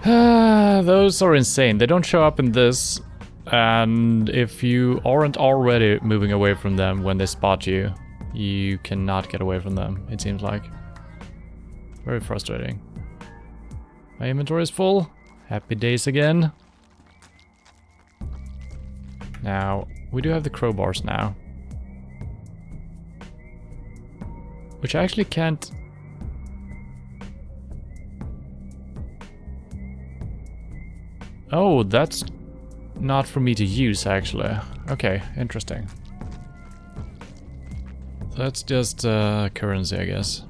it. Those are insane. They don't show up in this. And if you aren't already moving away from them when they spot you, you cannot get away from them, it seems like. Very frustrating. My inventory is full. Happy days again. Now, we do have the crowbars now. Which I actually can't... Oh, that's not for me to use, actually. Okay, interesting. So that's just currency, I guess.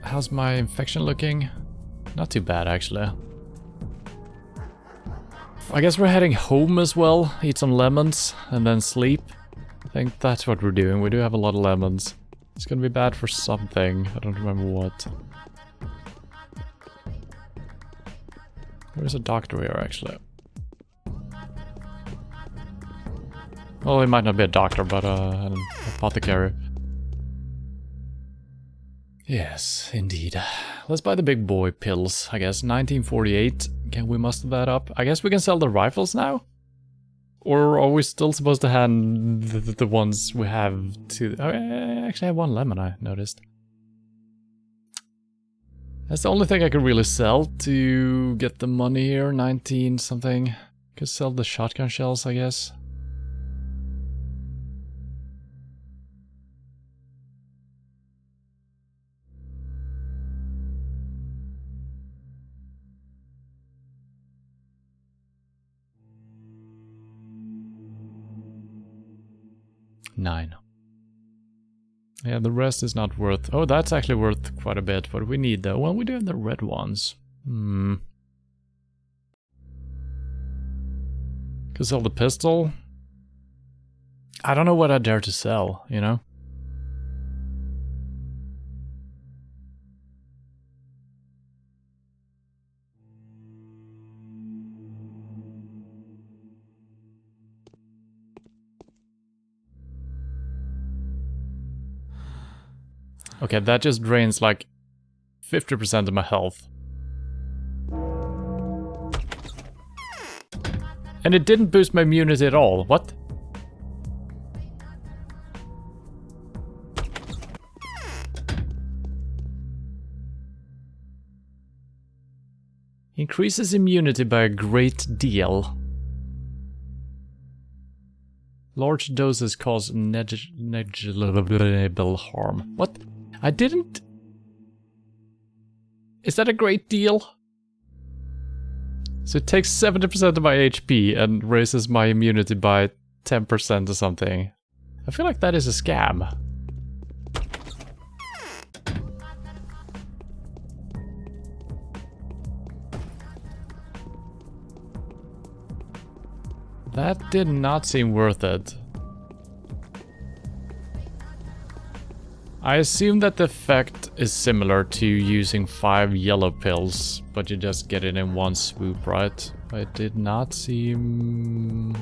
How's my infection looking? Not too bad, actually. I guess we're heading home as well. Eat some lemons and then sleep. I think that's what we're doing. We do have a lot of lemons. It's gonna be bad for something. I don't remember what. There's a doctor here, actually. Well, he might not be a doctor, but an apothecary. Yes, indeed. Let's buy the big boy pills, I guess. 1948. Can we muster that up? I guess we can sell the rifles now? Or are we still supposed to hand the ones we have to... Oh, I actually have one lemon, I noticed. That's the only thing I could really sell to get the money here. 19 something. Could sell the shotgun shells, I guess. Nine. Yeah, the rest is not worth... Oh, that's actually worth quite a bit. What do we need, though? Well, we do have the red ones. Could sell the pistol. I don't know what I dare to sell, you know? Okay, that just drains like 50% of my health. And it didn't boost my immunity at all. What? Increases immunity by a great deal. Large doses cause negligible harm. What? I didn't... Is that a great deal? So it takes 70% of my HP and raises my immunity by 10% or something. I feel like that is a scam. That did not seem worth it. I assume that the effect is similar to using 5 yellow pills, but you just get it in one swoop, right? It did not seem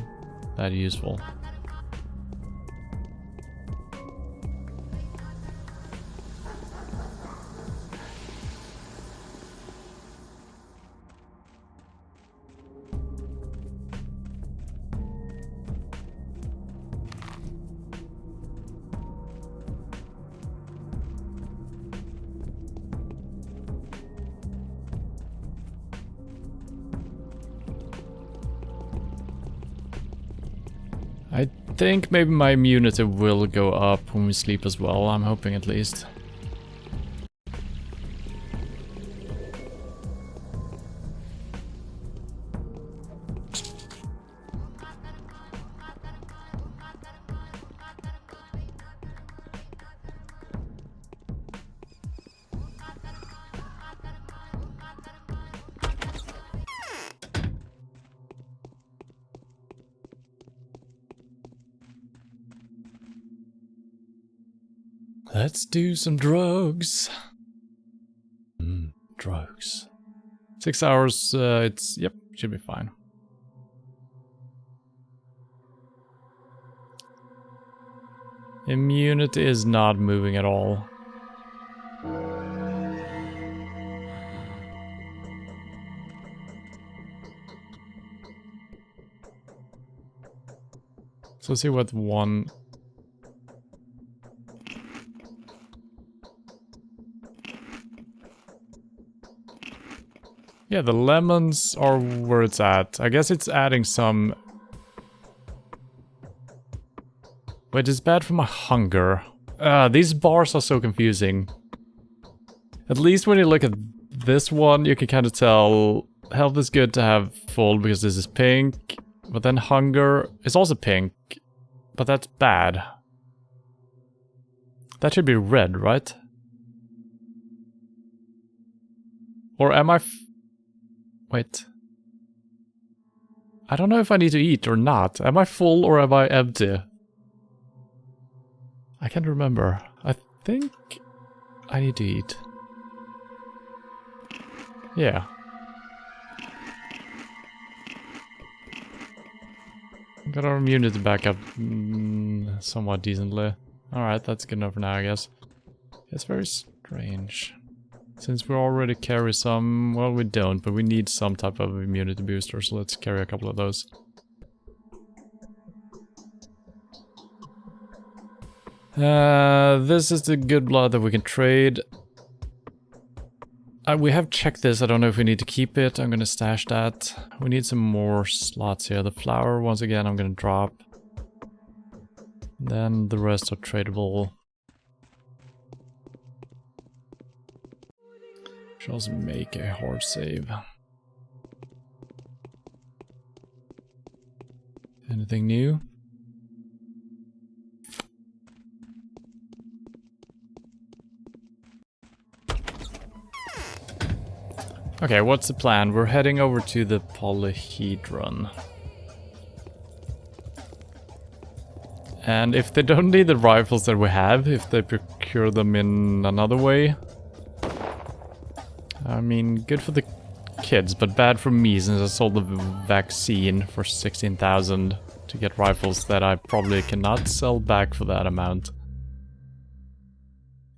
that useful. I think maybe my immunity will go up when we sleep as well, I'm hoping at least. Let's do some drugs. Drugs. 6 hours, yep, should be fine. Immunity is not moving at all. So let's see what one... Yeah, the lemons are where it's at. I guess it's adding some... Wait, it's bad for my hunger. These bars are so confusing. At least when you look at this one, you can kind of tell health is good to have full because this is pink. But then hunger is also pink. But that's bad. That should be red, right? Or am I... Wait. I don't know if I need to eat or not. Am I full or am I empty? I can't remember. I think I need to eat. Yeah. Got our immunity back up somewhat decently. Alright, that's good enough for now, I guess. It's very strange. Since we already carry some... Well, we don't, but we need some type of immunity booster, so let's carry a couple of those. This is the good blood that we can trade. We have checked this, I don't know if we need to keep it. I'm gonna stash that. We need some more slots here. The flower, once again, I'm gonna drop. Then the rest are tradable. Should also make a hard save. Anything new? Okay, what's the plan? We're heading over to the polyhedron. And if they don't need the rifles that we have, if they procure them in another way... I mean, good for the kids, but bad for me since I sold the vaccine for 16,000 to get rifles that I probably cannot sell back for that amount.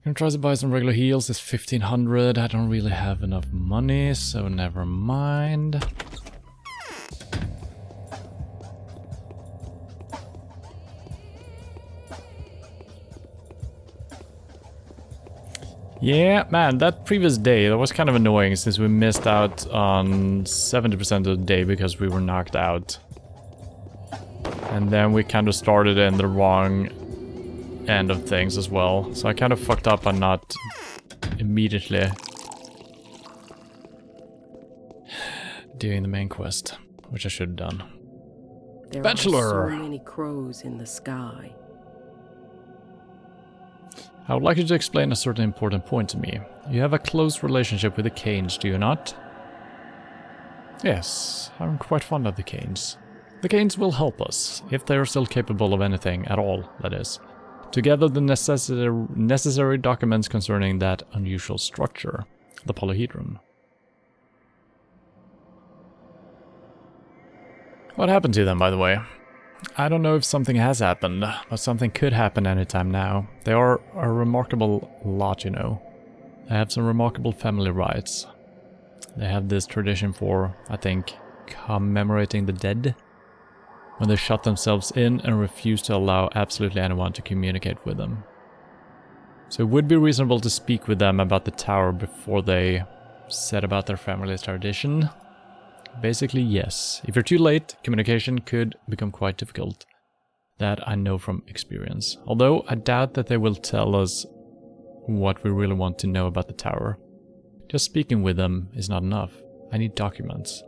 Gonna try to buy some regular heals, it's 1500. I don't really have enough money, so never mind. Yeah, man, that previous day, that was kind of annoying since we missed out on 70% of the day because we were knocked out. And then we kind of started in the wrong end of things as well. So I kind of fucked up on not immediately doing the main quest, which I should have done. There Bachelor! are so many crows in the sky. I would like you to explain a certain important point to me. You have a close relationship with the Canes, do you not? Yes, I'm quite fond of the Canes. The Canes will help us, if they are still capable of anything at all, that is. To gather the necessary documents concerning that unusual structure, the polyhedron. What happened to them, by the way? I don't know if something has happened, but something could happen anytime now. They are a remarkable lot, you know. They have some remarkable family rites. They have this tradition for, I think, commemorating the dead. When they shut themselves in and refuse to allow absolutely anyone to communicate with them. So it would be reasonable to speak with them about the tower before they set about their family's tradition. Basically, yes. If you're too late, communication could become quite difficult. That I know from experience. Although I doubt that they will tell us what we really want to know about the tower. Just speaking with them is not enough. I need documents.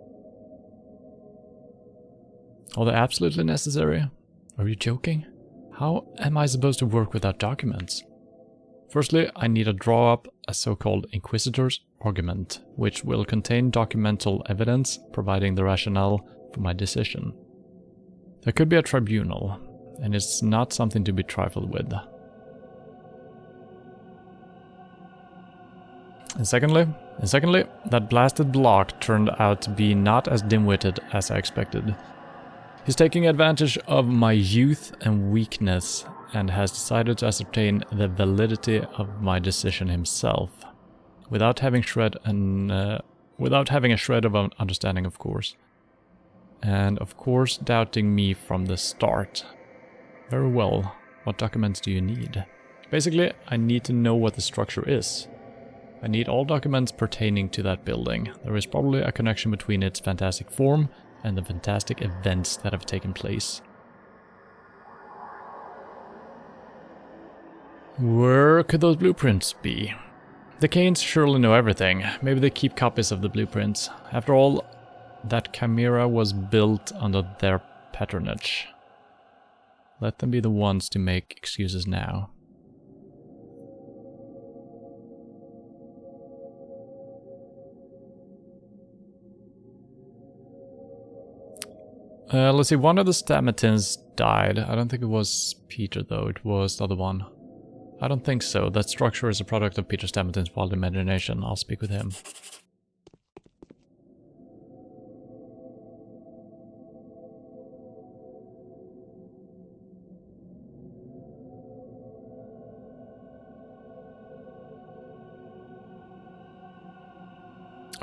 Are they absolutely necessary? Are you joking? How am I supposed to work without documents? Firstly, I need to draw up a so-called Inquisitor's argument, which will contain documental evidence providing the rationale for my decision. There could be a tribunal, and it's not something to be trifled with. And secondly, that blasted block turned out to be not as dim-witted as I expected. He's taking advantage of my youth and weakness and has decided to ascertain the validity of my decision himself, without having a shred of an understanding, of course. And of course doubting me from the start. Very well, what documents do you need? Basically, I need to know what the structure is. I need all documents pertaining to that building. There is probably a connection between its fantastic form and the fantastic events that have taken place. Where could those blueprints be? The Canes surely know everything. Maybe they keep copies of the blueprints. After all, that chimera was built under their patronage. Let them be the ones to make excuses now. Let's see, one of the Stamatins died. I don't think it was Peter though, it was the other one. I don't think so. That structure is a product of Peter Stamatin's wild imagination. I'll speak with him.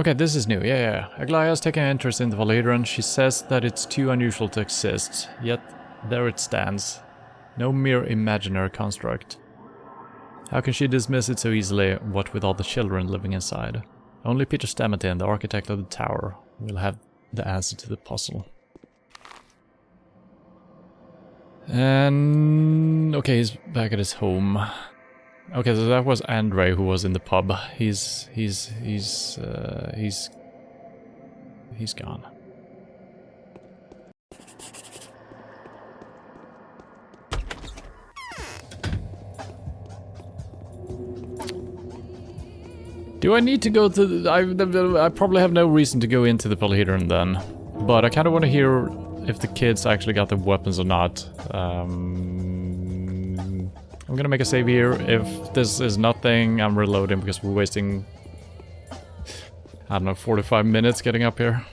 Okay, this is new. Yeah. Aglaya's taken an interest in the Valhedron. She says that it's too unusual to exist, yet there it stands. No mere imaginary construct. How can she dismiss it so easily, what with all the children living inside? Only Peter Stamatin, the architect of the tower, will have the answer to the puzzle. And okay, he's back at his home. Okay, so that was Andre who was in the pub. He's gone. Do I need to go to the... I probably have no reason to go into the Polyhedron then. But I kind of want to hear if the kids actually got the weapons or not. I'm gonna make a save here. If this is nothing, I'm reloading because we're wasting... I don't know, 45 minutes getting up here.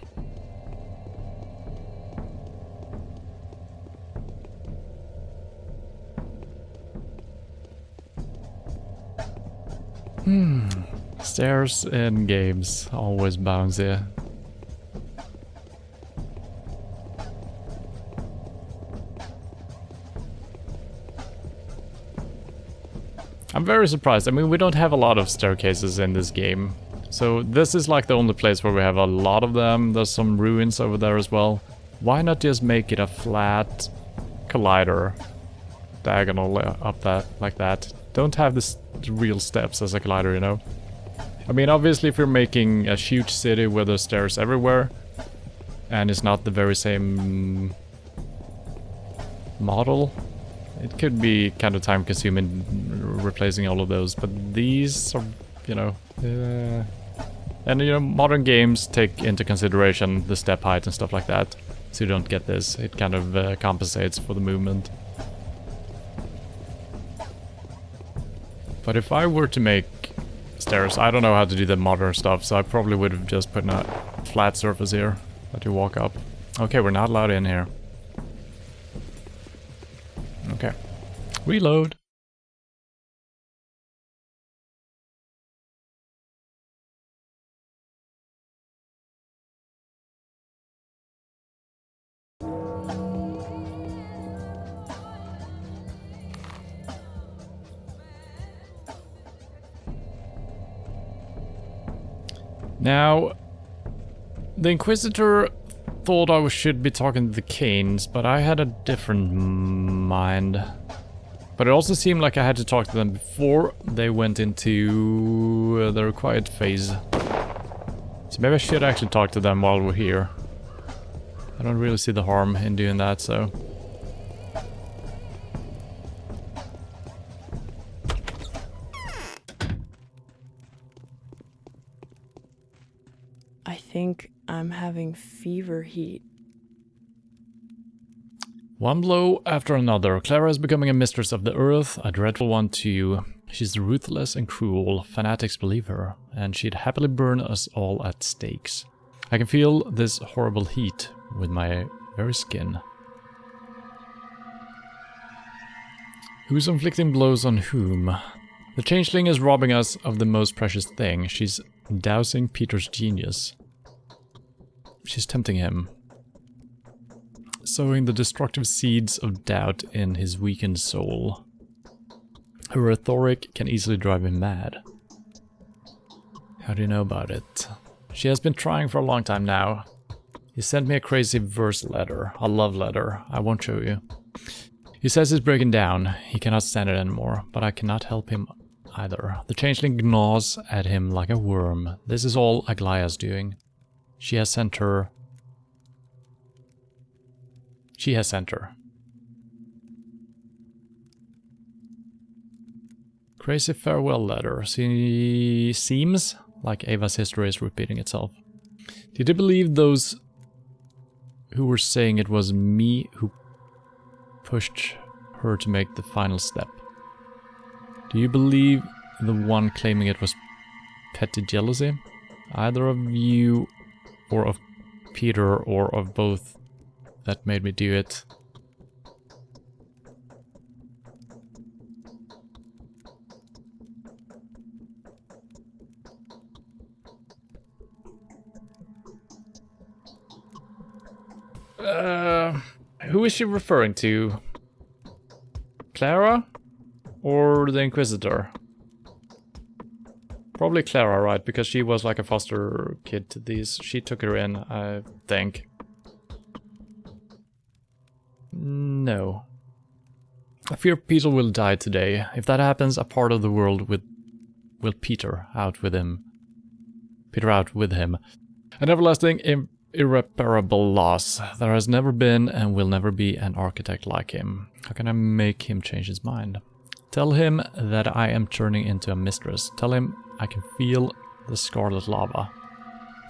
Stairs in games, always bouncy. I'm very surprised. I mean, we don't have a lot of staircases in this game. So this is like the only place where we have a lot of them. There's some ruins over there as well. Why not just make it a flat collider? Diagonal up that, like that. Don't have the real steps as a collider, you know? I mean, obviously if you're making a huge city where there's stairs everywhere, and it's not the very same model, it could be kind of time consuming replacing all of those, but these are, you know... And, you know, modern games take into consideration the step height and stuff like that, so you don't get this. It kind of compensates for the movement. But if I were to make stairs, I don't know how to do the modern stuff, so I probably would have just put a flat surface here that you walk up. Okay, we're not allowed in here. Okay. Reload. Now, the Inquisitor thought I should be talking to the Canes, but I had a different mind. But it also seemed like I had to talk to them before they went into the required phase. So maybe I should actually talk to them while we're here. I don't really see the harm in doing that, so... I think I'm having fever heat. One blow after another. Clara is becoming a mistress of the earth, a dreadful one too. She's ruthless and cruel, fanatics believe her, and she'd happily burn us all at stakes. I can feel this horrible heat with my very skin. Who's inflicting blows on whom? The changeling is robbing us of the most precious thing. She's dousing Peter's genius. She's tempting him. Sowing the destructive seeds of doubt in his weakened soul. Her rhetoric can easily drive him mad. How do you know about it? She has been trying for a long time now. He sent me a crazy verse letter, a love letter. I won't show you. He says he's breaking down. He cannot stand it anymore, but I cannot help him either. The changeling gnaws at him like a worm. This is all Aglaya's doing. She has sent her. Crazy farewell letter. Seems like Ava's history is repeating itself. Did you believe those who were saying it was me who pushed her to make the final step? Do you believe the one claiming it was petty jealousy? Either of you, or of Peter, or of both that made me do it? Who is she referring to? Clara? Or the Inquisitor? Probably Clara, right? Because she was like a foster kid to these. She took her in, I think. No. I fear Peter will die today. If that happens, a part of the world will peter out with him. Peter out with him. An everlasting irreparable loss. There has never been and will never be an architect like him. How can I make him change his mind? Tell him that I am turning into a mistress. Tell him I can feel the scarlet lava.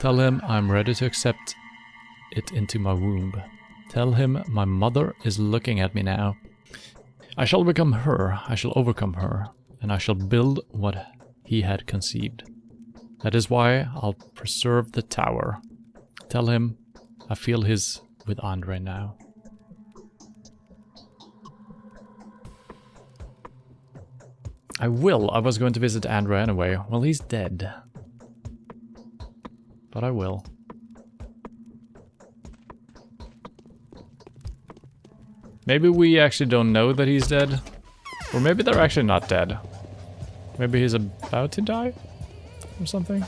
Tell him I'm ready to accept it into my womb. Tell him my mother is looking at me now. I shall become her, I shall overcome her, and I shall build what he had conceived. That is why I'll preserve the tower. Tell him I feel his with Andre now. I will. I was going to visit Andre anyway. Well, he's dead. But I will. Maybe we actually don't know that he's dead. Or maybe they're actually not dead. Maybe he's about to die? Or something?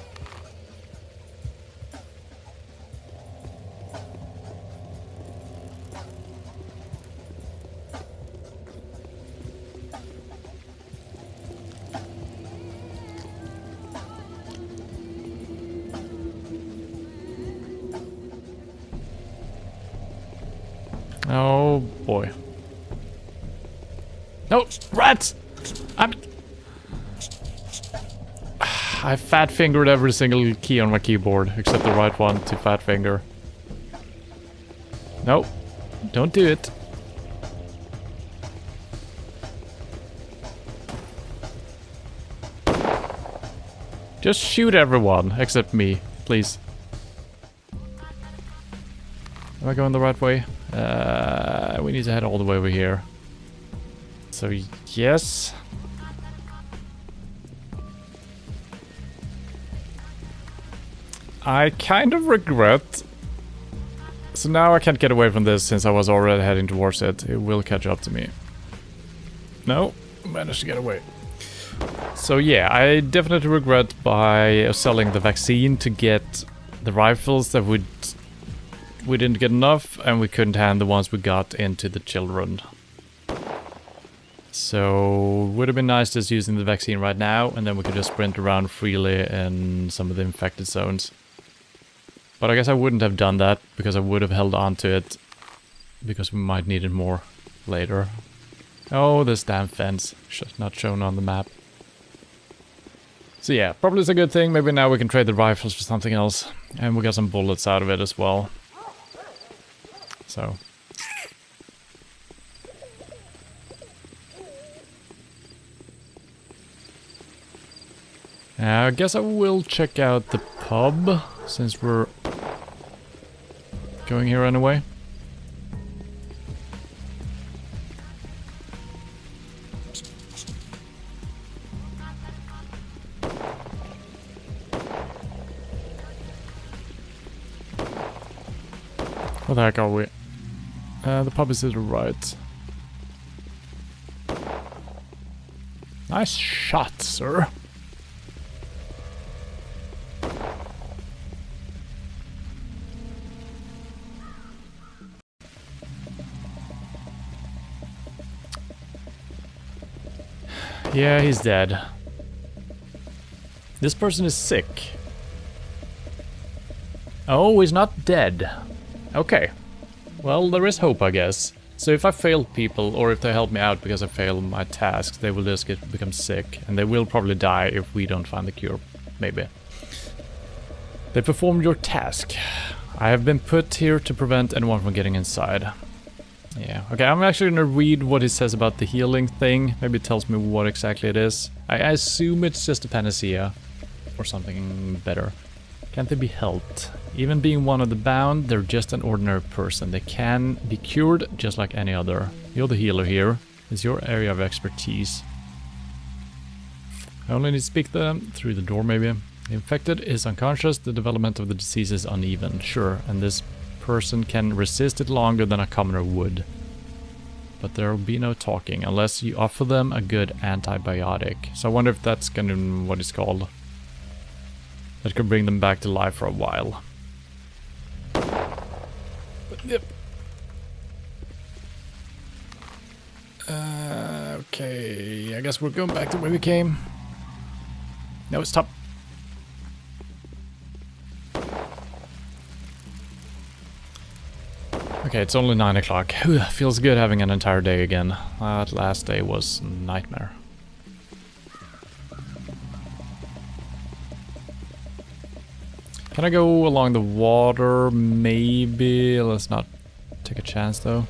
Oh boy. No! Rats! I fat fingered every single key on my keyboard, except the right one to fat finger. No, don't do it. Just shoot everyone, except me, please. Am I going the right way? We need to head all the way over here. So, yes. I kind of regret. So now I can't get away from this since I was already heading towards it. It will catch up to me. No, managed to get away. So yeah, I definitely regret by selling the vaccine to get the rifles that we didn't get enough, and we couldn't hand the ones we got into the children. So would have been nice just using the vaccine right now, and then we could just sprint around freely in some of the infected zones. But I guess I wouldn't have done that, because I would have held on to it, because we might need it more later. Oh, this damn fence, not shown on the map. So yeah, probably it's a good thing. Maybe now we can trade the rifles for something else, and we got some bullets out of it as well. So. I guess I will check out the pub, since we're going here anyway. Where the heck are we? The pub is to the right. Nice shot, sir. Yeah, he's dead. This person is sick. Oh, he's not dead. Okay. Well, there is hope, I guess. So if I fail people, or if they help me out because I fail my tasks, they will just become sick, and they will probably die if we don't find the cure. Maybe. They performed your task. I have been put here to prevent anyone from getting inside. Yeah, okay, I'm actually gonna read what it says about the healing thing. Maybe it tells me what exactly it is. I assume it's just a panacea. Or something better. Can't they be helped? Even being one of the bound, they're just an ordinary person. They can be cured just like any other. You're the healer here. It's your area of expertise. I only need to speak to them through the door, maybe. The infected is unconscious. The development of the disease is uneven. Sure, and this person can resist it longer than a commoner would. But there will be no talking unless you offer them a good antibiotic. So I wonder if that's gonna what it's called. That could bring them back to life for a while. Yep. Okay, I guess we're going back to where we came. No, stop. Okay, it's only 9 o'clock. Feels good having an entire day again. That last day was a nightmare. Can I go along the water? Maybe. Let's not take a chance though.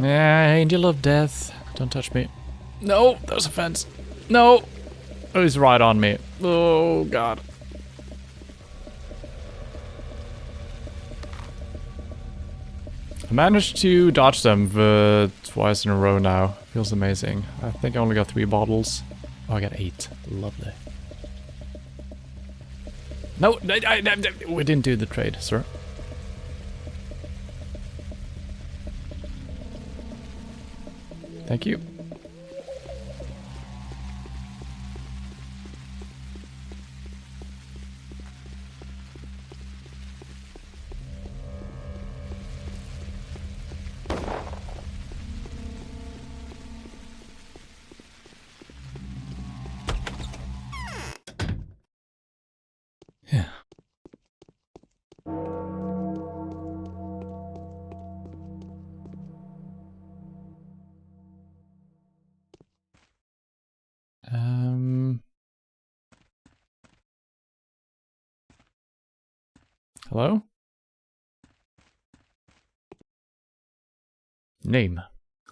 Yeah, angel of death. Don't touch me. No, there's a fence. No! Oh, he's right on me. Oh, God. I managed to dodge them twice in a row now. Feels amazing. I think I only got 3 bottles. Oh, I got 8. Lovely. No, we didn't do the trade, sir. Thank you. Yeah. Hello? Name.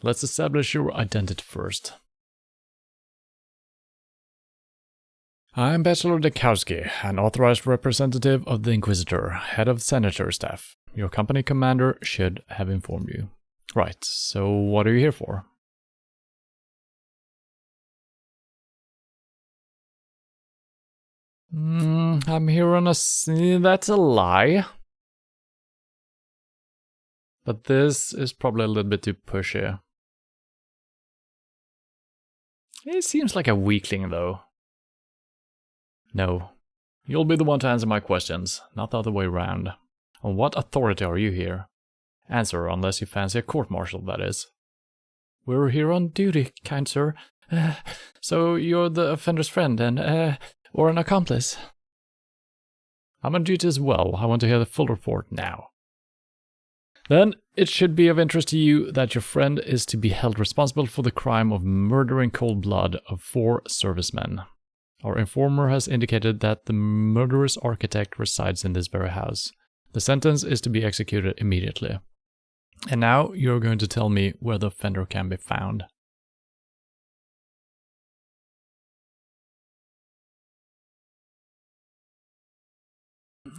Let's establish your identity first. I'm Bachelor Dekowski, an authorized representative of the Inquisitor, head of Senator staff. Your company commander should have informed you. Right, so what are you here for? I'm here on a... That's a lie. But this is probably a little bit too pushy. It seems like a weakling, though. No. You'll be the one to answer my questions, not the other way around. On what authority are you here? Answer, unless you fancy a court-martial, that is. We're here on duty, kind sir. So you're the offender's friend and, or an accomplice? I'm on duty as well. I want to hear the full report now. Then, it should be of interest to you that your friend is to be held responsible for the crime of murder in cold blood of 4 servicemen. Our informer has indicated that the murderous architect resides in this very house. The sentence is to be executed immediately. And now you're going to tell me where the offender can be found.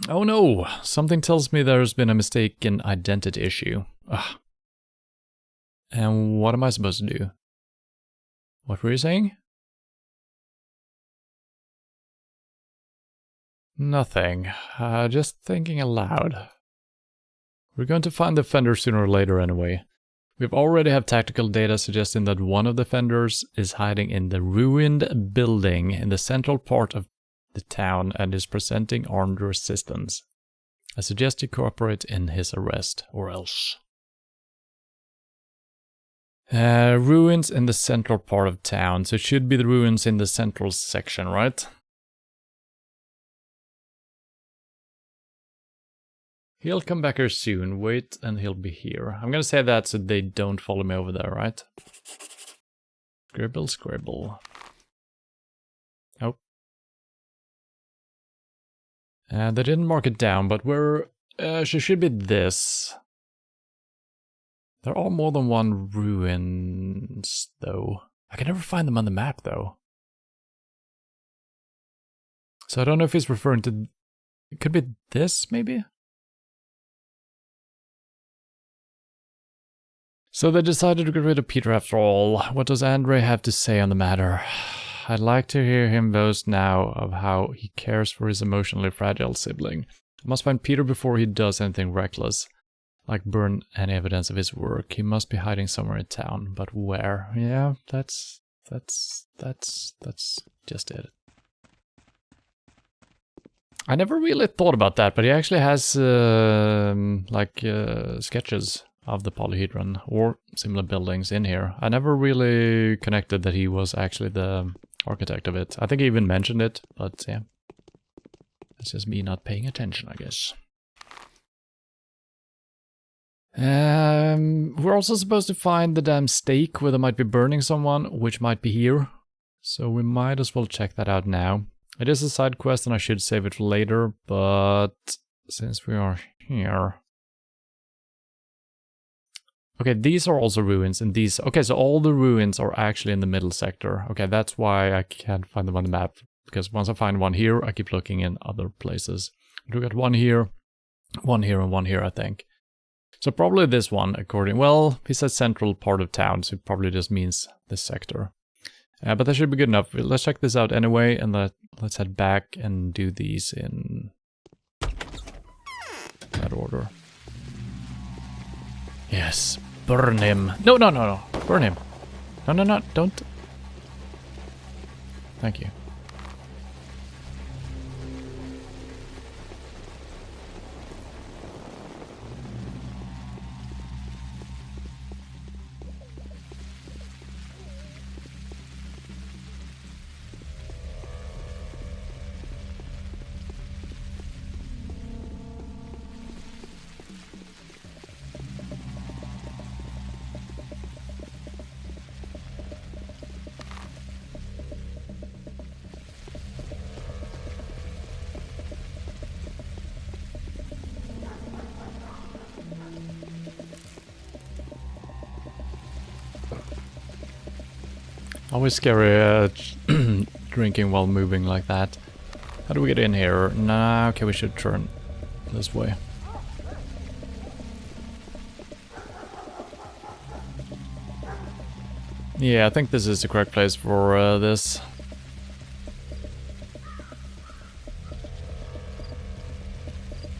Oh no, something tells me there's been a mistaken identity issue. Ugh. And what am I supposed to do? What were you saying? Nothing. Just thinking aloud. We're going to find the offender sooner or later anyway. We've already have tactical data suggesting that one of the offenders is hiding in the ruined building in the central part of the town and is presenting armed resistance. I suggest you cooperate in his arrest, or else. Ruins in the central part of town. So it should be the ruins in the central section, right? He'll come back here soon. Wait, and he'll be here. I'm gonna say that so they don't follow me over there, right? Scribble, scribble. Oh. They didn't mark it down, but where she should be this. There are more than one ruins, though. I can never find them on the map, though. So I don't know if he's referring to... It could be this, maybe? So they decided to get rid of Peter after all. What does Andre have to say on the matter? I'd like to hear him boast now of how he cares for his emotionally fragile sibling. I must find Peter before he does anything reckless, like burn any evidence of his work. He must be hiding somewhere in town, but where? Yeah, that's just it. I never really thought about that, but he actually has sketches of the polyhedron or similar buildings in here. I never really connected that he was actually the architect of it. I think he even mentioned it, but yeah. It's just me not paying attention, I guess. We're also supposed to find the damn stake where they might be burning someone, which might be here. So we might as well check that out now. It is a side quest and I should save it for later, but since we are here... Okay, these are also ruins, and these... Okay, so all the ruins are actually in the middle sector. Okay, that's why I can't find them on the map, because once I find one here, I keep looking in other places. We got one here, and one here, I think. So probably this one, according... Well, he says central part of town, so it probably just means this sector. But that should be good enough. Let's check this out anyway, and let's head back and do these in that order. Yes, burn him. No, burn him. No, don't. Thank you. Always scary drinking while moving like that. How do we get in here? Nah, okay, we should turn this way. Yeah, I think this is the correct place for this.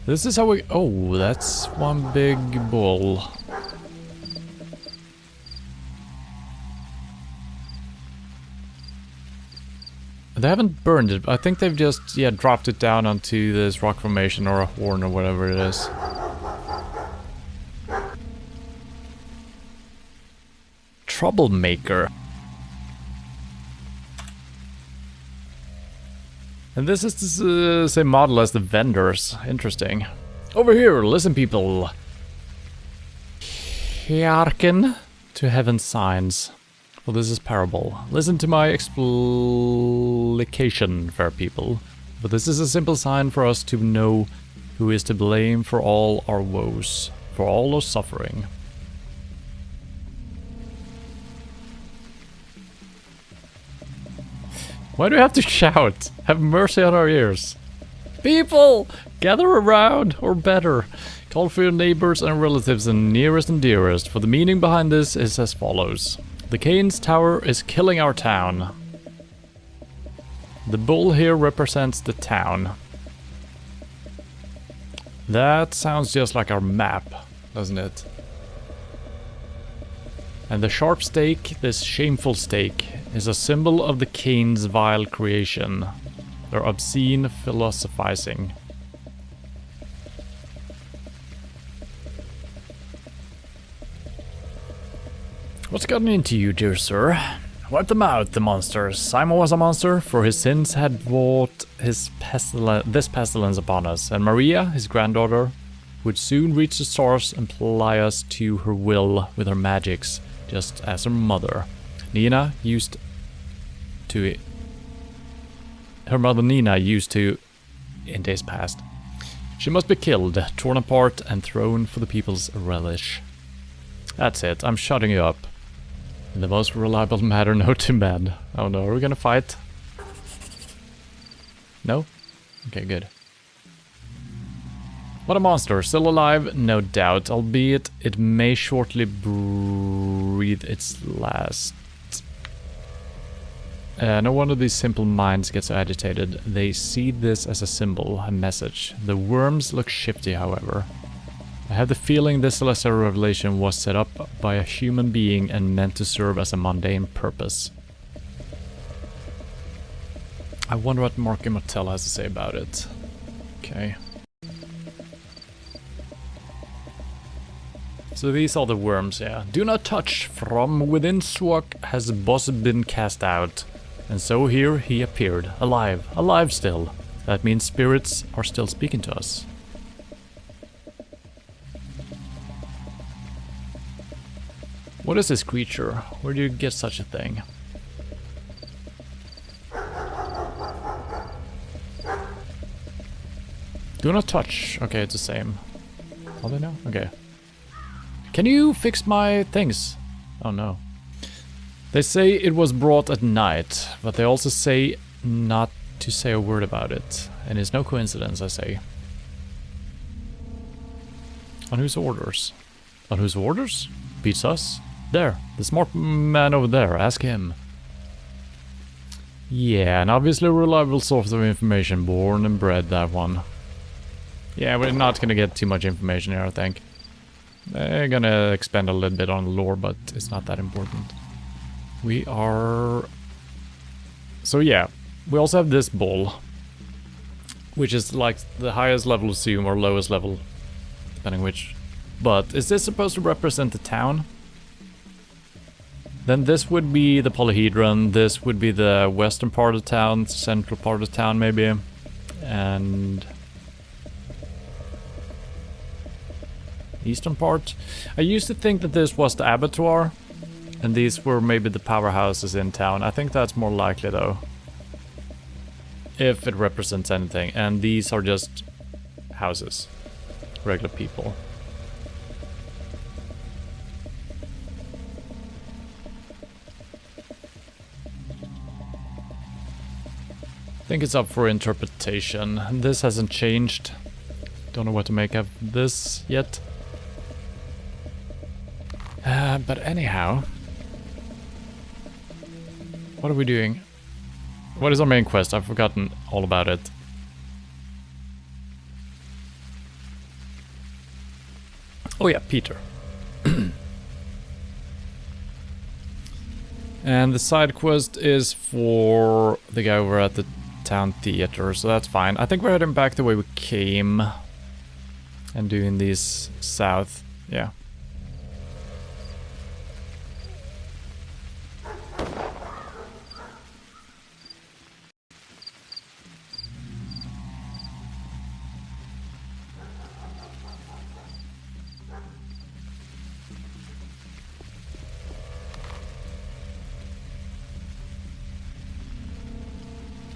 This is how we... Oh, that's one big bull. They haven't burned it. I think they've just, yeah, dropped it down onto this rock formation or a horn or whatever it is. Troublemaker. And this is the same model as the vendors. Interesting. Over here, listen people. Hearken to heaven's signs. Well, this is parable. Listen to my explication, fair people. But this is a simple sign for us to know who is to blame for all our woes, for all our suffering. Why do we have to shout? Have mercy on our ears. People, gather around, or better, call for your neighbors and relatives and nearest and dearest, for the meaning behind this is as follows. The Cain's Tower is killing our town. The bull here represents the town. That sounds just like our map, doesn't it? And the sharp stake, this shameful stake, is a symbol of the Cain's vile creation. Their obscene philosophizing. What's gotten into you, dear sir? Wipe them out, the monsters. Simon was a monster, for his sins had brought this pestilence upon us, and Maria, his granddaughter, would soon reach the stars and ply us to her will with her magics, just as her mother. Nina used to in days past. She must be killed, torn apart, and thrown for the people's relish. That's it, I'm shutting you up. In the most reliable matter known to man. Oh no, are we gonna fight? No? Okay, good. What a monster, still alive, no doubt, albeit it may shortly breathe its last. No wonder these simple minds get so agitated. They see this as a symbol, a message. The worms look shifty, however. I have the feeling this celestial revelation was set up by a human being and meant to serve as a mundane purpose. I wonder what Marky Martell has to say about it. Okay. So these are the worms, yeah. Do not touch. From within Swak has boss been cast out. And so here he appeared, alive, alive still. That means spirits are still speaking to us. What is this creature? Where do you get such a thing? Do not touch. Okay, it's the same. Oh, they know? Okay. Can you fix my things? Oh no. They say it was brought at night, but they also say not to say a word about it. And it's no coincidence, I say. On whose orders? On whose orders? Beats us? There, the smart man over there, ask him. Yeah, an obviously reliable source of information, born and bred, that one. Yeah, we're not gonna get too much information here, I think. They're gonna expand a little bit on the lore, but it's not that important. We are... So yeah, we also have this ball, which is like the highest level of Zoom or lowest level, depending which. But is this supposed to represent the town? Then this would be the polyhedron, this would be the western part of town, central part of town maybe, and... eastern part. I used to think that this was the abattoir, and these were maybe the powerhouses in town. I think that's more likely though, if it represents anything. And these are just houses, regular people. I think it's up for interpretation. This hasn't changed. Don't know what to make of this yet. But anyhow, what are we doing? What is our main quest? I've forgotten all about it. Oh yeah, Peter. And the side quest is for the guy over at the town theater, so that's fine. I think we're heading back the way we came and doing these south. Yeah.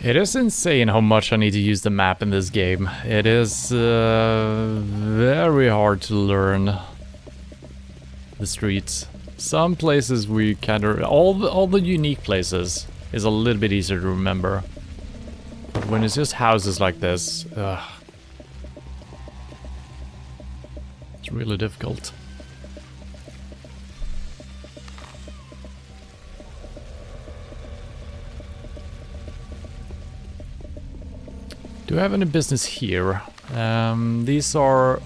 It is insane how much I need to use the map in this game. It is very hard to learn the streets. Some places we kind of... all the unique places is a little bit easier to remember. But when it's just houses like this, it's really difficult. Do I have any business here? These are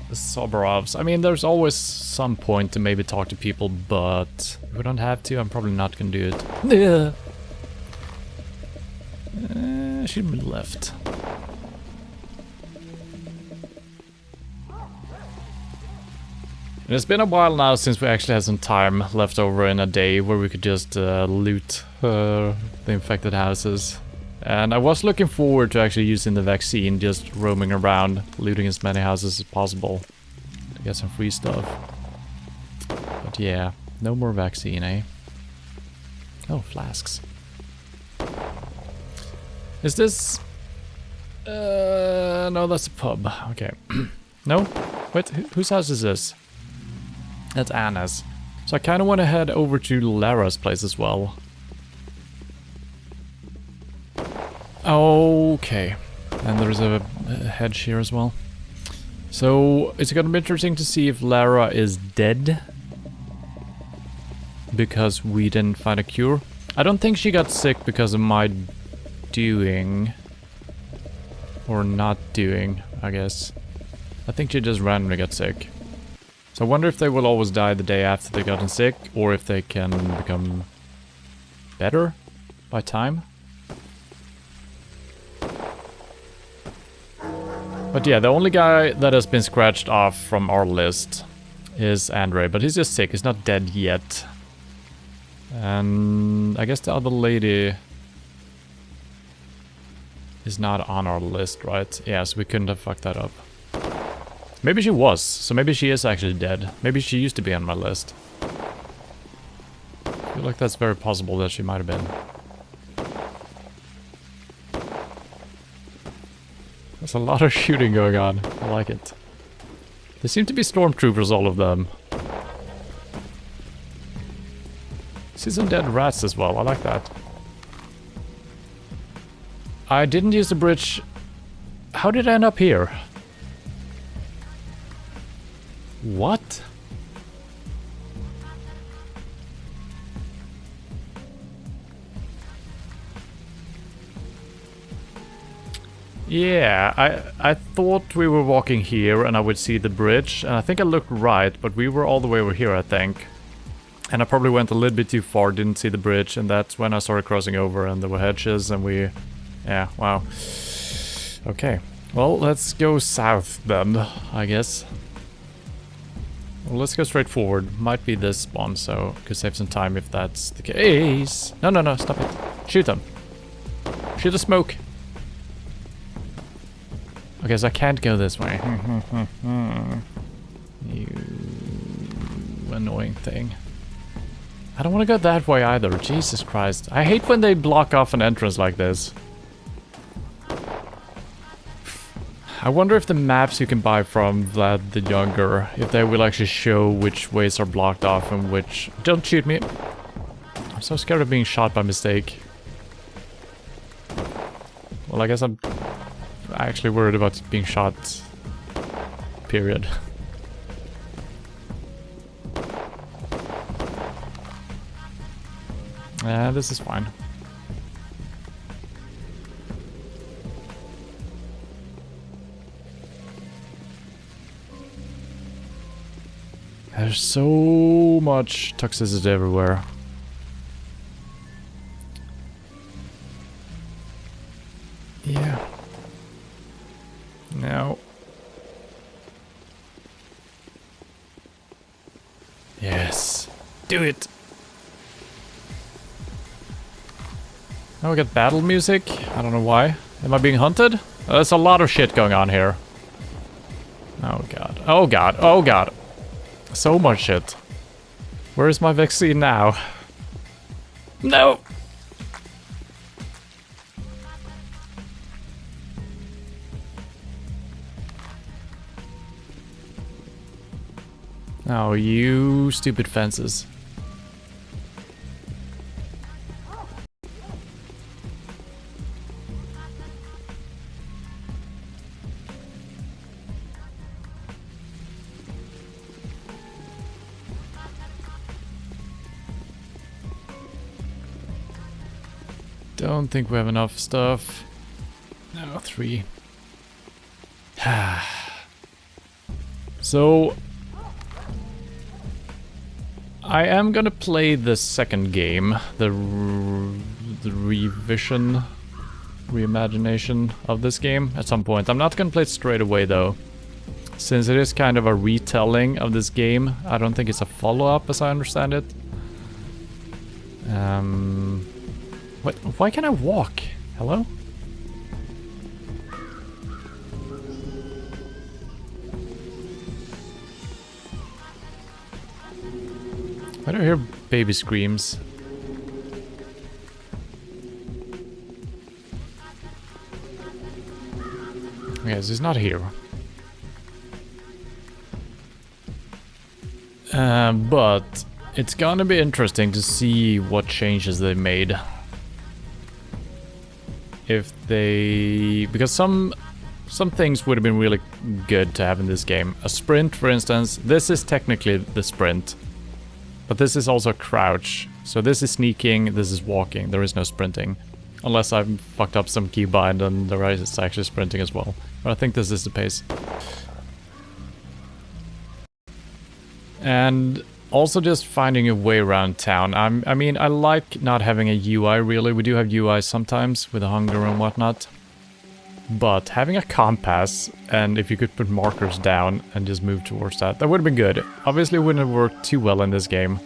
the Soborovs. I mean, there's always some point to maybe talk to people, but if we don't have to, I'm probably not gonna do it. Should be left. And it's been a while now since we actually had some time left over in a day where we could just loot the infected houses. And I was looking forward to actually using the vaccine, just roaming around, looting as many houses as possible to get some free stuff. But yeah, no more vaccine, eh? Oh, flasks. Is this... no, that's a pub. Okay. No? Wait, whose house is this? That's Anna's. So I kind of want to head over to Lara's place as well. Okay. And there's a hedge here as well. So it's gonna be interesting to see if Lara is dead. Because we didn't find a cure. I don't think she got sick because of my doing. Or not doing, I guess. I think she just randomly got sick. So I wonder if they will always die the day after they gotten sick, or if they can become better by time. But yeah, the only guy that has been scratched off from our list is Andre, but he's just sick, he's not dead yet. And I guess the other lady is not on our list, right? Yeah, so we couldn't have fucked that up. Maybe she was, so maybe she is actually dead. Maybe she used to be on my list. I feel like that's very possible that she might have been. There's a lot of shooting going on. I like it. They seem to be stormtroopers, all of them. See some dead rats as well. I like that. I didn't use the bridge. How did I end up here? What? Yeah, I thought we were walking here and I would see the bridge, and I think I looked right, but we were all the way over here, I think. And I probably went a little bit too far, didn't see the bridge, and that's when I started crossing over and there were hedges and we... Yeah, wow. Okay, well, let's go south then, I guess. Well, let's go straight forward. Might be this one, so could save some time if that's the case. No, no, no, stop it. Shoot them. Shoot the smoke. Okay, so I can't go this way. You annoying thing. I don't want to go that way either. Jesus Christ. I hate when they block off an entrance like this. I wonder if the maps you can buy from Vlad the Younger, if they will actually show which ways are blocked off and which... Don't shoot me. I'm so scared of being shot by mistake. Well, I guess I'm actually worried about being shot. Period. Yeah, this is fine. There's so much toxicity everywhere. Yeah. No. Yes. Do it. Now we got battle music. I don't know why. Am I being hunted? There's a lot of shit going on here. Oh god. Oh god. Oh god. So much shit. Where is my vaccine now? No! Oh, you stupid fences. Don't think we have enough stuff. No, 3. So I am gonna play the second game, the revision, reimagination of this game at some point. I'm not gonna play it straight away though. since it is kind of a retelling of this game. I don't think it's a follow-up, as I understand it. What? Why can't I walk? Hello? Why do I hear baby screams? Yes, he's not here. But it's gonna be interesting to see what changes they made. If they... because some things would have been really good to have in this game. A sprint, for instance. This is technically the sprint. But this is also crouch. So this is sneaking, this is walking. There is no sprinting. Unless I've fucked up some keybind and the right is actually sprinting as well. But I think this is the pace. And also just finding a way around town. I mean, I like not having a UI really. We do have UI sometimes with the hunger and whatnot. But having a compass, and if you could put markers down and just move towards that, that would have been good. Obviously it wouldn't have worked too well in this game,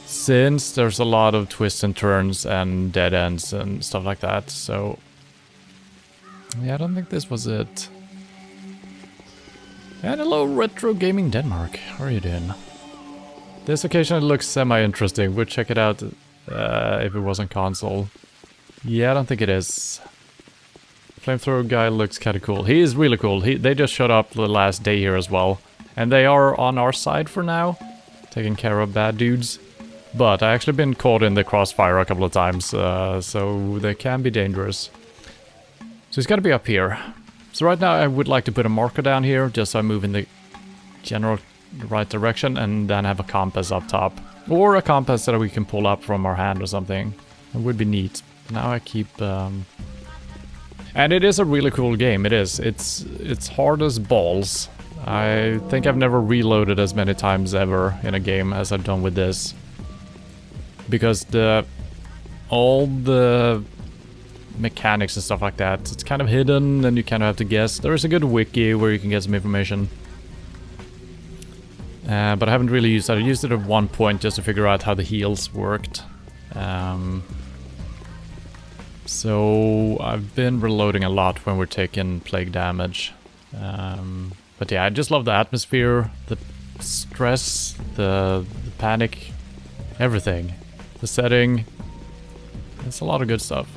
since there's a lot of twists and turns and dead ends and stuff like that, so... yeah, I don't think this was it. And hello, Retro Gaming Denmark. How are you doing? This occasionally looks semi-interesting. We'll check it out if it was on console. Yeah, I don't think it is. Flamethrower guy looks kind of cool. He is really cool. They just showed up the last day here as well. And they are on our side for now, taking care of bad dudes. But I actually been caught in the crossfire a couple of times, so they can be dangerous. So it's got to be up here. So right now I would like to put a marker down here, just so I move in the general right direction, and then have a compass up top. Or a compass that we can pull up from our hand or something. It would be neat. Now I keep... And it is a really cool game, it is. It's hard as balls. I think I've never reloaded as many times ever in a game as I've done with this. Because all the mechanics and stuff like that, it's kind of hidden and you kind of have to guess. There is a good wiki where you can get some information. But I haven't really used that. I used it at one point just to figure out how the heals worked. So I've been reloading a lot when we're taking plague damage. But yeah, I just love the atmosphere, the stress, the panic, everything. The setting. It's a lot of good stuff.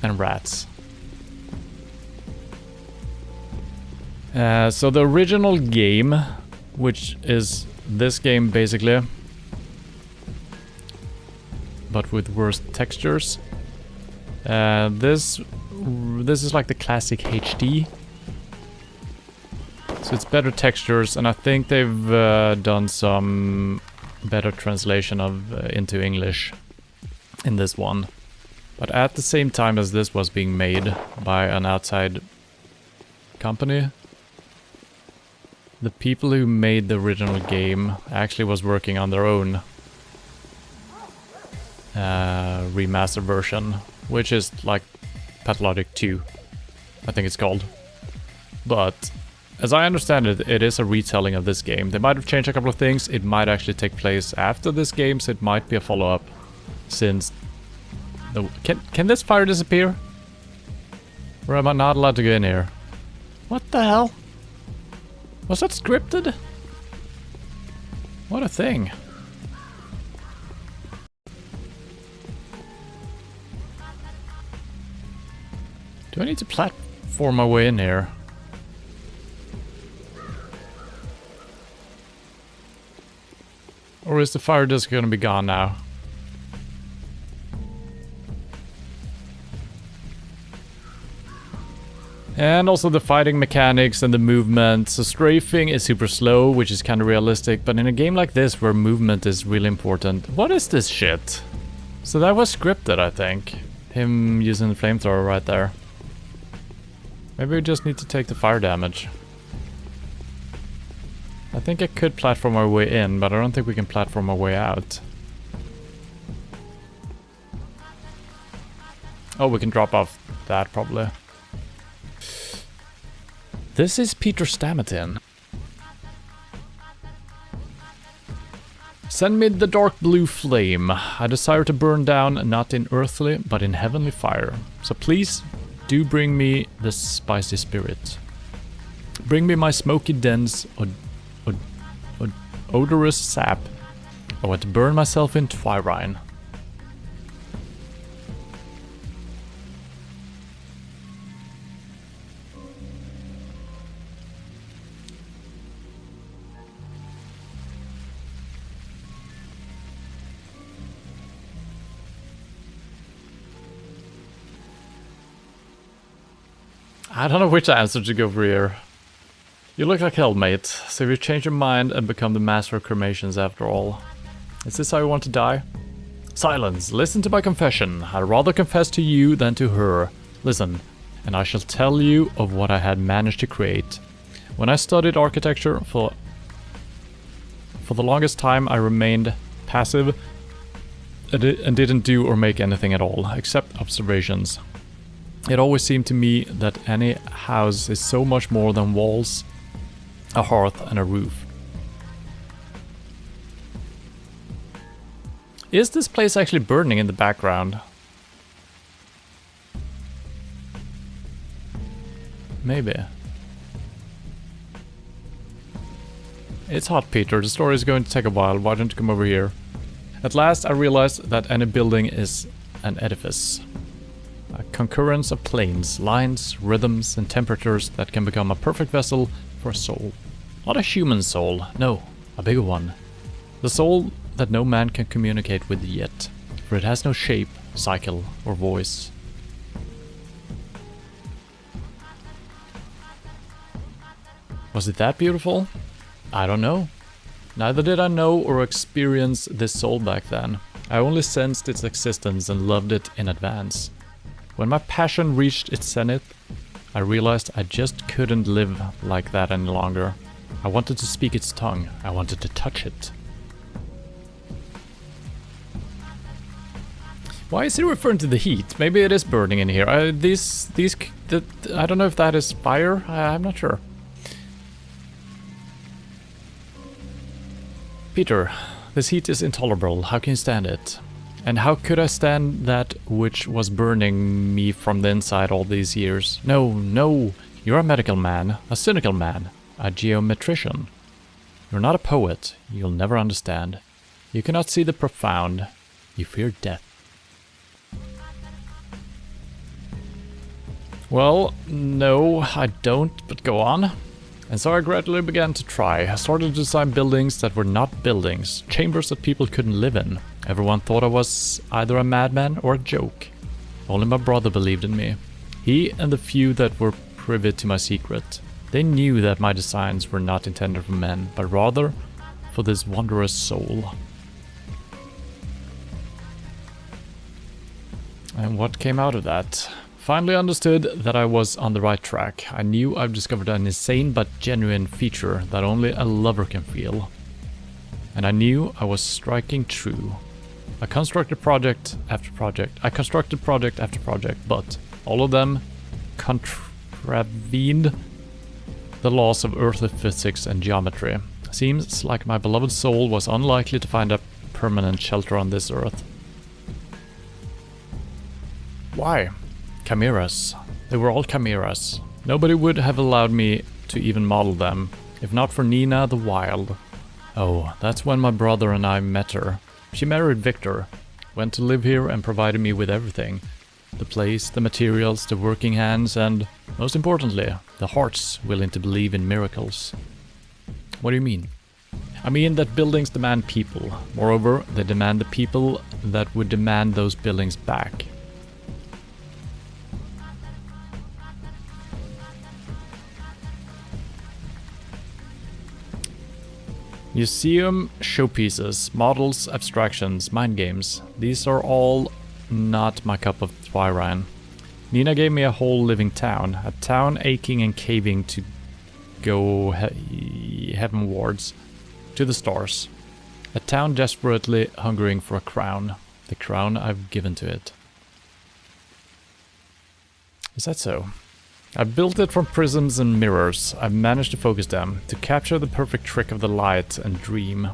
And rats. So the original game, which is this game basically, but with worse textures. This is like the classic HD. So it's better textures, and I think they've done some better translation of into English in this one. But at the same time as this was being made by an outside company, the people who made the original game actually was working on their own remastered version, which is like Pathologic 2, I think it's called. But as I understand it, it is a retelling of this game. They might have changed a couple of things. It might actually take place after this game, so it might be a follow-up. Since the can this fire disappear? Or am I not allowed to go in here? What the hell? Was that scripted? What a thing. Do I need to platform my way in here? Or is the fire disc gonna be gone now? And also the fighting mechanics and the movement. So strafing is super slow, which is kind of realistic, but in a game like this where movement is really important. What is this shit? So that was scripted, I think. Him using the flamethrower right there. Maybe we just need to take the fire damage. I think I could platform our way in, but I don't think we can platform our way out. Oh, we can drop off That probably. This is Peter Stamatin. Send me the dark blue flame. I desire to burn down not in earthly, but in heavenly fire. So please, do bring me the spicy spirit. Bring me my smoky, dense, odorous sap. I want to burn myself in twirine. I don't know which answer to go for here. You look like hell, mate, so if you change your mind and become the master of cremations after all. Is this how you want to die? Silence, listen to my confession. I'd rather confess to you than to her. Listen, and I shall tell you of what I had managed to create. When I studied architecture for the longest time I remained passive and didn't do or make anything at all, except observations. It always seemed to me that any house is so much more than walls, a hearth and a roof. Is this place actually burning in the background? Maybe. It's hot, Peter. The story is going to take a while. Why don't you come over here? At last I realized that any building is an edifice. A concurrence of planes, lines, rhythms, and temperatures that can become a perfect vessel for a soul. Not a human soul, no, a bigger one. The soul that no man can communicate with yet, for it has no shape, cycle, or voice. Was it that beautiful? I don't know. Neither did I know or experience this soul back then. I only sensed its existence and loved it in advance. When my passion reached its zenith, I realized I just couldn't live like that any longer. I wanted to speak its tongue. I wanted to touch it. Why is he referring to the heat? Maybe it is burning in here. I don't know if that is fire. I'm not sure. Peter, this heat is intolerable. How can you stand it? And how could I stand that which was burning me from the inside all these years? No, no, you're a medical man, a cynical man, a geometrician. You're not a poet, you'll never understand. You cannot see the profound, you fear death. Well, no, I don't, but go on. And so I gradually began to try. I started to design buildings that were not buildings, chambers that people couldn't live in. Everyone thought I was either a madman or a joke. Only my brother believed in me. He and the few that were privy to my secret. They knew that my designs were not intended for men, but rather for this wondrous soul. And what came out of that? Finally understood that I was on the right track. I knew I've discovered an insane but genuine feature that only a lover can feel. And I knew I was striking true. I constructed project after project. But all of them contravened the laws of earthly physics and geometry. Seems like my beloved soul was unlikely to find a permanent shelter on this earth. Why? Chimeras. They were all chimeras. Nobody would have allowed me to even model them, if not for Nina the Wild. Oh, that's when my brother and I met her. She married Victor, went to live here and provided me with everything. The place, the materials, the working hands, and, most importantly, the hearts willing to believe in miracles. What do you mean? I mean that buildings demand people. Moreover, they demand the people that would demand those buildings back. Museum showpieces, models, abstractions, mind games. These are all not my cup of twirine. Nina gave me a whole living town, a town aching and caving to go heavenwards, to the stars. A town desperately hungering for a crown, the crown I've given to it. Is that so? I built it from prisms and mirrors. I've managed to focus them, to capture the perfect trick of the light and dream.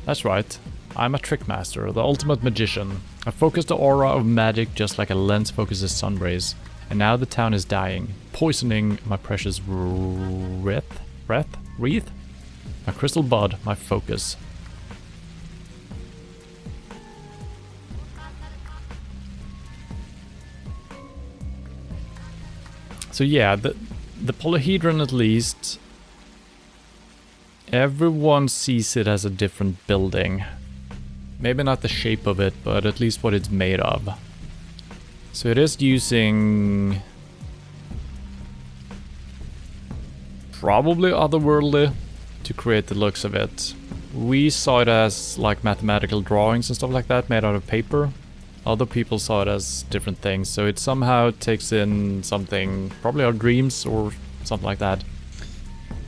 That's right. I'm a trick master, the ultimate magician. I focus the aura of magic just like a lens focuses sun rays. And now the town is dying, poisoning my precious wreath? My crystal bud, my focus. So yeah, the polyhedron at least, everyone sees it as a different building. Maybe not the shape of it, but at least what it's made of. So it is using probably otherworldly to create the looks of it. We saw it as like mathematical drawings and stuff like that made out of paper. Other people saw it as different things, so it somehow takes in something, probably our dreams or something like that,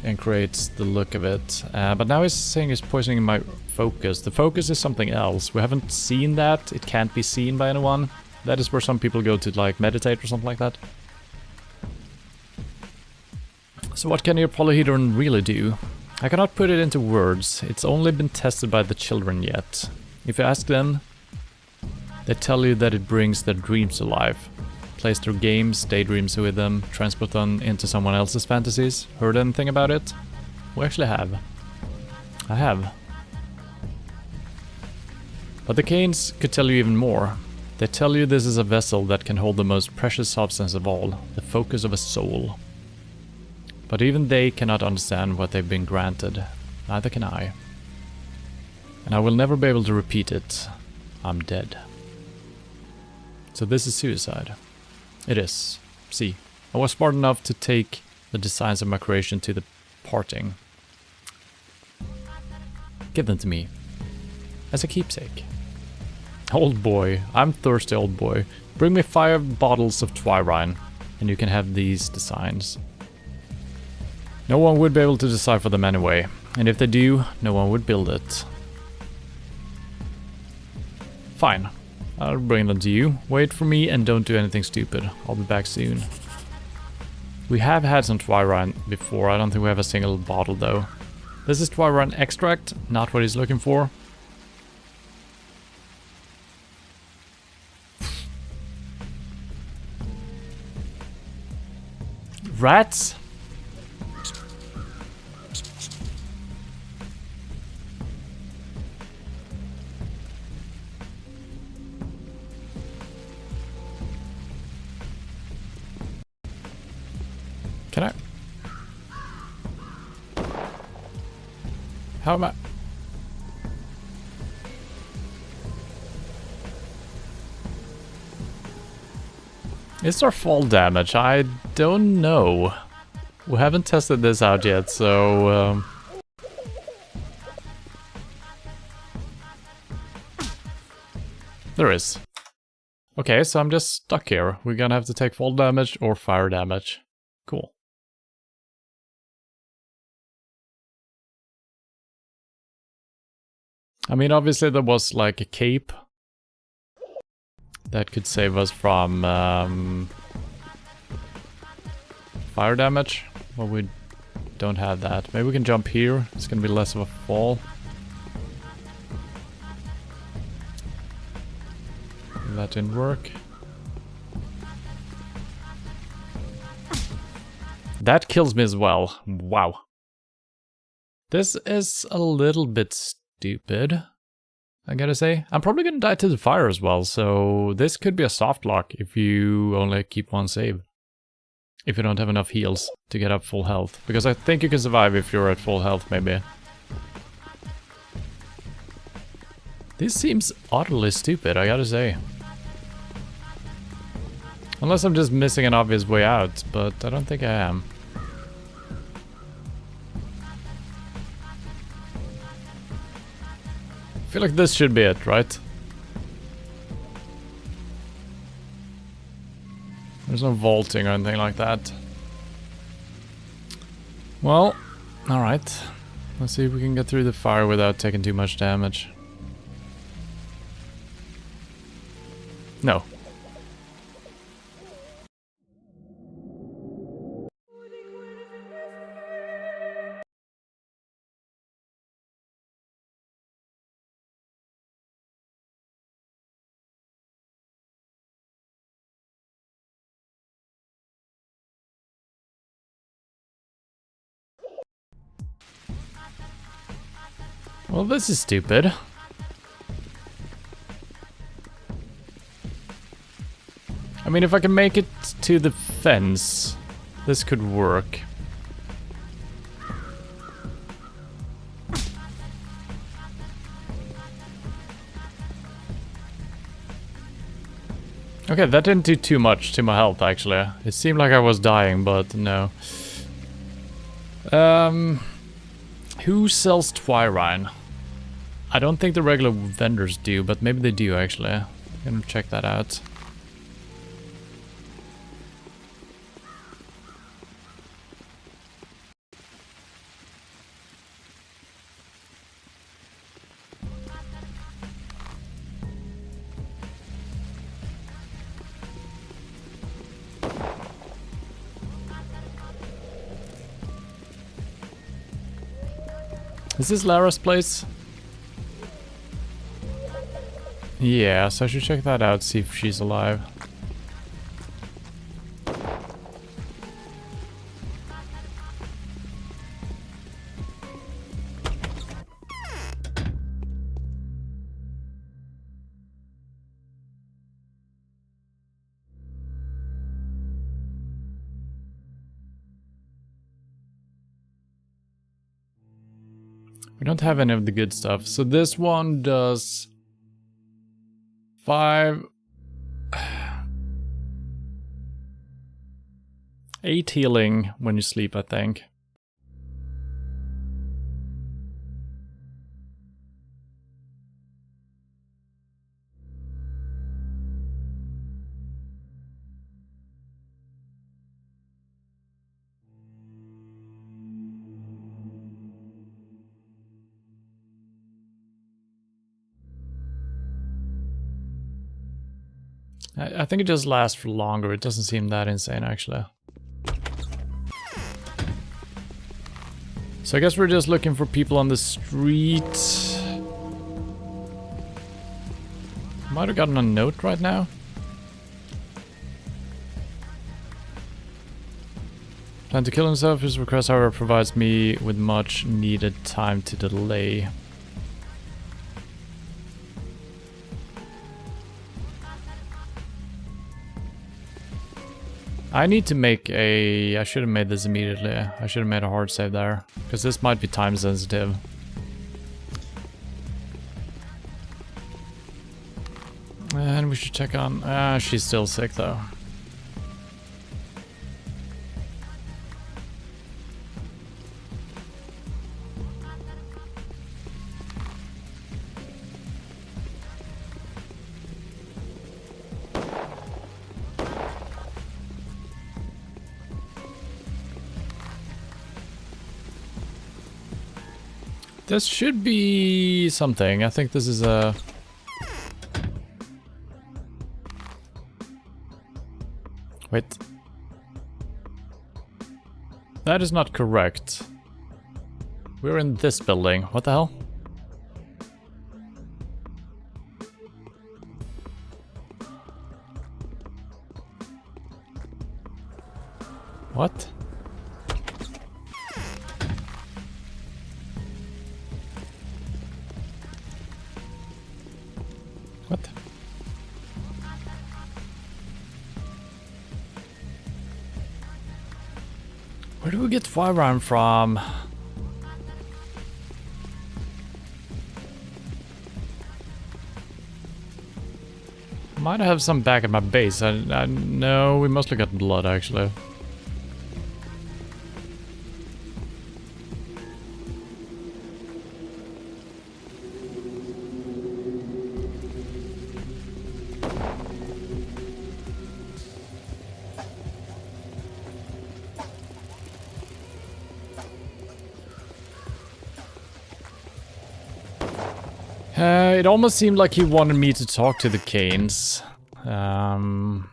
and creates the look of it. But now he's saying he's poisoning my focus. The focus is something else. We haven't seen that. It can't be seen by anyone. That is where some people go to like meditate or something like that. So what can your polyhedron really do? I cannot put it into words. It's only been tested by the children yet. If you ask them, they tell you that it brings their dreams alive. Plays their games, daydreams with them, transport them into someone else's fantasies. Heard anything about it? We actually have. I have. But the Canes could tell you even more. They tell you this is a vessel that can hold the most precious substance of all, the focus of a soul. But even they cannot understand what they've been granted. Neither can I. And I will never be able to repeat it. I'm dead. So this is suicide. It is. See, I was smart enough to take the designs of my creation to the parting. Give them to me. As a keepsake. Old boy, I'm thirsty, old boy. Bring me 5 bottles of Twyrine, and you can have these designs. No one would be able to decipher them anyway, and if they do, no one would build it. Fine. I'll bring them to you. Wait for me and don't do anything stupid. I'll be back soon. We have had some Twyrine before. I don't think we have a single bottle though. This is Twyrine extract, not what he's looking for. Rats? Can I? How am I? Is there fall damage? I don't know. We haven't tested this out yet, so... There is. Okay, so I'm just stuck here. We're gonna have to take fall damage or fire damage. Cool. I mean, obviously there was like a cape that could save us from fire damage, but we don't have that. Maybe we can jump here. It's gonna be less of a fall. That didn't work. That kills me as well. Wow. This is a little bit stupid, I gotta say. I'm probably gonna die to the fire as well, so this could be a soft lock if you only keep one save. If you don't have enough heals to get up full health. Because I think you can survive if you're at full health, maybe. This seems utterly stupid, I gotta say. Unless I'm just missing an obvious way out, but I don't think I am. I feel like this should be it, right? There's no vaulting or anything like that. Well, alright. Let's see if we can get through the fire without taking too much damage. No. Well, this is stupid. I mean, if I can make it to the fence, this could work. Okay, that didn't do too much to my health, actually. It seemed like I was dying, but no. Who sells Twyrine? I don't think the regular vendors do, but maybe they do, actually. I'm gonna check that out. Is this Lara's place? Yeah, so I should check that out, see if she's alive. We don't have any of the good stuff. So this one does 8 healing when you sleep, I think. I think it just lasts for longer. It doesn't seem that insane, actually. So I guess we're just looking for people on the street. Might have gotten a note right now. Plan to kill himself. His request, however, provides me with much needed time to delay. I need to make a... I should have made this immediately. I should have made a hard save there. Because this might be time sensitive. And we should check on... she's still sick though. This should be something. I think this is a... Wait. That is not correct. We're in this building. What the hell? What? What? Where do we get firearm from? Might have some back at my base. I no, we mostly got blood actually. It almost seemed like he wanted me to talk to the Canes. Almost.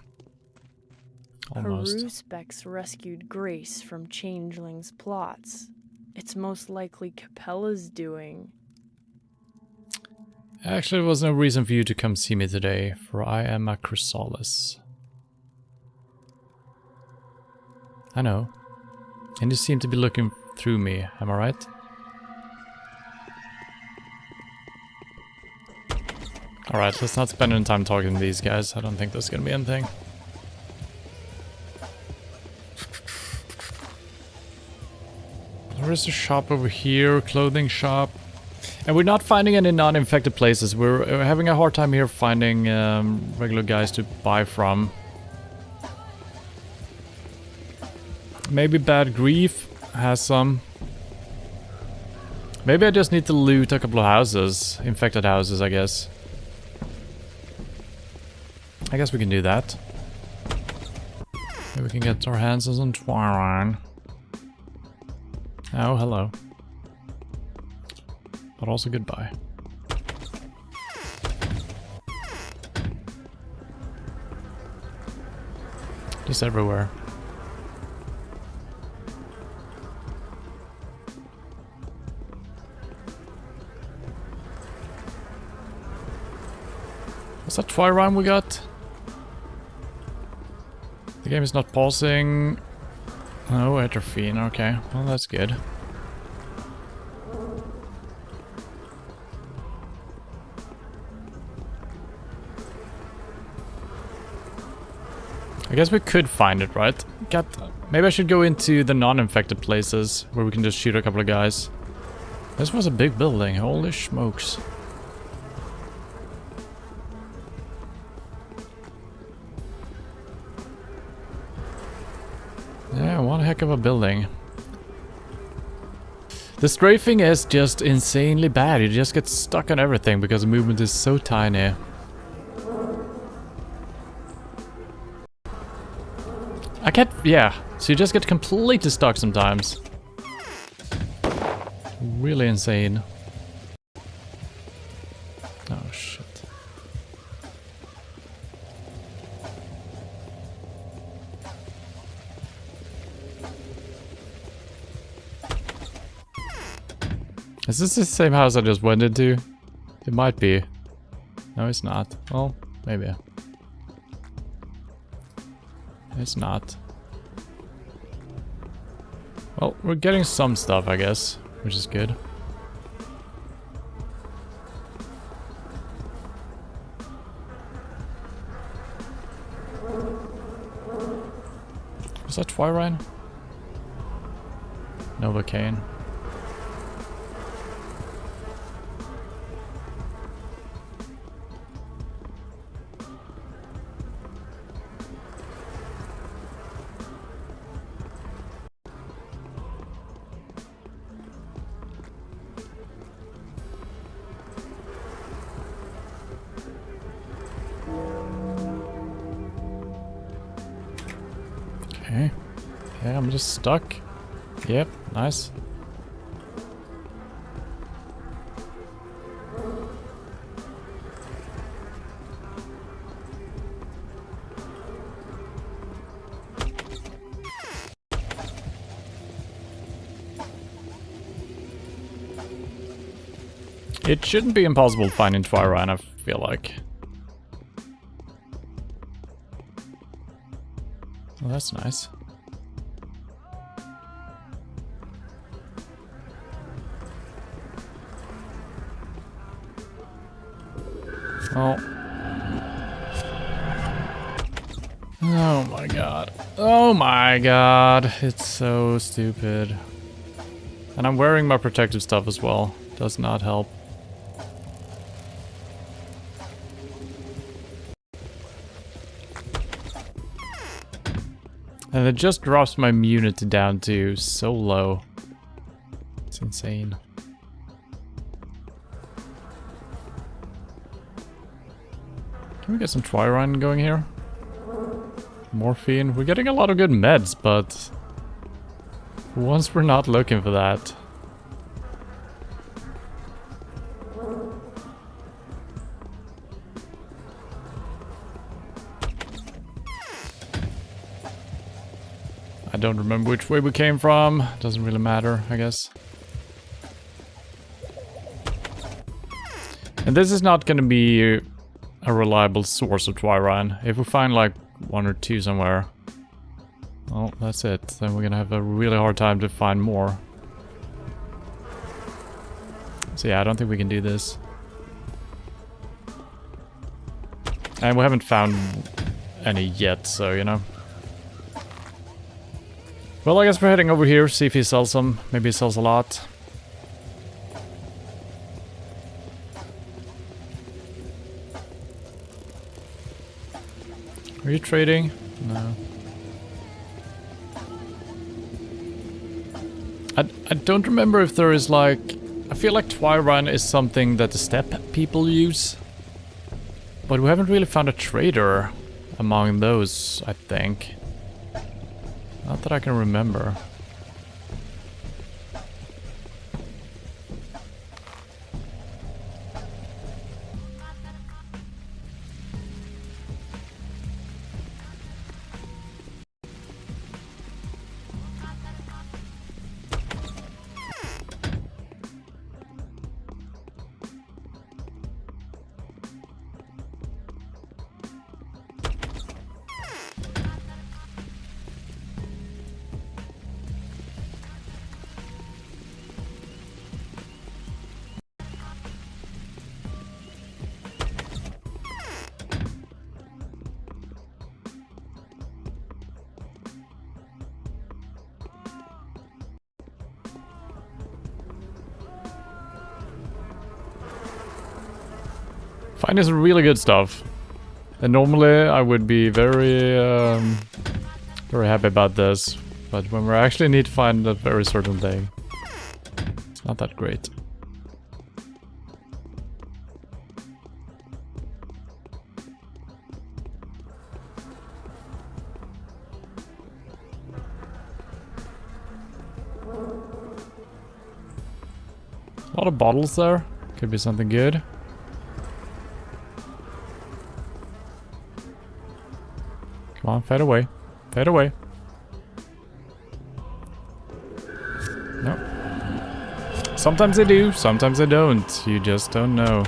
Peruspex rescued Grace from Changeling's plots. It's most likely Capella's doing. Actually, there was no reason for you to come see me today, for I am a chrysalis. I know. And you seem to be looking through me, am I right? Alright, let's not spend any time talking to these guys. I don't think there's gonna be anything. There is a shop over here, clothing shop. And we're not finding any non-infected places. We're having a hard time here finding regular guys to buy from. Maybe Bad Grief has some. Maybe I just need to loot a couple of houses. Infected houses, I guess. I guess we can do that. Maybe we can get our hands on some twine. Oh, hello. But also goodbye. Just everywhere. What's that twine rhyme we got? The game is not pausing. Oh, atropine. Okay, well that's good. I guess we could find it, right? Maybe I should go into the non-infected places where we can just shoot a couple of guys. This was a big building. Holy smokes. Yeah, one heck of a building. The strafing is just insanely bad. You just get stuck on everything because the movement is so tiny. I can't... yeah. So you just get completely stuck sometimes. Really insane. Oh, shit. Is this the same house I just went into? It might be. No, it's not. Well, maybe. It's not. Well, we're getting some stuff, I guess, which is good. Was that Twirine? Novocaine. Okay. Yeah, I'm just stuck. Yep, nice. It shouldn't be impossible finding Twirine, I feel like. Well, that's nice. Oh. Oh my god. Oh my god. It's so stupid. And I'm wearing my protective stuff as well. Does not help. And it just drops my immunity down to so low. It's insane. Can we get some Twirine going here? Morphine. We're getting a lot of good meds, but once we're not looking for that. I don't remember which way we came from. Doesn't really matter, I guess. And this is not going to be a reliable source of Twirine. If we find like one or two somewhere, well, that's it. Then we're going to have a really hard time to find more. So yeah, I don't think we can do this. And we haven't found any yet, so you know. Well, I guess we're heading over here, see if he sells some. Maybe he sells a lot. Are you trading? No. I don't remember if there is like... I feel like Twyrine is something that the steppe people use. But we haven't really found a trader among those, I think. Not that I can remember. Finding some really good stuff. And normally I would be very happy about this. But when we actually need to find that very certain thing, it's not that great. A lot of bottles there. Could be something good. Come on, fade away. Fade away. No. Sometimes they do, sometimes they don't. You just don't know.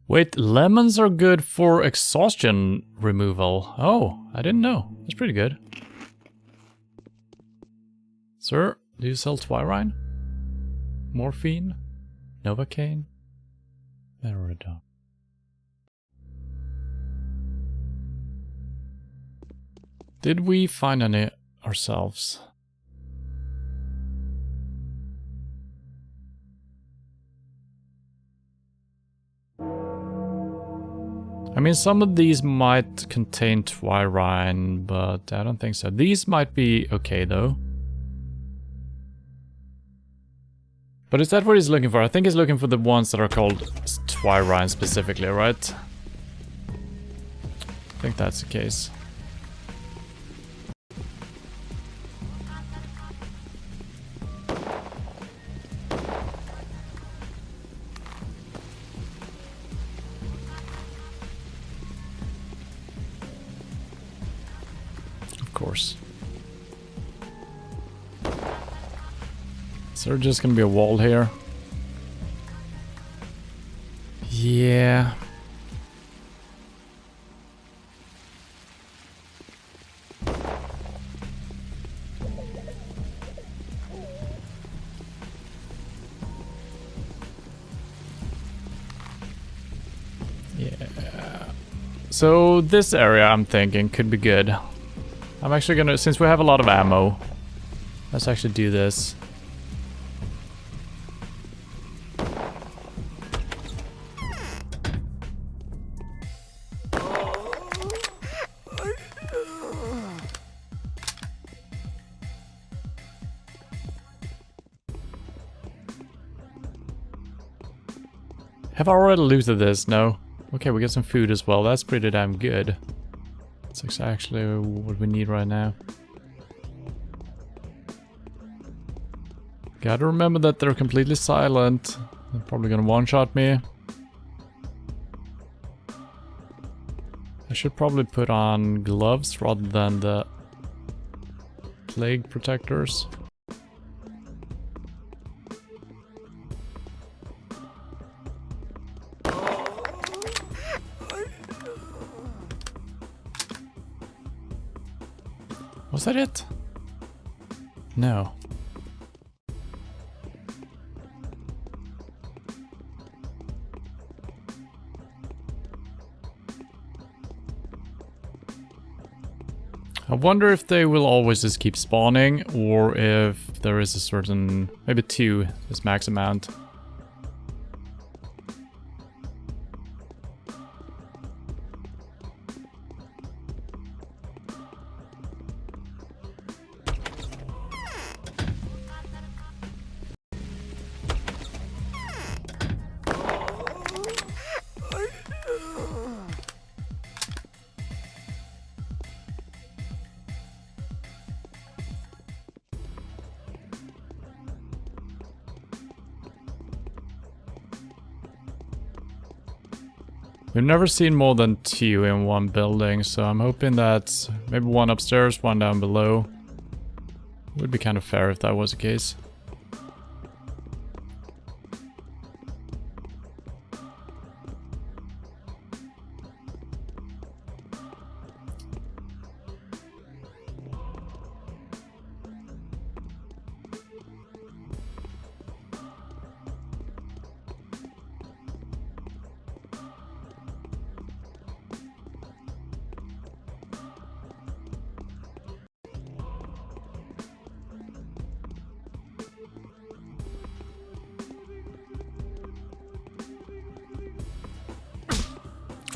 Wait, lemons are good for exhaustion removal. Oh, I didn't know. That's pretty good. Sir, do you sell Twyrine? Morphine? Novocaine? Meridone. Did we find any ourselves? I mean, some of these might contain Twyrine, but I don't think so. These might be okay, though. But is that what he's looking for? I think he's looking for the ones that are called Twyrine specifically, right? I think that's the case. Course. Is there just gonna be a wall here? Yeah. Yeah. So this area, I'm thinking, could be good. I'm actually gonna, since we have a lot of ammo, let's actually do this. Have I already looted this? No. Okay, we get some food as well. That's pretty damn good. That's actually what we need right now. Gotta remember that they're completely silent. They're probably gonna one-shot me. I should probably put on gloves rather than the plague protectors. Was that it? No. I wonder if they will always just keep spawning, or if there is a certain... maybe 2 is max amount. We've never seen more than 2 in one building, so I'm hoping that maybe 1 upstairs, 1 down below. Would be kind of fair if that was the case.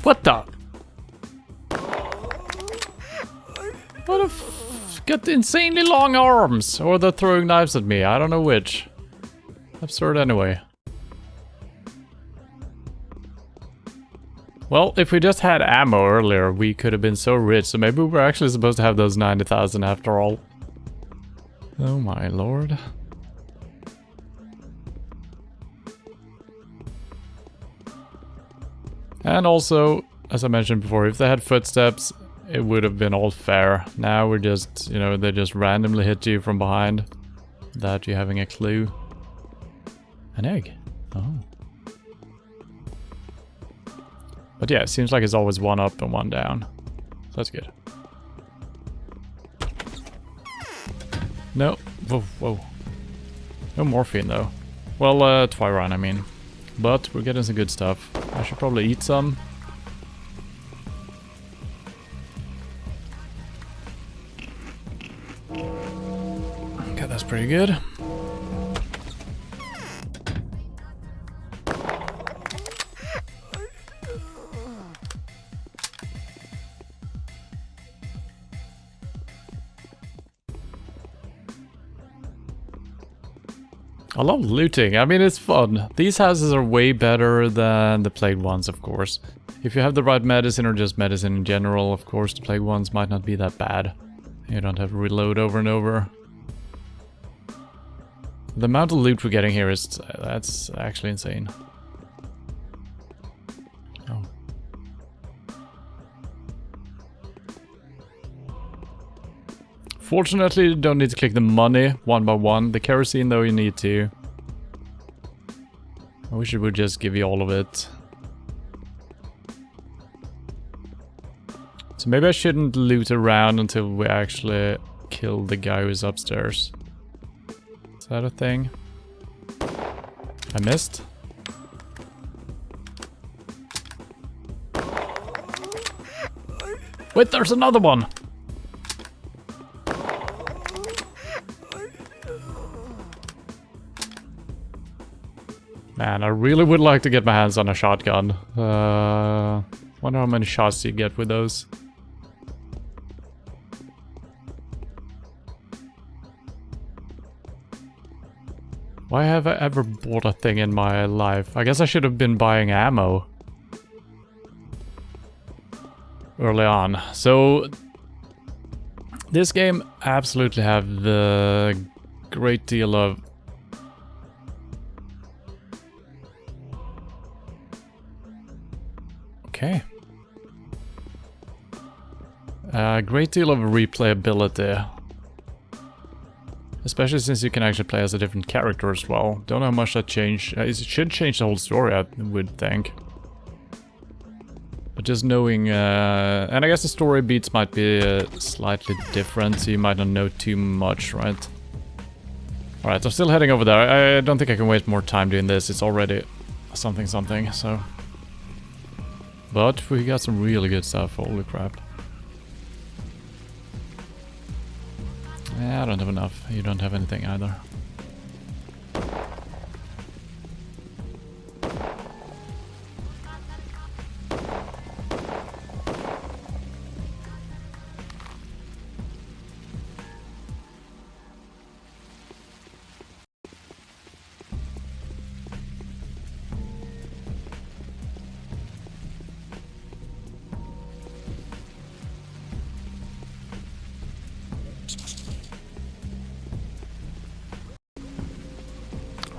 What the? What a got insanely long arms! Or they're throwing knives at me, I don't know which. Absurd anyway. Well, if we just had ammo earlier, we could have been so rich, so maybe we're actually supposed to have those 90,000 after all. Oh my lord. And also, as I mentioned before, if they had footsteps, it would have been all fair. Now we're just, you know, they just randomly hit you from behind without you having a clue. An egg. Oh. But yeah, it seems like it's always 1 up and 1 down. So that's good. No. Whoa, whoa. No morphine though. Well, Twyrine, I mean. But we're getting some good stuff. I should probably eat some. Okay, that's pretty good. I love looting. I mean, it's fun. These houses are way better than the plague ones, of course. If you have the right medicine or just medicine in general, of course, the plague ones might not be that bad. You don't have to reload over and over. The amount of loot we're getting here is... that's actually insane. Oh. Fortunately, you don't need to click the money 1 by 1. The kerosene, though, you need to. I wish it would just give you all of it. So maybe I shouldn't loot around until we actually kill the guy who's upstairs. Is that a thing? I missed. Wait, there's another one! Man, I really would like to get my hands on a shotgun. Wonder how many shots you get with those. Why have I ever bought a thing in my life? I guess I should have been buying ammo early on. So this game absolutely have the great deal of okay. A great deal of replayability. Especially since you can actually play as a different character as well. Don't know how much that changed. It should change the whole story, I would think. But just knowing... and I guess the story beats might be slightly different, so you might not know too much, right? Alright, I'm still heading over there. I don't think I can waste more time doing this. It's already something, so... But we got some really good stuff, holy crap. Yeah, I don't have enough. You don't have anything either.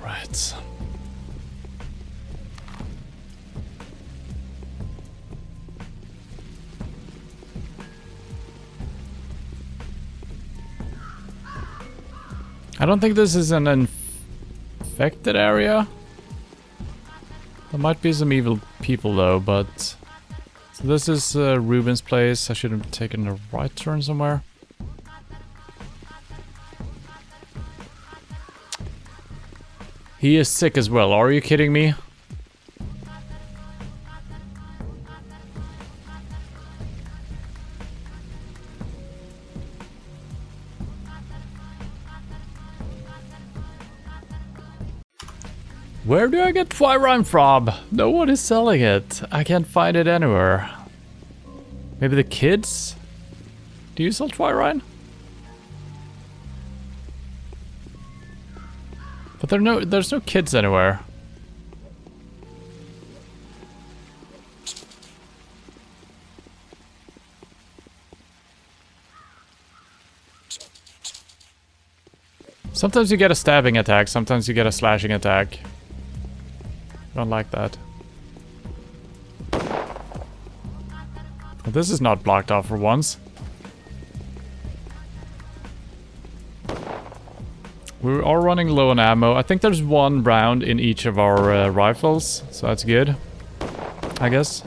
Right. I don't think this is an infected area. There might be some evil people though, but... So this is Ruben's place. I should have taken a right turn somewhere. He is sick as well, are you kidding me? Where do I get Twyrime from? No one is selling it. I can't find it anywhere. Maybe the kids? Do you sell Twyrime? But there's no kids anywhere. Sometimes you get a stabbing attack, sometimes you get a slashing attack. I don't like that. But this is not blocked off for once. We are running low on ammo. I think there's one round in each of our rifles, so that's good, I guess.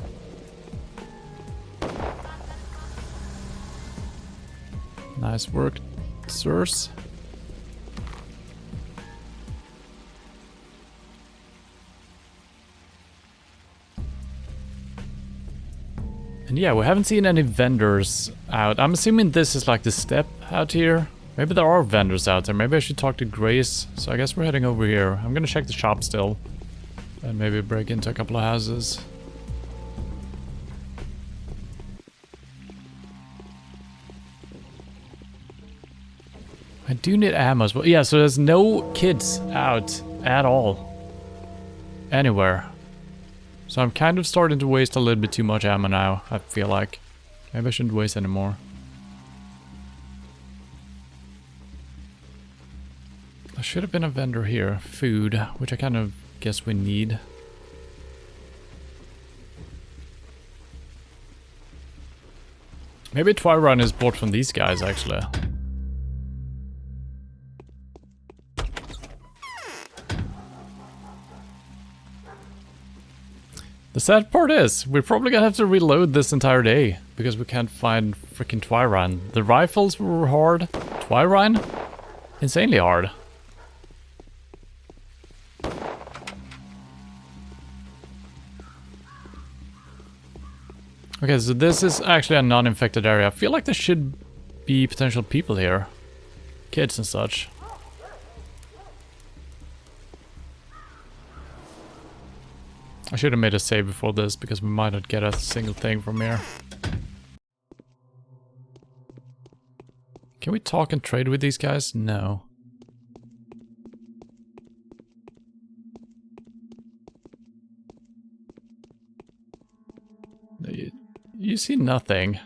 Nice work, sirs. And yeah, we haven't seen any vendors out. I'm assuming this is like the step out here. Maybe there are vendors out there. Maybe I should talk to Grace. So I guess we're heading over here. I'm gonna check the shop still. And maybe break into a couple of houses. I do need ammo as well. Yeah, so there's no kids out at all. Anywhere. So I'm kind of starting to waste a little bit too much ammo now, I feel like. Maybe I shouldn't waste any more. There should have been a vendor here. Food, which I kind of guess we need. Maybe Twyrime is bought from these guys, actually. The sad part is, we're probably gonna have to reload this entire day, because we can't find freaking Twyrime. The rifles were hard. Twyrime? Insanely hard. Okay, so this is actually a non-infected area. I feel like there should be potential people here. Kids and such. I should have made a save before this, because we might not get a single thing from here. Can we talk and trade with these guys? No. You see nothing.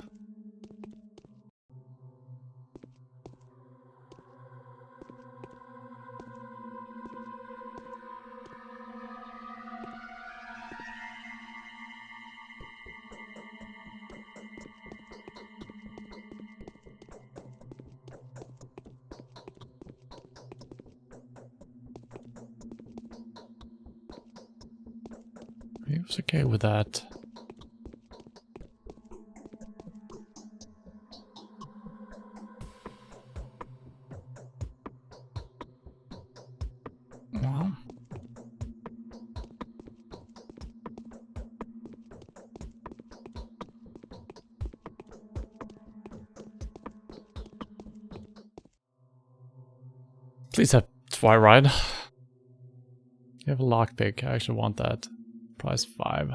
He was okay with that. Well. Please have Twilight. You have a lockpick. I actually want that. Price 5.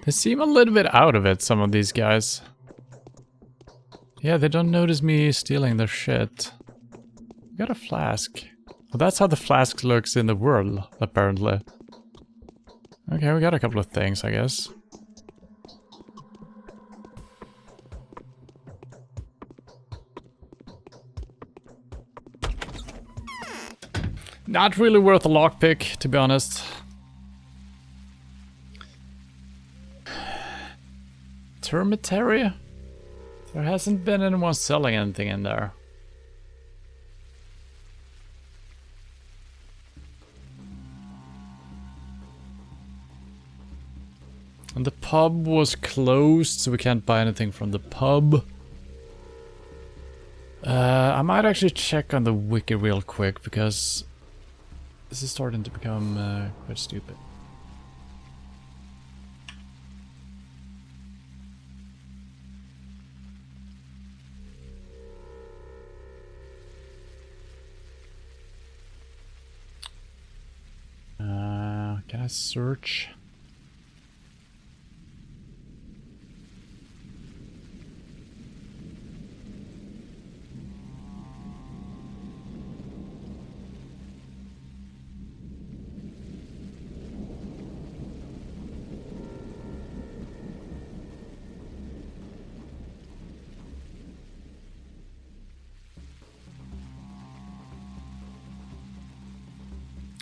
They seem a little bit out of it, some of these guys. Yeah, they don't notice me stealing their shit. We got a flask. Well, that's how the flask looks in the world, apparently. Okay, we got a couple of things, I guess. Not really worth a lockpick, to be honest. Termitary? There hasn't been anyone selling anything in there. And the pub was closed, so we can't buy anything from the pub. I might actually check on the wiki real quick, because this is starting to become quite stupid. Can I search?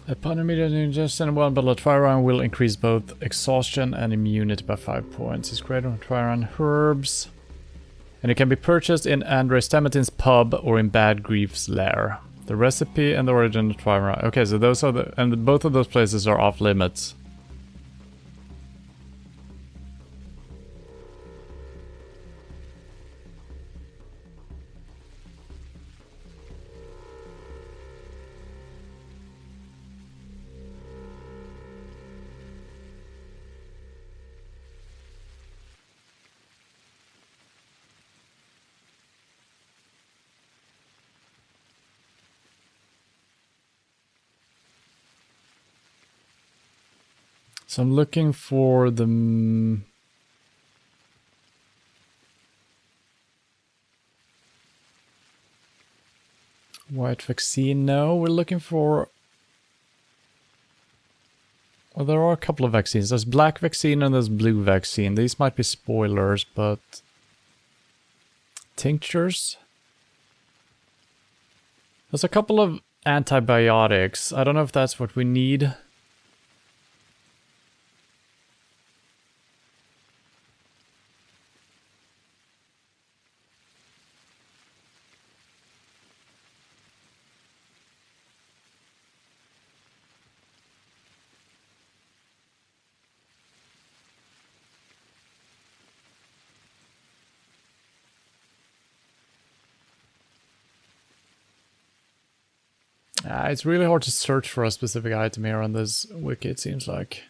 Upon immediate ingestion, one bottle of Twiron will increase both exhaustion and immunity by 5 points. It's great on Twiron herbs. And it can be purchased in Andre Stamatine's pub or in Bad Grief's lair. The recipe and the origin of Twiron. Okay, so those are the... and both of those places are off limits. So I'm looking for the... white vaccine. No, we're looking for... well, there are a couple of vaccines. There's black vaccine and there's blue vaccine. These might be spoilers, but... tinctures? There's a couple of antibiotics. I don't know if that's what we need. It's really hard to search for a specific item here on this wiki, it seems like.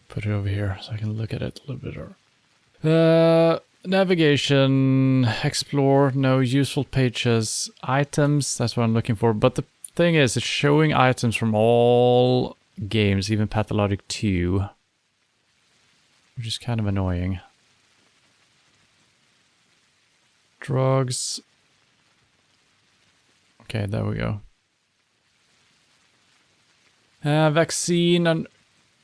Put it over here so I can look at it a little bit better. Navigation, explore, no useful pages, items, that's what I'm looking for. But the thing is, it's showing items from all games, even Pathologic 2. Which is kind of annoying. Drugs. Okay, there we go. Vaccine and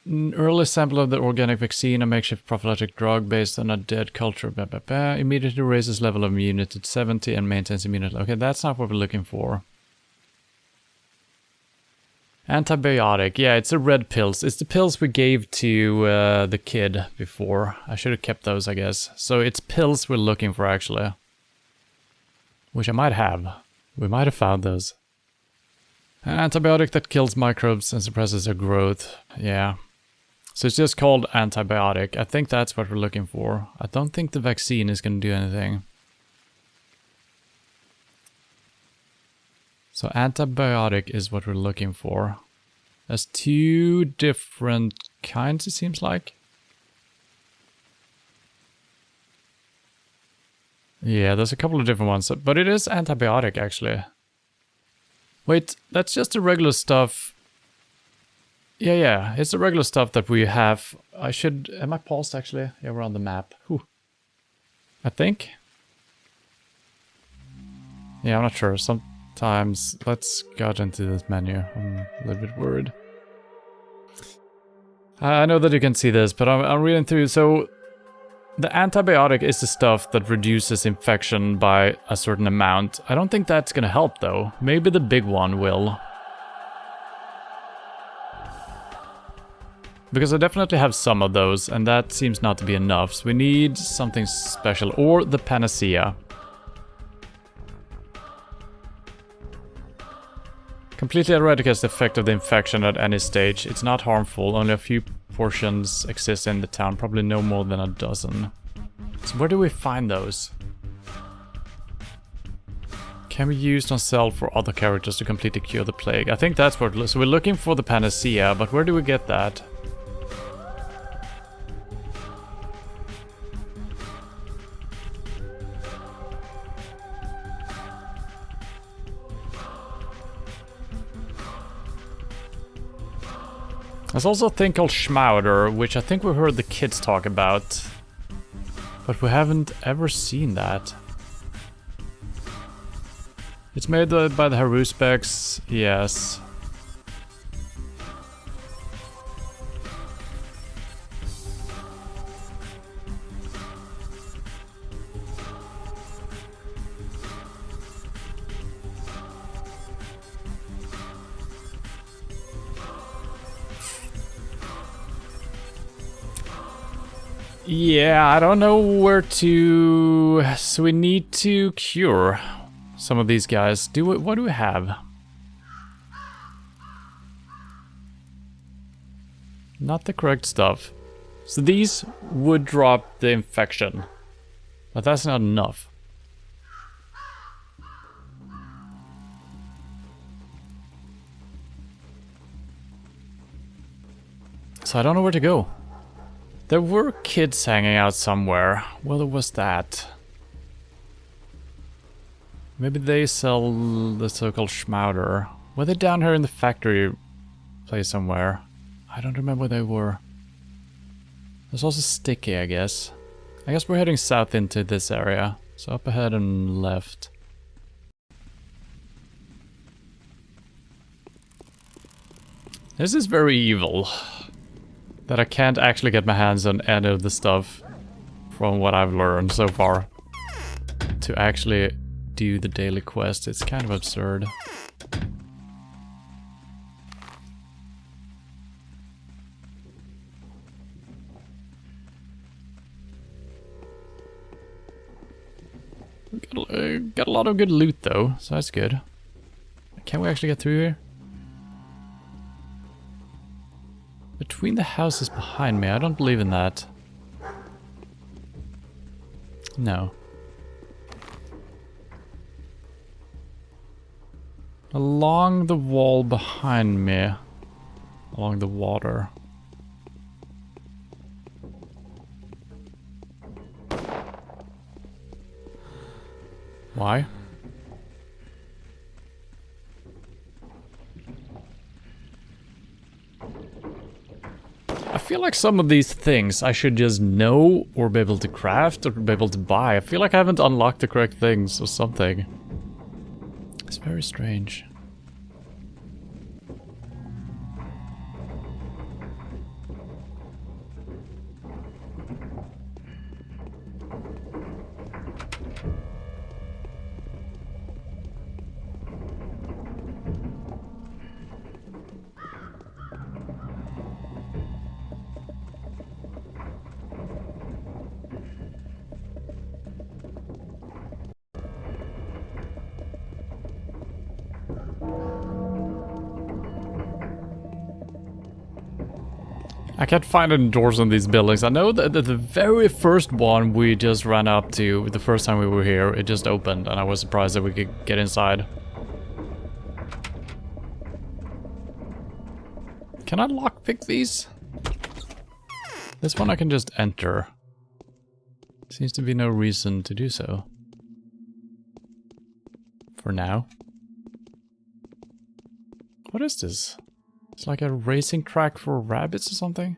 An early sample of the organic vaccine, a makeshift pathologic drug based on a dead culture, blah, blah, blah, immediately raises level of immunity to 70 and maintains immunity. Okay, that's not what we're looking for. Antibiotic, yeah, it's the red pills. It's the pills we gave to the kid before. I should have kept those, I guess. So it's pills we're looking for, actually. Which I might have. We might have found those. An antibiotic that kills microbes and suppresses their growth. Yeah. So it's just called antibiotic. I think that's what we're looking for. I don't think the vaccine is going to do anything. So antibiotic is what we're looking for. There's 2 different kinds, it seems like. Yeah, there's a couple of different ones, but it is antibiotic actually. Wait, that's just the regular stuff. Yeah, it's the regular stuff that we have. I should... Am I paused actually? Yeah, we're on the map. Whew. I think. Yeah, I'm not sure. Sometimes... Let's go into this menu. I'm a little bit worried. I know that you can see this, but I'm reading through. So, the antibiotic is the stuff that reduces infection by a certain amount. I don't think that's gonna help though. Maybe the big one will. Because I definitely have some of those, and that seems not to be enough. So we need something special, or the panacea. Completely eradicates the effect of the infection at any stage. It's not harmful, only a few portions exist in the town, probably no more than a dozen. So where do we find those? Can be used on self or other characters to completely cure the plague. I think that's what... So we're looking for the panacea, but where do we get that? There's also a thing called Schmauder, which I think we heard the kids talk about. But we haven't ever seen that. It's made by the Haruspecs, yes. Yeah, I don't know where to... So we need to cure some of these guys. What do we have? Not the correct stuff. So these would drop the infection. But that's not enough. So I don't know where to go. There were kids hanging out somewhere. Where was that? Maybe they sell the so-called Schmauder. Were they down here in the factory place somewhere? I don't remember where they were. There's also Sticky, I guess. I guess we're heading south into this area. So up ahead and left. This is very evil. That I can't actually get my hands on any of the stuff from what I've learned so far to actually do the daily quest. It's kind of absurd. Got a lot of good loot though, so that's good. Can we actually get through here? Between the houses behind me, I don't believe in that. No. Along the wall behind me. Along the water. Why? I feel like some of these things I should just know or be able to craft or be able to buy. I feel like I haven't unlocked the correct things or something. It's very strange. I can't find any doors on these buildings. I know that the very first one we just ran up to, the first time we were here, it just opened and I was surprised that we could get inside. Can I lockpick these? This one I can just enter. Seems to be no reason to do so. For now. What is this? It's like a racing track for rabbits or something?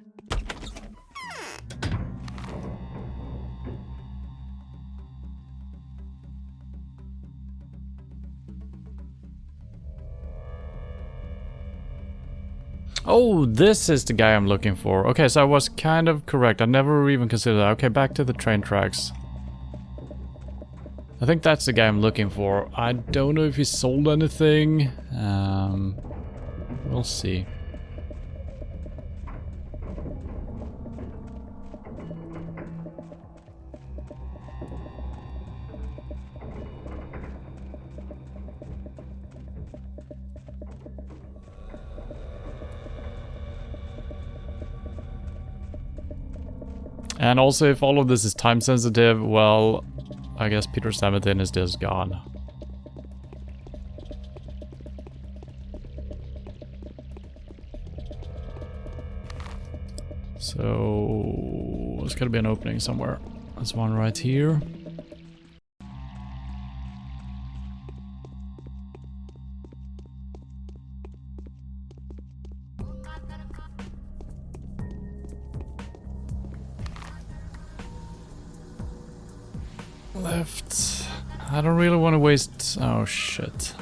Oh, this is the guy I'm looking for. Okay, so I was kind of correct. I never even considered that. Okay, back to the train tracks. I think that's the guy I'm looking for. I don't know if he sold anything. We'll see. And also, if all of this is time sensitive, well, I guess Peter Sabatin is just gone. So there's gotta be an opening somewhere. There's one right here. Left. I don't really want to waste... Oh shit.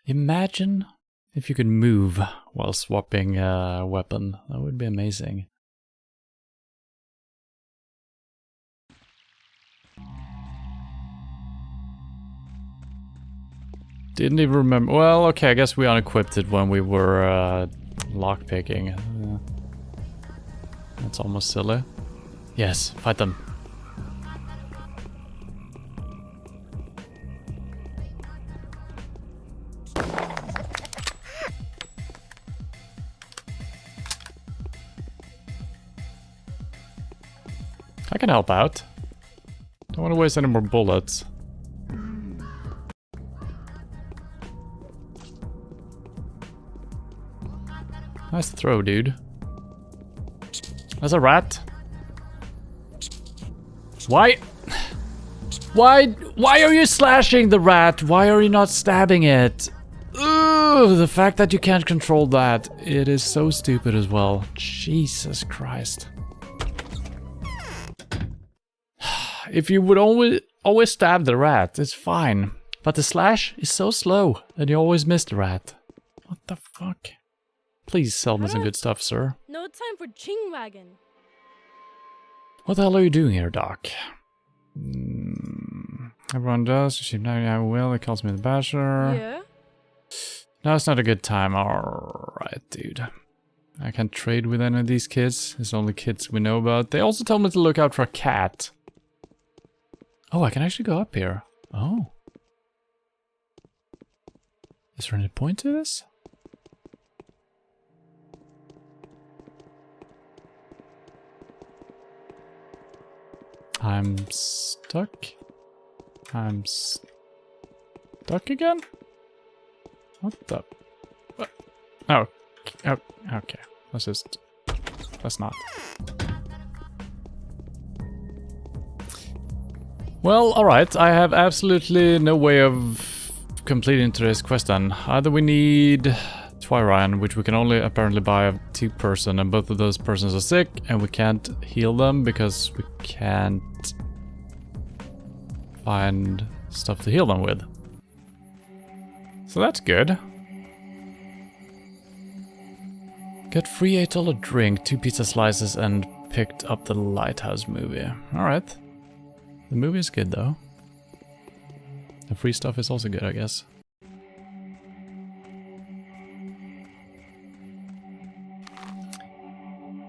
Imagine if you could move while swapping a weapon. That would be amazing. Didn't even remember. Well, okay, I guess we unequipped it when we were lockpicking. That's almost silly. Yes, fight them. I can help out. Don't want to waste any more bullets. Nice throw, dude. That's a rat. Why? Why are you slashing the rat? Why are you not stabbing it? Ugh, the fact that you can't control that. It is so stupid as well. Jesus Christ. If you would always stab the rat, it's fine. But the slash is so slow, and you always miss the rat. What the fuck? Please sell me some good stuff, sir. No time for ching wagon. What the hell are you doing here, Doc? Everyone does. She now will. It calls me the Basher. Yeah? No, it's not a good time. Alright, dude. I can't trade with any of these kids. It's the only kids we know about. They also told me to look out for a cat. Oh, I can actually go up here. Oh. Is there any point to this? I'm stuck. I'm stuck again? What the? What? Oh, okay. Let's not. Well, alright. I have absolutely no way of completing today's quest then. Either we need Twyrine, which we can only apparently buy a 2-person, and both of those persons are sick, and we can't heal them because we can't find stuff to heal them with. So that's good. Get free $8 drink, 2 pizza slices, and picked up the Lighthouse movie. Alright. The movie is good though. The free stuff is also good, I guess.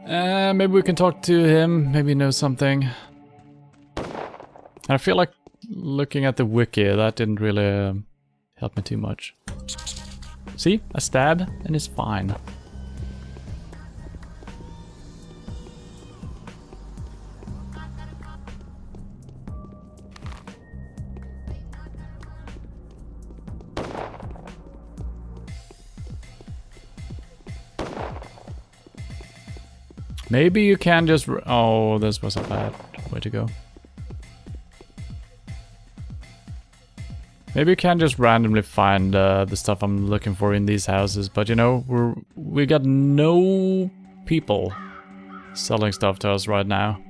Maybe we can talk to him, maybe he knows something. And I feel like looking at the wiki, that didn't really help me too much. See? A stab and it's fine. Maybe you can just... Oh, this was a bad way to go. Maybe you can just randomly find the stuff I'm looking for in these houses, but you know, we got no people selling stuff to us right now.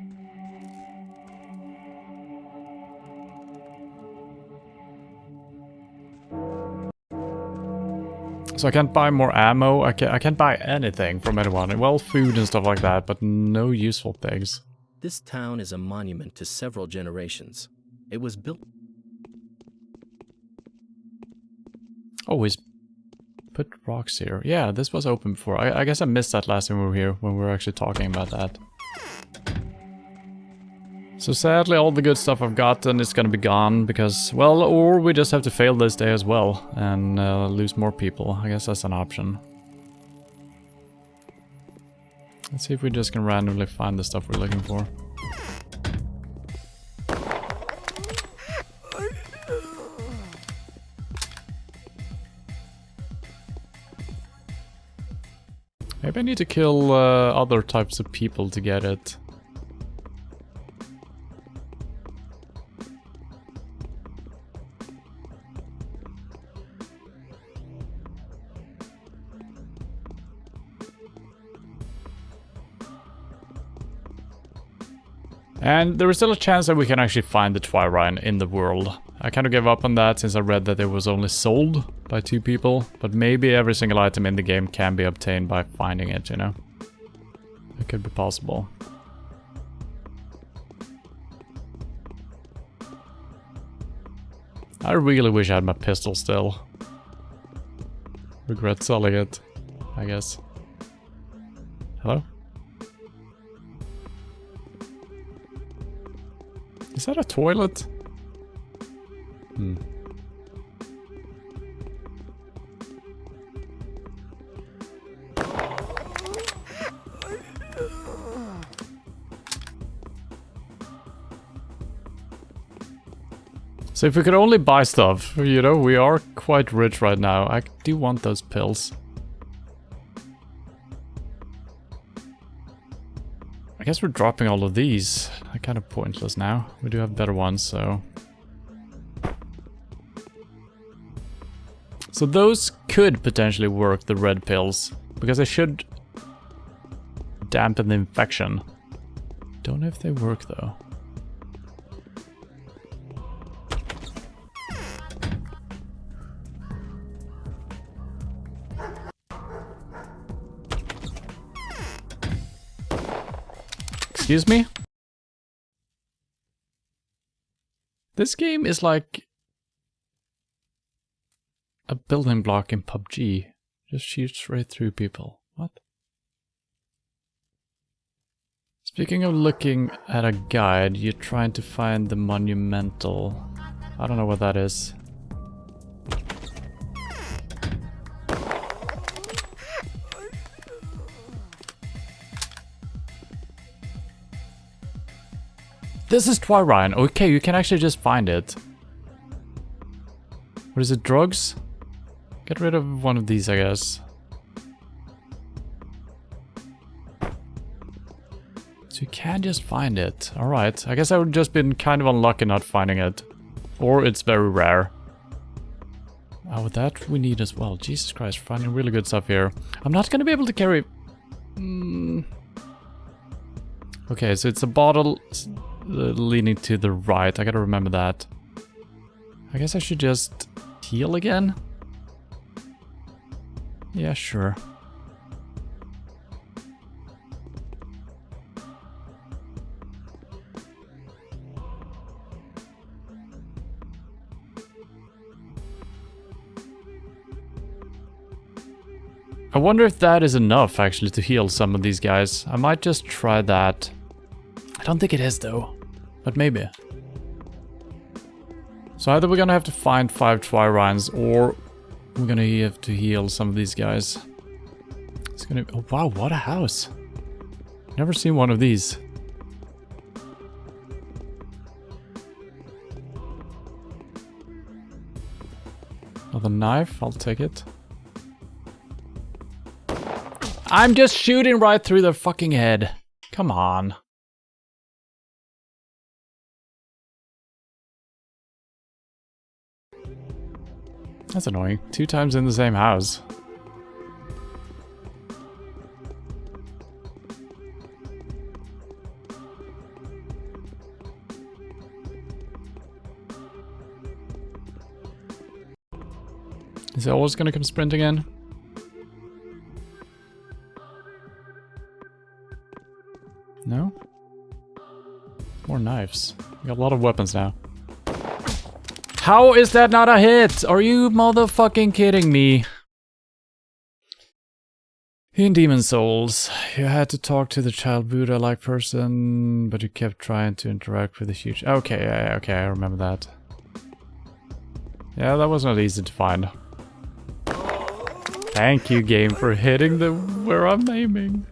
So I can't buy more ammo, I can't buy anything from anyone. Well, food and stuff like that, but no useful things. This town is a monument to several generations. It was built... Oh, he's put rocks here. Yeah, this was open before. I guess I missed that last time we were here, when we were actually talking about that. So sadly, all the good stuff I've gotten is gonna be gone, because, well, or we just have to fail this day as well, and lose more people. I guess that's an option. Let's see if we just can randomly find the stuff we're looking for. Maybe I need to kill other types of people to get it. And there is still a chance that we can actually find the Twirine in the world. I kind of gave up on that since I read that it was only sold by 2 people. But maybe every single item in the game can be obtained by finding it, you know? It could be possible. I really wish I had my pistol still. Regret selling it, I guess. Hello? Is that a toilet? Hmm. So if we could only buy stuff, you know, we are quite rich right now. I do want those pills. I guess we're dropping all of these. They're kind of pointless now. We do have better ones, so... So those could potentially work, the red pills. Because they should dampen the infection. Don't know if they work, though. Excuse me? This game is like a building block in PUBG. Just shoots right through people. What? Speaking of looking at a guide, you're trying to find the monumental. I don't know what that is. This is Twirine. Okay, you can actually just find it. What is it, drugs? Get rid of one of these, I guess. So you can just find it. Alright, I guess I would just been kind of unlucky not finding it. Or it's very rare. Oh, that we need as well. Jesus Christ, we're finding really good stuff here. I'm not gonna be able to carry... Okay, so it's a bottle leaning to the right. I gotta remember that. I guess I should just heal again? Yeah, sure. I wonder if that is enough, actually, to heal some of these guys. I might just try that. I don't think it is, though. But maybe. So either we're gonna have to find 5 Twirines, or we're gonna have to heal some of these guys. It's gonna... Oh wow, what a house. Never seen one of these. Another knife, I'll take it. I'm just shooting right through their fucking head. Come on. That's annoying. 2 times in the same house. Is he always gonna come sprinting in? No? More knives. We got a lot of weapons now. How is that not a hit? Are you motherfucking kidding me? In Demon Souls, you had to talk to the child Buddha-like person, but you kept trying to interact with the huge... Okay, I remember that. Yeah, that was not easy to find. Thank you, game, for hitting the where I'm aiming.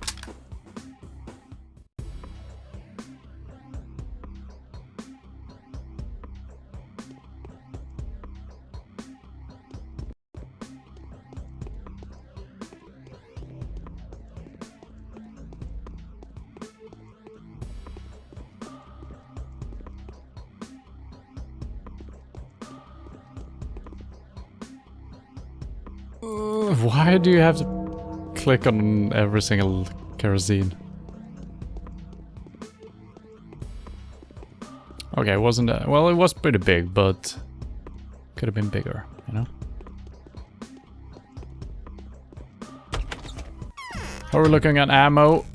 Why do you have to click on every single kerosene? Okay, it wasn't... well, it was pretty big, but... could have been bigger, you know? How are we looking at ammo?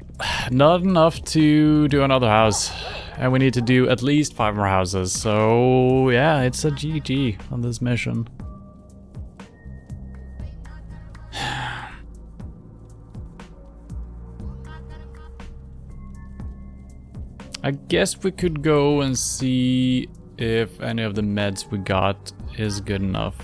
Not enough to do another house. And we need to do at least 5 more houses. So, yeah, it's a GG on this mission. I guess we could go and see if any of the meds we got is good enough.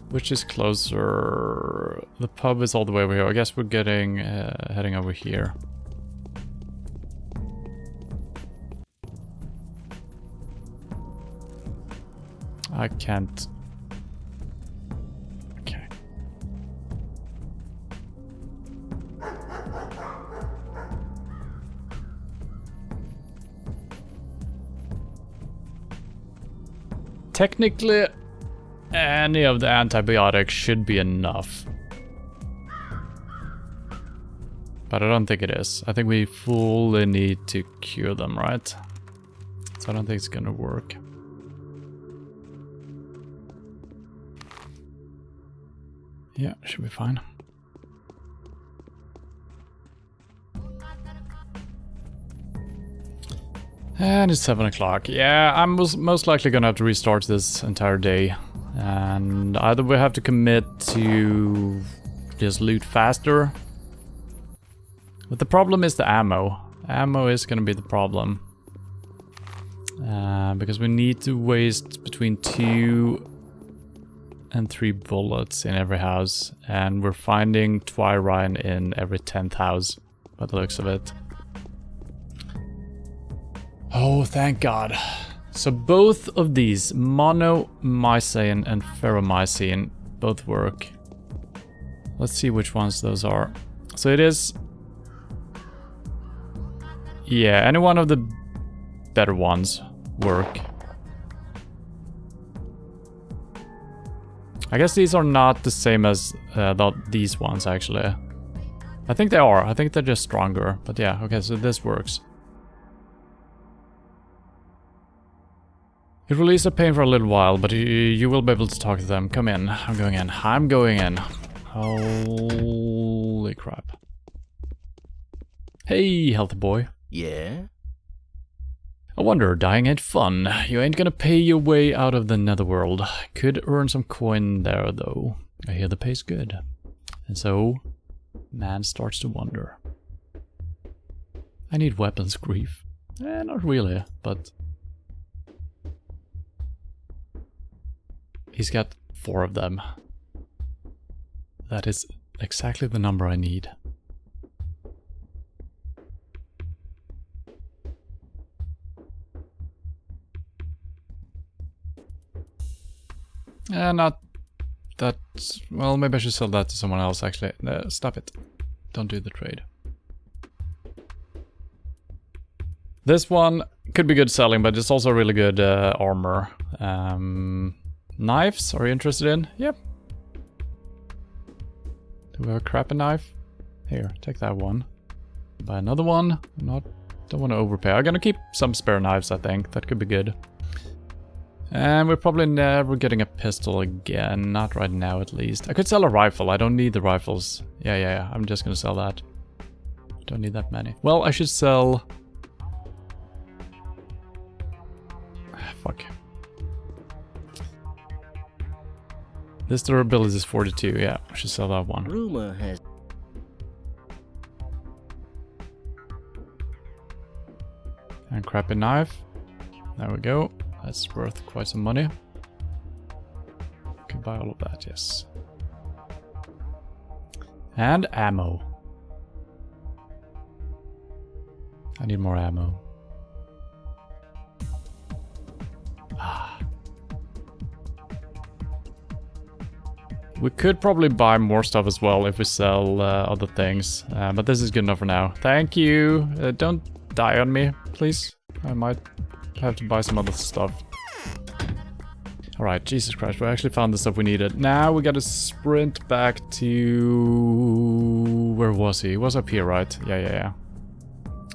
Which is closer? The pub is all the way over here. I guess we're getting heading over here. I can't. Okay. Technically, any of the antibiotics should be enough. But I don't think it is. I think we fully need to cure them, right? So I don't think it's gonna work. Yeah, should be fine. And it's 7 o'clock. Yeah, I'm most likely gonna have to restart this entire day. And either we have to commit to just loot faster. But the problem is the ammo. Ammo is gonna be the problem. Because we need to waste between 2 and 3 bullets in every house. And we're finding Twirine in every 10th house, by the looks of it. Oh, thank God. So both of these, monomycin and ferromycin, both work. Let's see which ones those are. So it is... yeah, any one of the better ones work. I guess these are not the same as these ones, actually. I think they are. I think they're just stronger. But yeah, okay, so this works. It releases pain for a little while, but you will be able to talk to them. Come in. I'm going in. I'm going in. Holy crap. Hey, healthy boy. Yeah? I wonder, dying ain't fun. You ain't gonna pay your way out of the netherworld. Could earn some coin there, though. I hear the pay's good. And so, man starts to wonder. I need weapons, grief. Not really, but... He's got 4 of them. That is exactly the number I need. Not that... Well, maybe I should sell that to someone else, actually. Stop it. Don't do the trade. This one could be good selling, but it's also really good armor. Knives, are you interested in? Yep. Do we have a crappy knife? Here, take that one. Buy another one. Don't want to overpay. I'm gonna keep some spare knives, I think. That could be good. And we're probably never getting a pistol again. Not right now, at least. I could sell a rifle. I don't need the rifles. Yeah. I'm just gonna sell that. Don't need that many. Well, I should sell... Fuck. This durability is 42. Yeah, I should sell that one. Rumor has... And crappy knife. There we go. That's worth quite some money. Can buy all of that, yes. And ammo. I need more ammo. We could probably buy more stuff as well if we sell other things. But this is good enough for now. Thank you. Don't die on me, please. I might have to buy some other stuff. Alright, Jesus Christ, we actually found the stuff we needed. Now we gotta sprint back to... Where was he? He was up here, right? Yeah.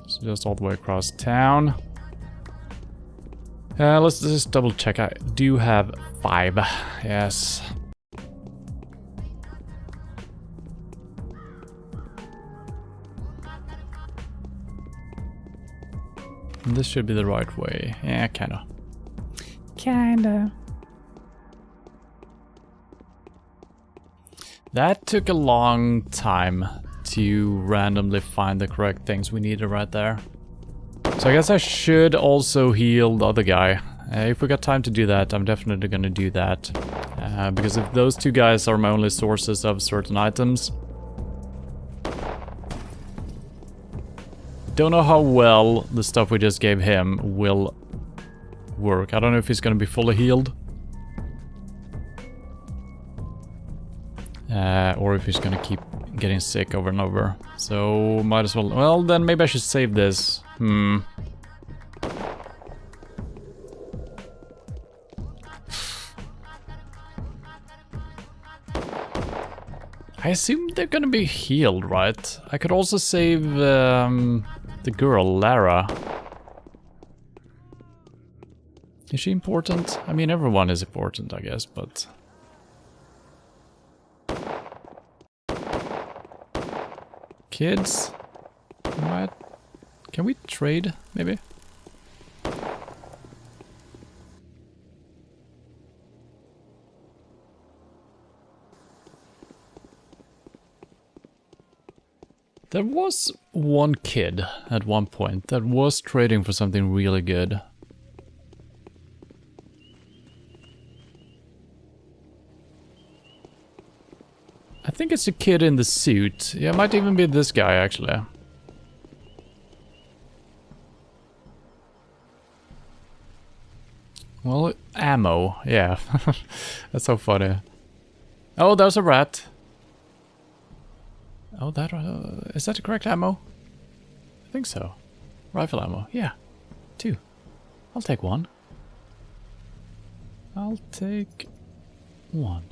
So just all the way across town. Let's just double check. I do have 5. Yes. And this should be the right way. Yeah, kinda. That took a long time to randomly find the correct things we needed right there. So I guess I should also heal the other guy. If we got time to do that, I'm definitely gonna do that. Because if those 2 guys are my only sources of certain items... Don't know how well the stuff we just gave him will work. I don't know if he's gonna be fully healed. Or if he's gonna keep getting sick over and over. So, might as well... Well, then maybe I should save this. I assume they're gonna be healed, right? I could also save the girl, Lara. Is she important? I mean, everyone is important, I guess, but... Kids? What? Can we trade, maybe? There was one kid at one point that was trading for something really good. I think it's a kid in the suit. Yeah, it might even be this guy, actually. Well, ammo. Yeah. That's so funny. Oh, there's a rat. Oh, that... is that the correct ammo? I think so. Rifle ammo. Yeah. 2. I'll take 1. I'll take 1.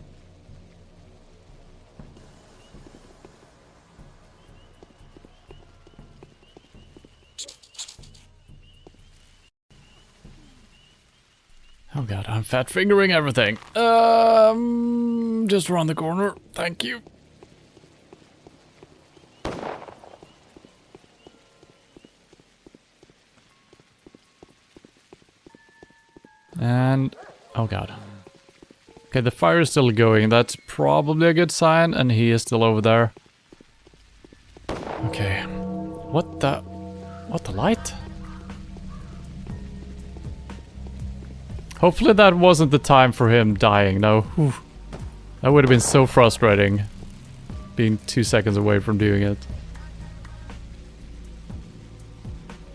Oh god, I'm fat fingering everything. Just around the corner. Thank you. And... oh god. Okay, the fire is still going. That's probably a good sign, and he is still over there. Okay. What the... What, the light? Hopefully that wasn't the time for him dying, no. Whew. That would have been so frustrating. Being 2 seconds away from doing it.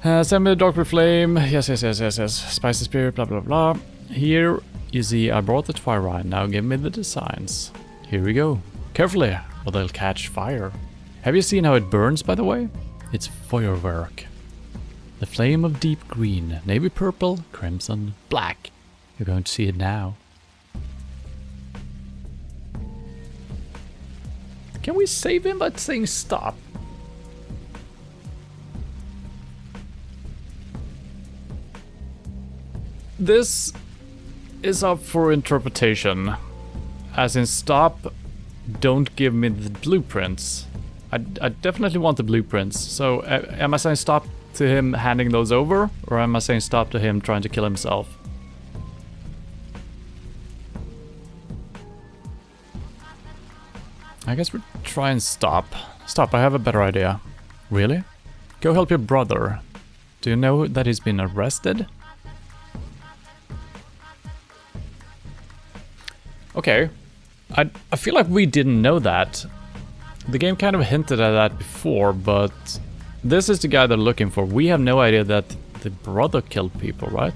Send me the Dark Flame. Yes. Spicy Spirit, blah blah blah. Here, you see, I brought the Twilight. Now give me the designs. Here we go. Carefully, or they'll catch fire. Have you seen how it burns, by the way? It's firework. The flame of deep green, navy purple, crimson, black. You're going to see it now. Can we save him by saying stop? This is up for interpretation. As in, stop, don't give me the blueprints. I definitely want the blueprints. So am I saying stop to him handing those over? Or am I saying stop to him trying to kill himself? I guess we'll try and stop. Stop, I have a better idea. Really? Go help your brother. Do you know that he's been arrested? Okay. I feel like we didn't know that. The game kind of hinted at that before, but this is the guy they're looking for. We have no idea that the brother killed people, right?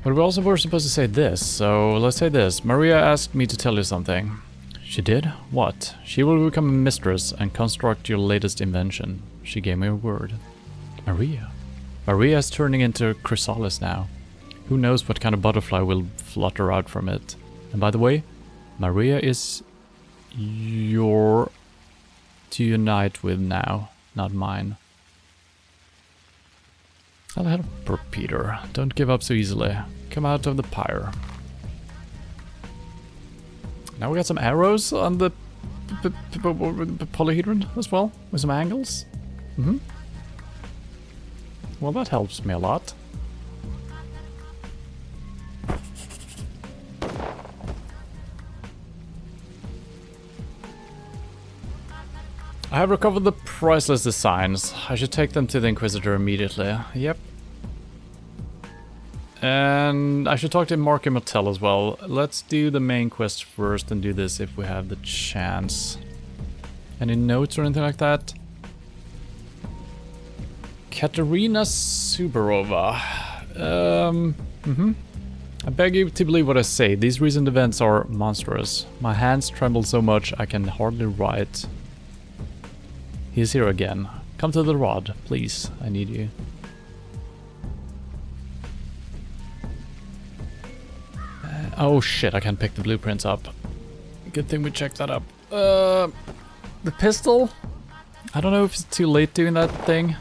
But we also were supposed to say this, so let's say this. Maria asked me to tell you something. She did? What? She will become a mistress and construct your latest invention. She gave me a word. Maria? Maria is turning into a chrysalis now. Who knows what kind of butterfly will flutter out from it. And by the way, Maria is your to unite with now, not mine. I'll help her, Peter. Don't give up so easily. Come out of the pyre. Now we got some arrows on the polyhedron as well, with some angles. Well, that helps me a lot. I have recovered the priceless designs. I should take them to the Inquisitor immediately. Yep. And I should talk to Marky Martell as well. Let's do the main quest first and do this if we have the chance. Any notes or anything like that? Katerina Subarova. I beg you to believe what I say. These recent events are monstrous. My hands tremble so much I can hardly write. He's here again. Come to the rod, please. I need you. Oh shit, I can't pick the blueprints up. Good thing we checked that up. The pistol? I don't know if it's too late doing that thing.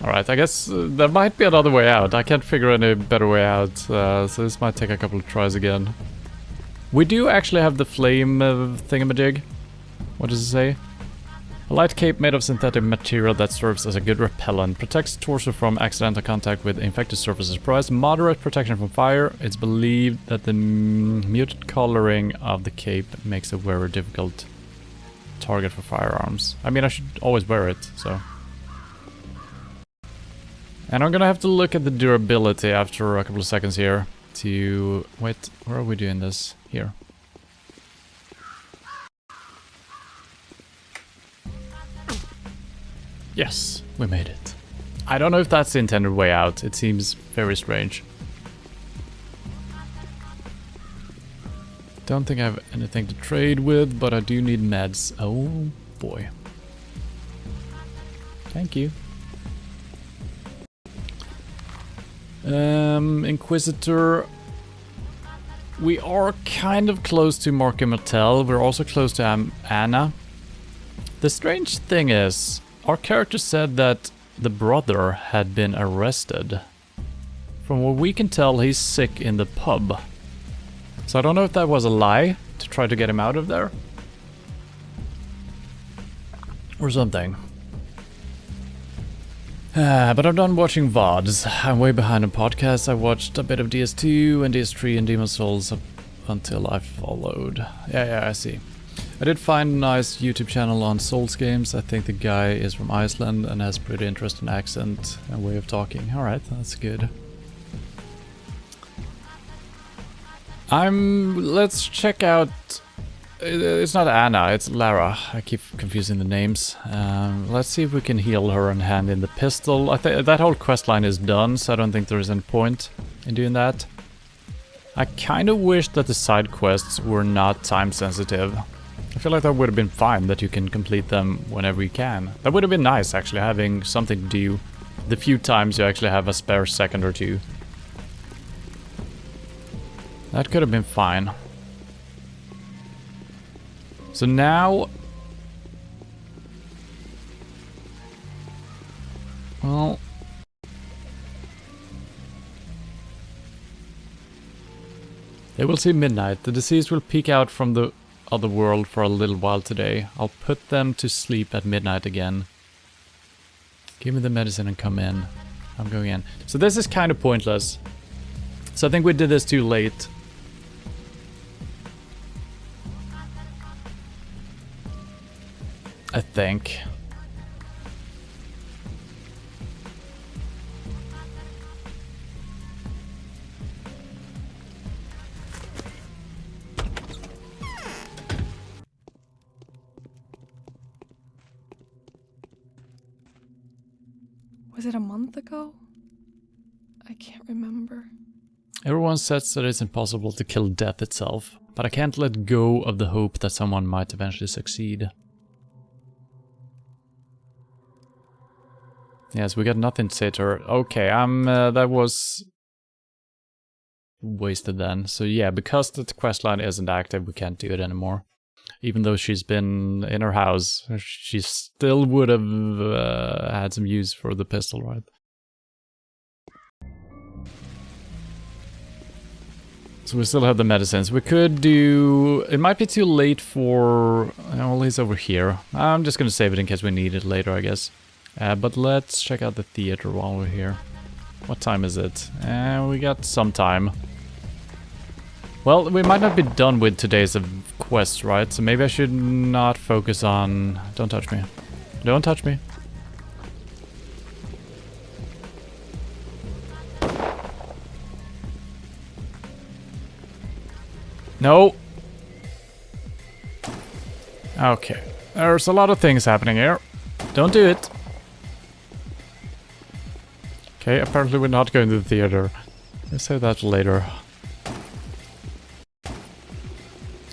Alright, I guess there might be another way out. I can't figure any better way out, so this might take a couple of tries again. We do actually have the flame thingamajig. What does it say? A light cape made of synthetic material that serves as a good repellent. Protects torso from accidental contact with infected surfaces. Provides moderate protection from fire. It's believed that the muted coloring of the cape makes it a very difficult target for firearms. I mean, I should always wear it, so... And I'm gonna have to look at the durability after a couple of seconds here to... Wait, where are we doing this? Here. Yes, we made it. I don't know if that's the intended way out. It seems very strange. Don't think I have anything to trade with, but I do need meds. Oh boy. Thank you. Inquisitor. We are kind of close to Marky Martell. We're also close to Anna. The strange thing is, our character said that the brother had been arrested. From what we can tell, he's sick in the pub. So I don't know if that was a lie to try to get him out of there. Or something. But I'm done watching VODs. I'm way behind on podcasts. I watched a bit of DS2 and DS3 and Demon's Souls up until I followed. Yeah, I see. I did find a nice YouTube channel on Souls games. I think the guy is from Iceland and has pretty interesting accent and way of talking. Alright, that's good. Let's check out... It's not Anna, it's Lara. I keep confusing the names. Let's see if we can heal her and hand in the pistol. I think that whole questline is done, so I don't think there is any point in doing that. I kind of wish that the side quests were not time sensitive. I feel like that would have been fine, that you can complete them whenever you can. That would have been nice, actually, having something to do the few times you actually have a spare second or two. That could have been fine. So now... Well... They will see midnight. The deceased will peek out from the other world for a little while today. I'll put them to sleep at midnight again. Give me the medicine and come in. I'm going in. So this is kind of pointless. So I think we did this too late. I think. Was it a month ago? I can't remember. Everyone says that it's impossible to kill death itself, but I can't let go of the hope that someone might eventually succeed. Yes, we got nothing to say to her. Okay, that was wasted then. So yeah, because the questline isn't active, we can't do it anymore. Even though she's been in her house, she still would have had some use for the pistol, right? So we still have the medicines. We could do... It might be too late for... Well, he's over here. I'm just gonna save it in case we need it later, I guess. But let's check out the theater while we're here. What time is it? We got some time. Well, we might not be done with today's quest, right? So maybe I should not focus on... Don't touch me. Don't touch me. No. Okay. There's a lot of things happening here. Don't do it. Okay, apparently we're not going to the theater. Let's say that later.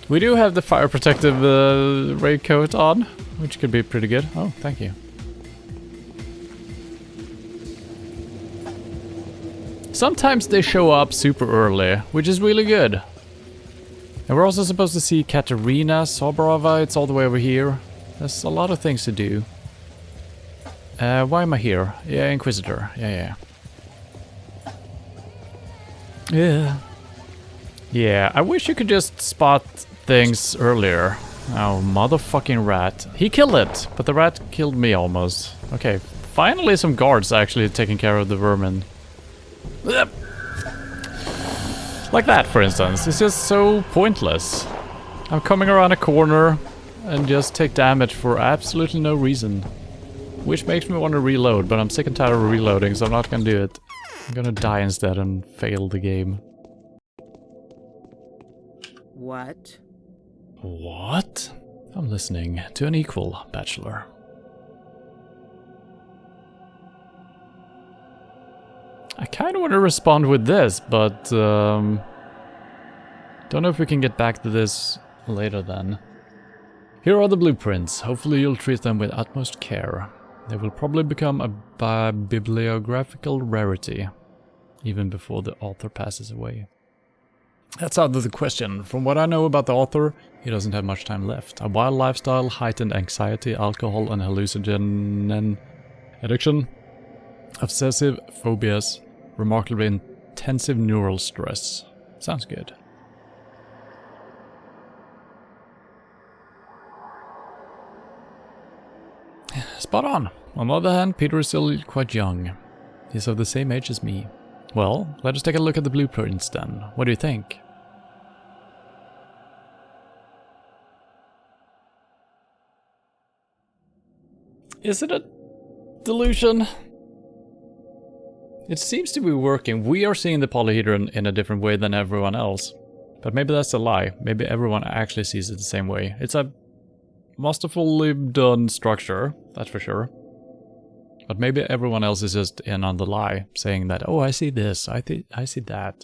We do have the fire protective raincoat on, which could be pretty good. Oh, thank you. Sometimes they show up super early, which is really good. And we're also supposed to see Katerina Soborova. It's all the way over here. There's a lot of things to do. Why am I here? Yeah, Inquisitor. Yeah. Yeah, I wish you could just spot things earlier. Oh, motherfucking rat. He killed it, but the rat killed me almost. Okay, finally some guards actually taking care of the vermin. Like that, for instance. It's just so pointless. I'm coming around a corner and just take damage for absolutely no reason. Which makes me want to reload, but I'm sick and tired of reloading, so I'm not gonna do it. I'm gonna die instead and fail the game. What? What? I'm listening to an equal, Bachelor. I kind of want to respond with this, but don't know if we can get back to this later then. Here are the blueprints. Hopefully you'll treat them with utmost care. They will probably become a bibliographical rarity, even before the author passes away. That's out of the question. From what I know about the author, he doesn't have much time left. A wild lifestyle, heightened anxiety, alcohol and hallucinogen addiction, obsessive phobias, remarkably intensive neural stress. Sounds good. Spot on. On the other hand, Peter is still quite young. He's of the same age as me. Well, let us take a look at the blueprints then. What do you think? Is it a delusion? It seems to be working. We are seeing the polyhedron in a different way than everyone else. But maybe that's a lie. Maybe everyone actually sees it the same way. It's a masterfully done structure, that's for sure. But maybe everyone else is just in on the lie, saying that, oh, I see this, I see that.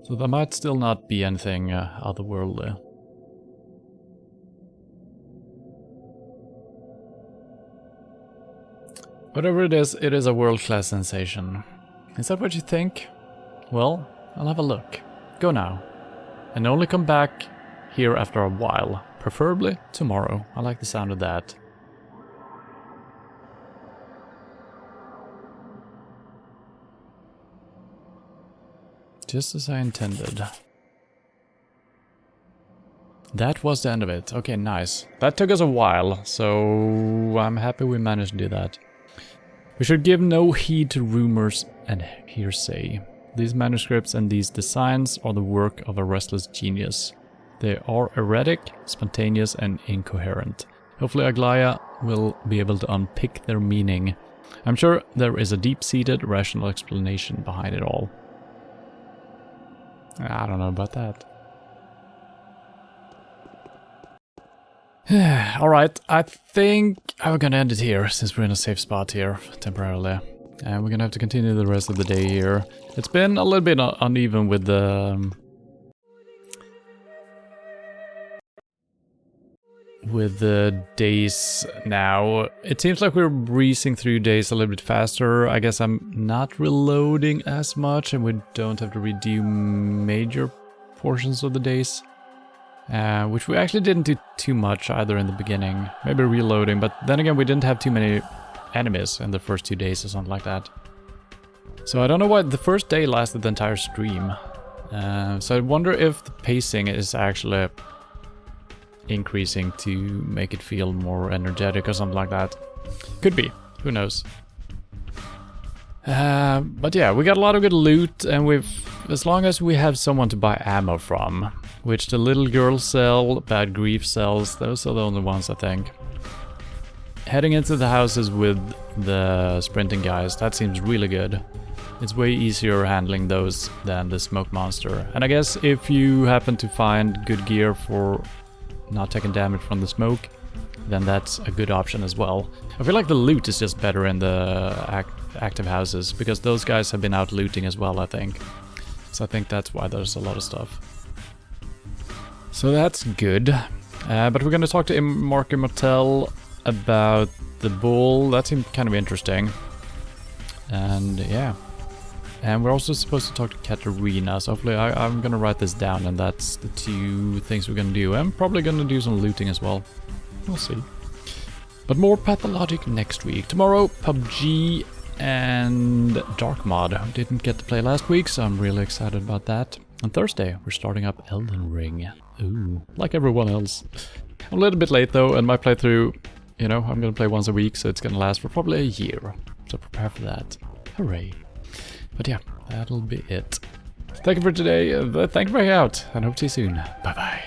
So there might still not be anything otherworldly. Whatever it is a world-class sensation. Is that what you think? Well, I'll have a look. Go now. And only come back here after a while. Preferably tomorrow. I like the sound of that. Just as I intended. That was the end of it. Okay, nice. That took us a while, so I'm happy we managed to do that. We should give no heed to rumors and hearsay. These manuscripts and these designs are the work of a restless genius. They are erratic, spontaneous, and incoherent. Hopefully Aglaya will be able to unpick their meaning. I'm sure there is a deep-seated, rational explanation behind it all. I don't know about that. Alright, I think I'm gonna end it here, since we're in a safe spot here, temporarily. And we're gonna have to continue the rest of the day here. It's been a little bit uneven with the... days now. It seems like we're breezing through days a little bit faster. I guess I'm not reloading as much and we don't have to redo major portions of the days. Which we actually didn't do too much either in the beginning. Maybe reloading, but then again we didn't have too many enemies in the first 2 days or something like that. So I don't know why the first day lasted the entire stream. So I wonder if the pacing is actually increasing to make it feel more energetic or something like that. Could be, who knows. But yeah, we got a lot of good loot, and as long as we have someone to buy ammo from, which the little girl sell, Bad Grief sells, those are the only ones I think. Heading into the houses with the sprinting guys, that seems really good. It's way easier handling those than the smoke monster. And I guess if you happen to find good gear for not taking damage from the smoke, then that's a good option as well. I feel like the loot is just better in the active houses, because those guys have been out looting as well, I think. So I think that's why there's a lot of stuff. So that's good. But we're gonna talk to Mark Martel about the bull. That seemed kind of interesting. And yeah. And we're also supposed to talk to Katarina, so hopefully I'm gonna write this down, and that's the 2 things we're gonna do. I'm probably gonna do some looting as well. We'll see. But more Pathologic next week. Tomorrow, PUBG and Dark Mod. Didn't get to play last week, so I'm really excited about that. On Thursday, we're starting up Elden Ring. Ooh, like everyone else. I'm a little bit late though, and my playthrough, you know, I'm gonna play once a week, so it's gonna last for probably a year. So prepare for that. Hooray. But yeah, that'll be it. Thank you for today. Thank you for hanging out, and hope to see you soon. Bye bye.